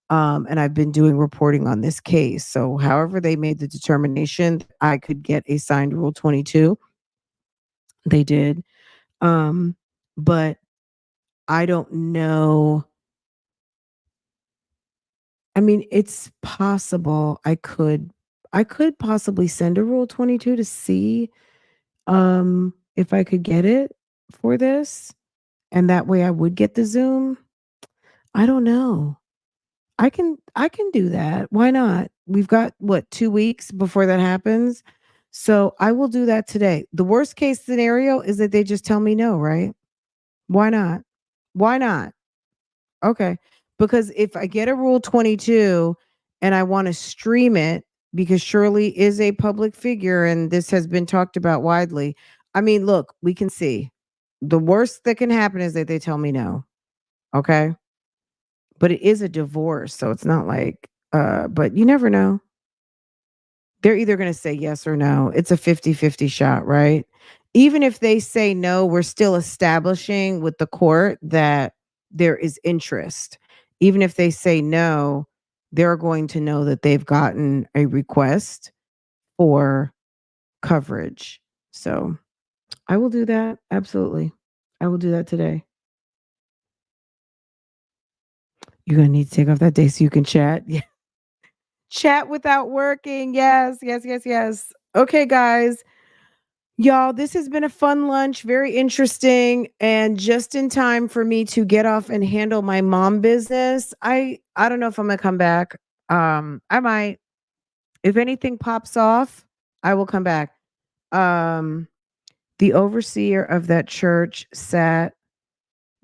And I've been doing reporting on this case. So, however, they made the determination that I could get a signed Rule 22, they did. But I don't know. I mean, it's possible I could possibly send a Rule 22 to see if I could get it for this, and that way I would get the Zoom. I don't know. I can do that. Why not? We've got what, 2 weeks before that happens. So I will do that today. The worst case scenario is that they just tell me no, right? Why not? Why not? Okay. Because if I get a Rule 22 and I want to stream it because Shirley is a public figure and this has been talked about widely. I mean, look, we can see. The worst that can happen is that they tell me no. Okay? But it is a divorce, so it's not like but you never know. They're either going to say yes or no. It's a 50-50 shot, right? Even if they say no, we're still establishing with the court that there is interest. Even if they say no, they're going to know that they've gotten a request for coverage. So I will do that. Absolutely. I will do that today. You're going to need to take off that day so you can chat. Yeah. Chat without working. Yes, yes, yes, yes. Okay, guys. Y'all, this has been a fun lunch, very interesting, and just in time for me to get off and handle my mom business. I don't know if I'm gonna come back. I might. If anything pops off, I will come back. Um, the overseer of that church sat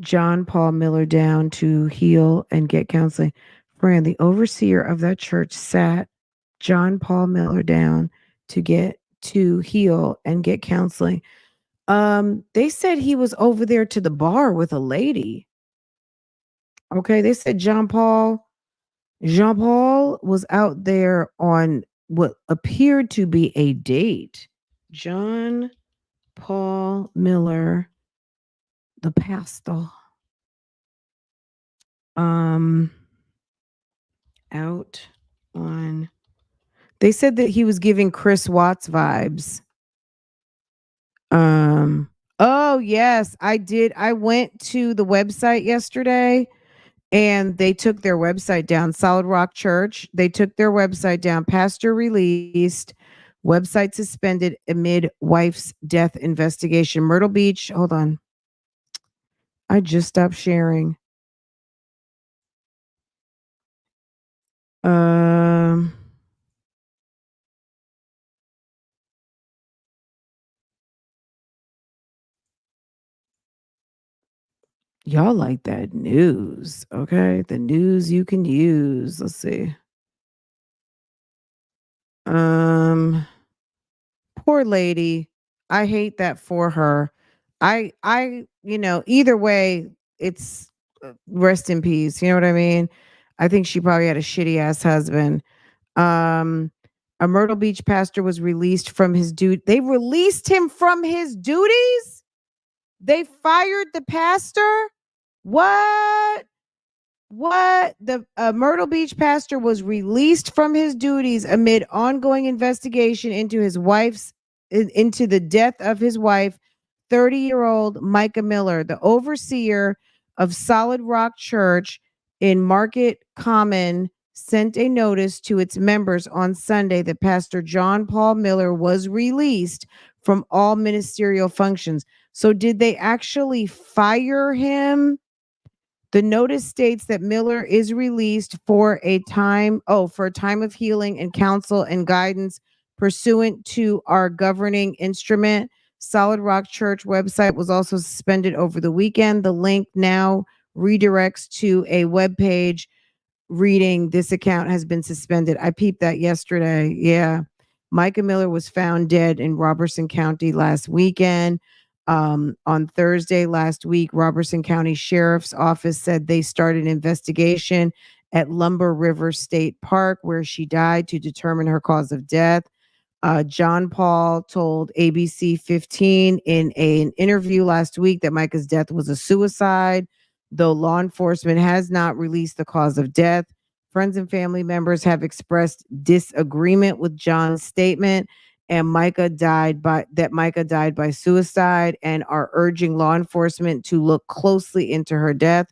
John Paul Miller down to heal and get counseling. Fran, the overseer of that church sat John Paul Miller down to heal and get counseling. They said he was over there to the bar with a lady. Okay, they said Jean Paul was out there on what appeared to be a date. John Paul Miller, the pastor, out on. They said that he was giving Chris Watts vibes. Oh yes, I did. I went to the website yesterday and they took their website down. Solid Rock Church, they took their website down. Pastor released, website suspended amid wife's death investigation. Myrtle Beach, hold on. I just stopped sharing. Um Y'all like that news, okay? The news you can use. Let's see. Um Poor lady. I hate that for her. Either way, it's rest in peace. You know what I mean? I think she probably had a shitty ass husband. Um, a Myrtle Beach pastor was released from his duty. They released him from his duties. They fired the pastor. What? What? The Myrtle Beach pastor was released from his duties amid ongoing investigation into the death of his wife, 30-year-old Micah Miller, the overseer of Solid Rock Church in Market Common, sent a notice to its members on Sunday that Pastor John Paul Miller was released from all ministerial functions. So did they actually fire him? The notice states that Miller is released for a time of healing and counsel and guidance pursuant to our governing instrument. Solid Rock Church website was also suspended over the weekend. The link now redirects to a web page reading this account has been suspended. I peeped that yesterday. Yeah. Micah Miller was found dead in Robertson County last weekend. On Thursday last week, Robertson County Sheriff's Office said they started an investigation at Lumber River State Park where she died to determine her cause of death. John Paul told ABC 15 in an interview last week that Micah's death was a suicide, though law enforcement has not released the cause of death. Friends and family members have expressed disagreement with John's statement and Micah died by suicide and are urging law enforcement to look closely into her death.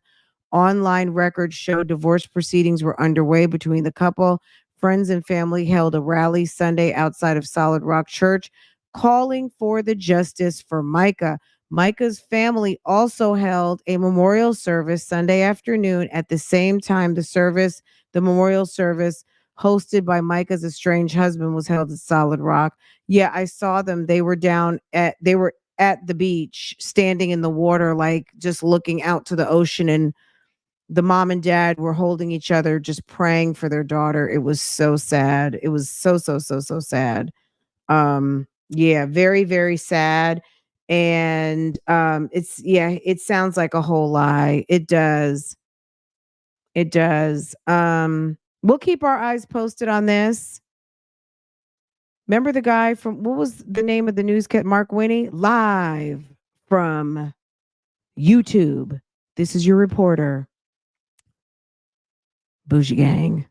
Online records show divorce proceedings were underway between the couple. Friends and family held a rally Sunday outside of Solid Rock Church calling for the justice for Micah. Micah's family also held a memorial service Sunday afternoon at the same time the memorial service hosted by Micah's estranged husband was held at Solid Rock. Yeah, I saw them. They were at the beach, standing in the water, like just looking out to the ocean, and the mom and dad were holding each other, just praying for their daughter. It was so sad. It was so sad. Yeah, very, very sad. And it sounds like a whole lie. It does. It does. We'll keep our eyes posted on this. Remember the guy from what was the name of the newscast? Mark Winnie, live from YouTube. This is your reporter, Bougiegang.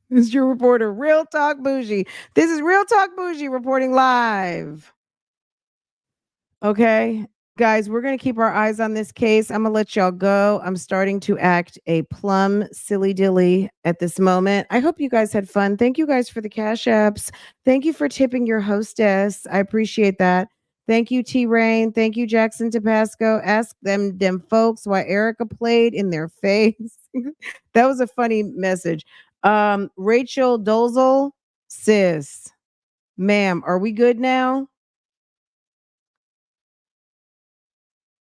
This is your reporter, Real Talk Bougie. This is Real Talk Bougie reporting live. Okay, guys, we're going to keep our eyes on this case. I'm going to let y'all go. I'm starting to act a plum silly dilly at this moment. I hope you guys had fun. Thank you guys for the cash apps. Thank you for tipping your hostess. I appreciate that. Thank you, T Rain. Thank you, Jackson Tabasco. Ask them folks why Erica played in their face. That was a funny message. Rachel Dozel, sis, ma'am, are we good now?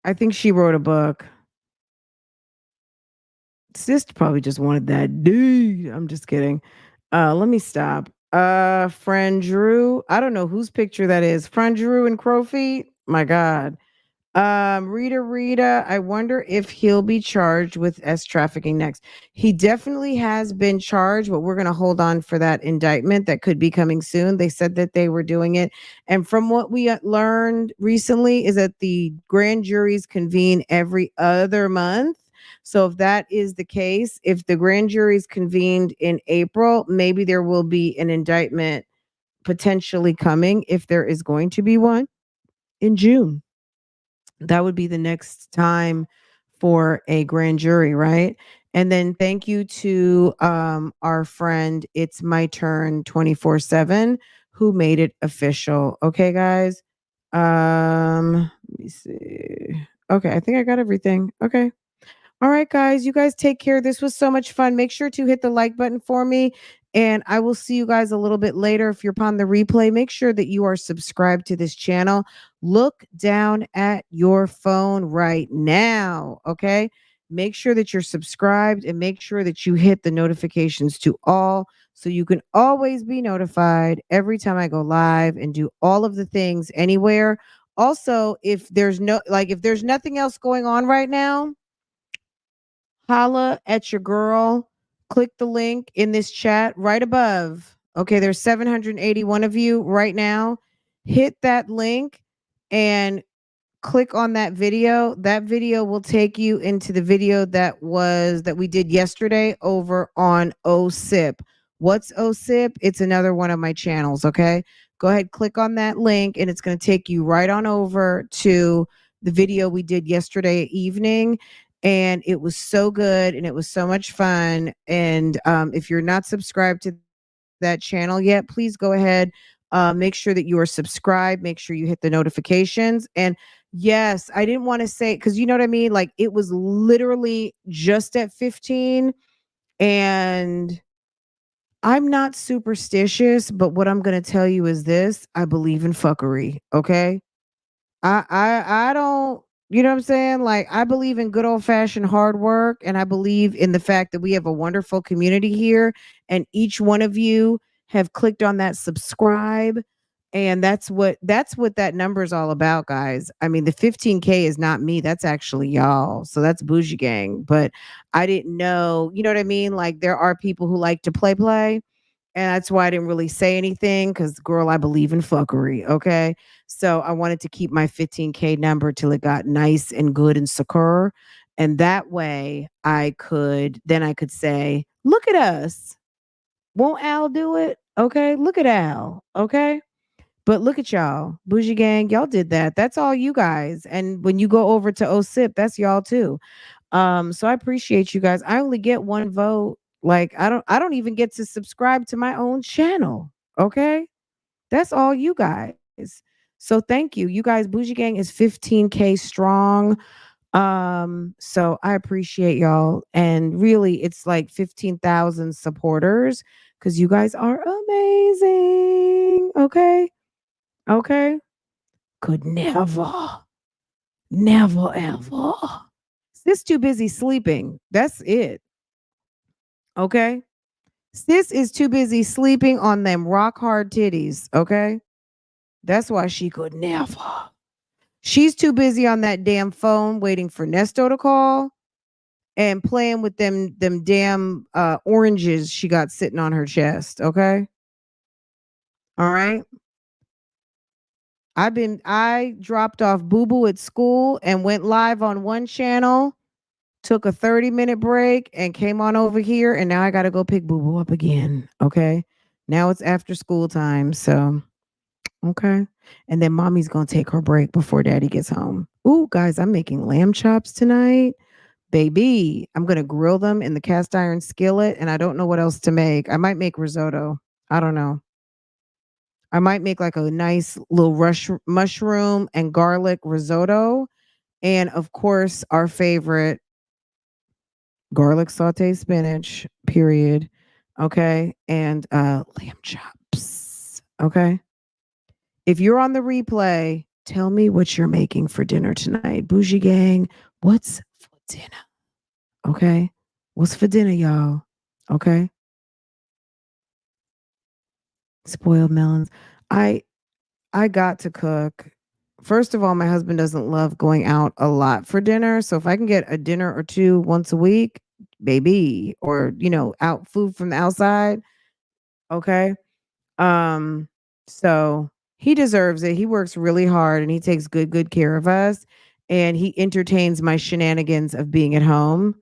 I think she wrote a book. Sis probably just wanted that dude. I'm just kidding. Let me stop. Friend Drew. I don't know whose picture that is. Friend Drew and Crow Feet. My God. Rita, I wonder if he'll be charged with S trafficking next. He definitely has been charged, but we're going to hold on for that indictment that could be coming soon. They said that they were doing it. And from what we learned recently is that the grand juries convene every other month. So if that is the case, if the grand juries convened in April, maybe there will be an indictment potentially coming if there is going to be one in June. That would be the next time for a grand jury, right? And then thank you to our friend It's My Turn 24/7 who made it official. Okay, guys. Let me see. Okay, I think I got everything. Okay. All right, guys, you guys take care. This was so much fun. Make sure to hit the like button for me. And I will see you guys a little bit later. If you're upon the replay, make sure that you are subscribed to this channel. Look down at your phone right now. Okay. Make sure that you're subscribed and make sure that you hit the notifications to all so you can always be notified every time I go live and do all of the things anywhere. Also, if there's nothing else going on right now, holla at your girl. Click the link in this chat right above. Okay, there's 781 of you right now. Hit that link and click on that video. That video will take you into the video that we did yesterday over on OSIP. What's OSIP? It's another one of my channels, okay? Go ahead, click on that link and it's going to take you right on over to the video we did yesterday evening. And it was so good and it was so much fun. And if you're not subscribed to that channel yet, please go ahead. Make sure that you are subscribed. Make sure you hit the notifications. And yes, I didn't want to say, because you know what I mean? Like it was literally just at 15. And I'm not superstitious, but what I'm going to tell you is this. I believe in fuckery. Okay. I don't, you know what I'm saying? Like I believe in good old fashioned hard work and I believe in the fact that we have a wonderful community here and each one of you have clicked on that subscribe and that's what that number is all about, guys. I mean, the 15K is not me, that's actually y'all. So that's Bougiegang, but I didn't know, you know what I mean? Like there are people who like to play. And that's why I didn't really say anything because, girl, I believe in fuckery. Okay. So I wanted to keep my 15K number till it got nice and good and secure. And that way I could say, Look at us. Won't Al do it? Okay. Look at Al. Okay. But look at y'all. Bougie Gang, y'all did that. That's all you guys. And when you go over to OSIP, that's y'all too. So I appreciate you guys. I only get one vote. Like I don't even get to subscribe to my own channel. Okay? That's all you guys. So thank you. You guys, Bougie Gang is 15K strong. So I appreciate y'all. And really it's like 15,000 supporters because you guys are amazing. Okay. Okay. Could never ever. Sis too busy sleeping. That's it. Okay. Sis is too busy sleeping on them rock hard titties. Okay. That's why she could never. She's too busy on that damn phone waiting for Nesto to call and playing with them damn oranges she got sitting on her chest. Okay. All right. I dropped off Boo Boo at school and went live on one channel, took a 30-minute break and came on over here, and now I gotta go pick Boo Boo up again. Okay. Now it's after school time. So okay. And then mommy's gonna take her break before daddy gets home. Ooh, guys, I'm making lamb chops tonight. Baby, I'm gonna grill them in the cast iron skillet, and I don't know what else to make. I might make risotto. I don't know. I might make like a nice little mushroom and garlic risotto. And of course, our favorite garlic saute spinach, period. Okay. And lamb chops. Okay. If you're on the replay, tell me what you're making for dinner tonight. Bougie Gang, what's for dinner? Okay. What's for dinner, y'all? Okay. Spoiled melons. I I got to cook. First of all, my husband doesn't love going out a lot for dinner. So if I can get a dinner or two once a week, baby, or out food from the outside, okay? Um, so he deserves it. He works really hard and he takes good care of us. And he entertains my shenanigans of being at home.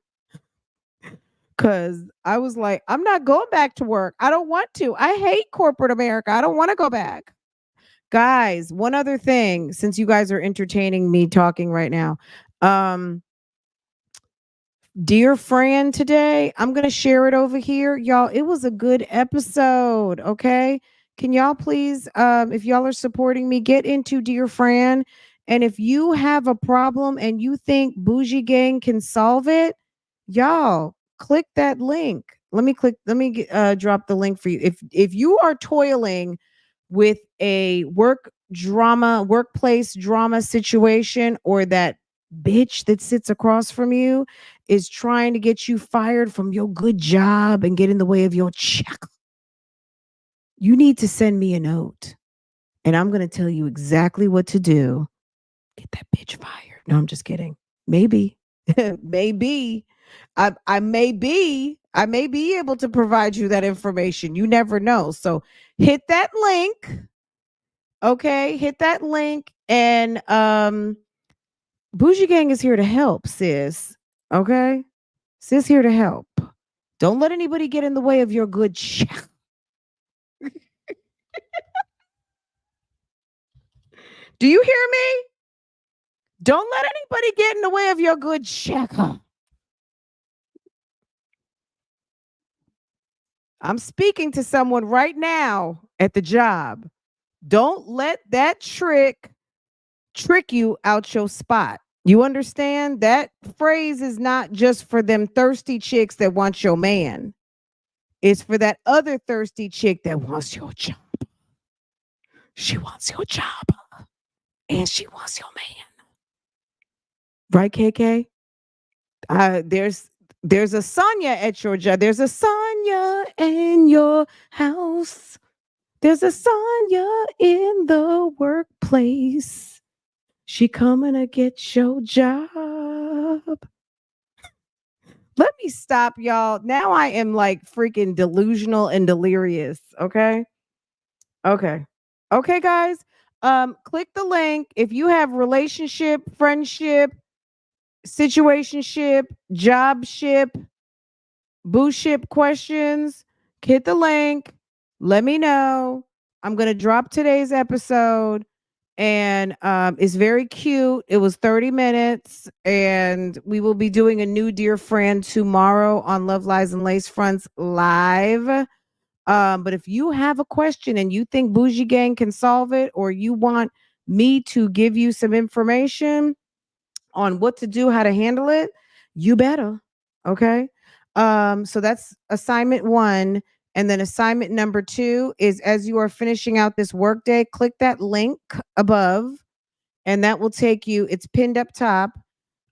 Cause I was like, I'm not going back to work. I don't want to. I hate corporate America. I don't want to go back. Guys, one other thing, since you guys are entertaining me talking right now. Um, Dear Fran today, I'm going to share it over here. Y'all, it was a good episode, okay? Can y'all please, if y'all are supporting me, get into Dear Fran. And if you have a problem and you think Bougie Gang can solve it, y'all click that link. Let me drop the link for you. If you are toiling with a workplace drama situation, or that bitch that sits across from you is trying to get you fired from your good job and get in the way of your check, you need to send me a note and I'm going to tell you exactly what to do. Get that bitch fired. No, I'm just kidding. Maybe, maybe I may be able to provide you that information. You never know. So hit that link. Okay. Hit that link. And, Bougie Gang is here to help, sis. Okay? Sis here to help. Don't let anybody get in the way of your good check. Do you hear me? Don't let anybody get in the way of your good check. I'm speaking to someone right now at the job. Don't let that trick you out your spot. You understand? That phrase is not just for them thirsty chicks that want your man. It's for that other thirsty chick that wants your job. She wants your job. And she wants your man. Right, KK? There's a Sonya at your job. There's a Sonya in your house. There's a Sonya in the workplace. She coming to get your job. Let me stop, y'all. Now I am like freaking delusional and delirious. Okay. Okay. Okay, guys. Click the link. If you have relationship, friendship, situationship, jobship, Bougie questions, hit the link. Let me know. I'm going to drop today's episode, and it's very cute. It was 30 minutes, and we will be doing a new dear friend tomorrow on Love Lies and Lace Fronts live. But if you have a question and you think Bougiegang can solve it, or you want me to give you some information on what to do, how to handle it, you better. Okay. So that's assignment 1. And then assignment number 2 is, as you are finishing out this workday, click that link above, and that will take you, it's pinned up top.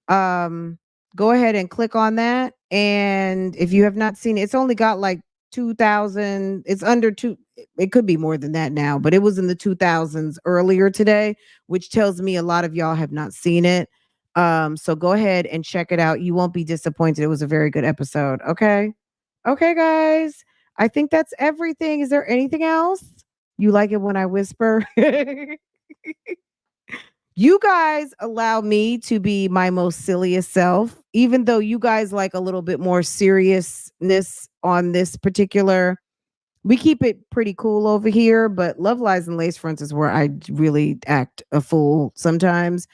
Go ahead and click on that. And if you have not seen it, it's only got like 2,000. It's under two. It could be more than that now, but it was in the 2,000s earlier today, which tells me a lot of y'all have not seen it. So go ahead and check it out. You won't be disappointed. It was a very good episode. Okay. Okay, guys. I think that's everything. Is there anything else? You like it when I whisper? You guys allow me to be my most silliest self, even though you guys like a little bit more seriousness on this particular. We keep it pretty cool over here, but Love Lies and Lace Fronts is where I really act a fool sometimes.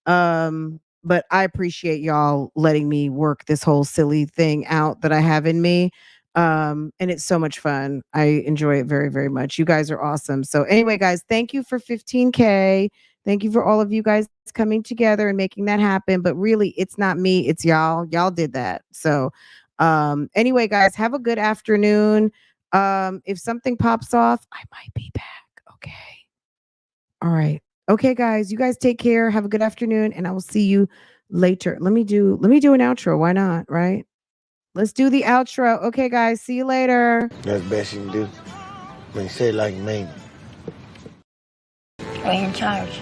But I appreciate y'all letting me work this whole silly thing out that I have in me. And it's so much fun. I enjoy it very, very much. You guys are awesome. So anyway, guys, thank you for 15K. Thank you for all of you guys coming together and making that happen. But really, it's not me, it's y'all. Y'all did that. So anyway, guys, have a good afternoon. If something pops off, I might be back. Okay. All right. Okay, guys, you guys take care. Have a good afternoon, and I will see you later. Let me do an outro. Why not? Right? Let's do the outro. Okay, guys, see you later. That's the best you can do. I mean, say it like you mean it. Are you in charge?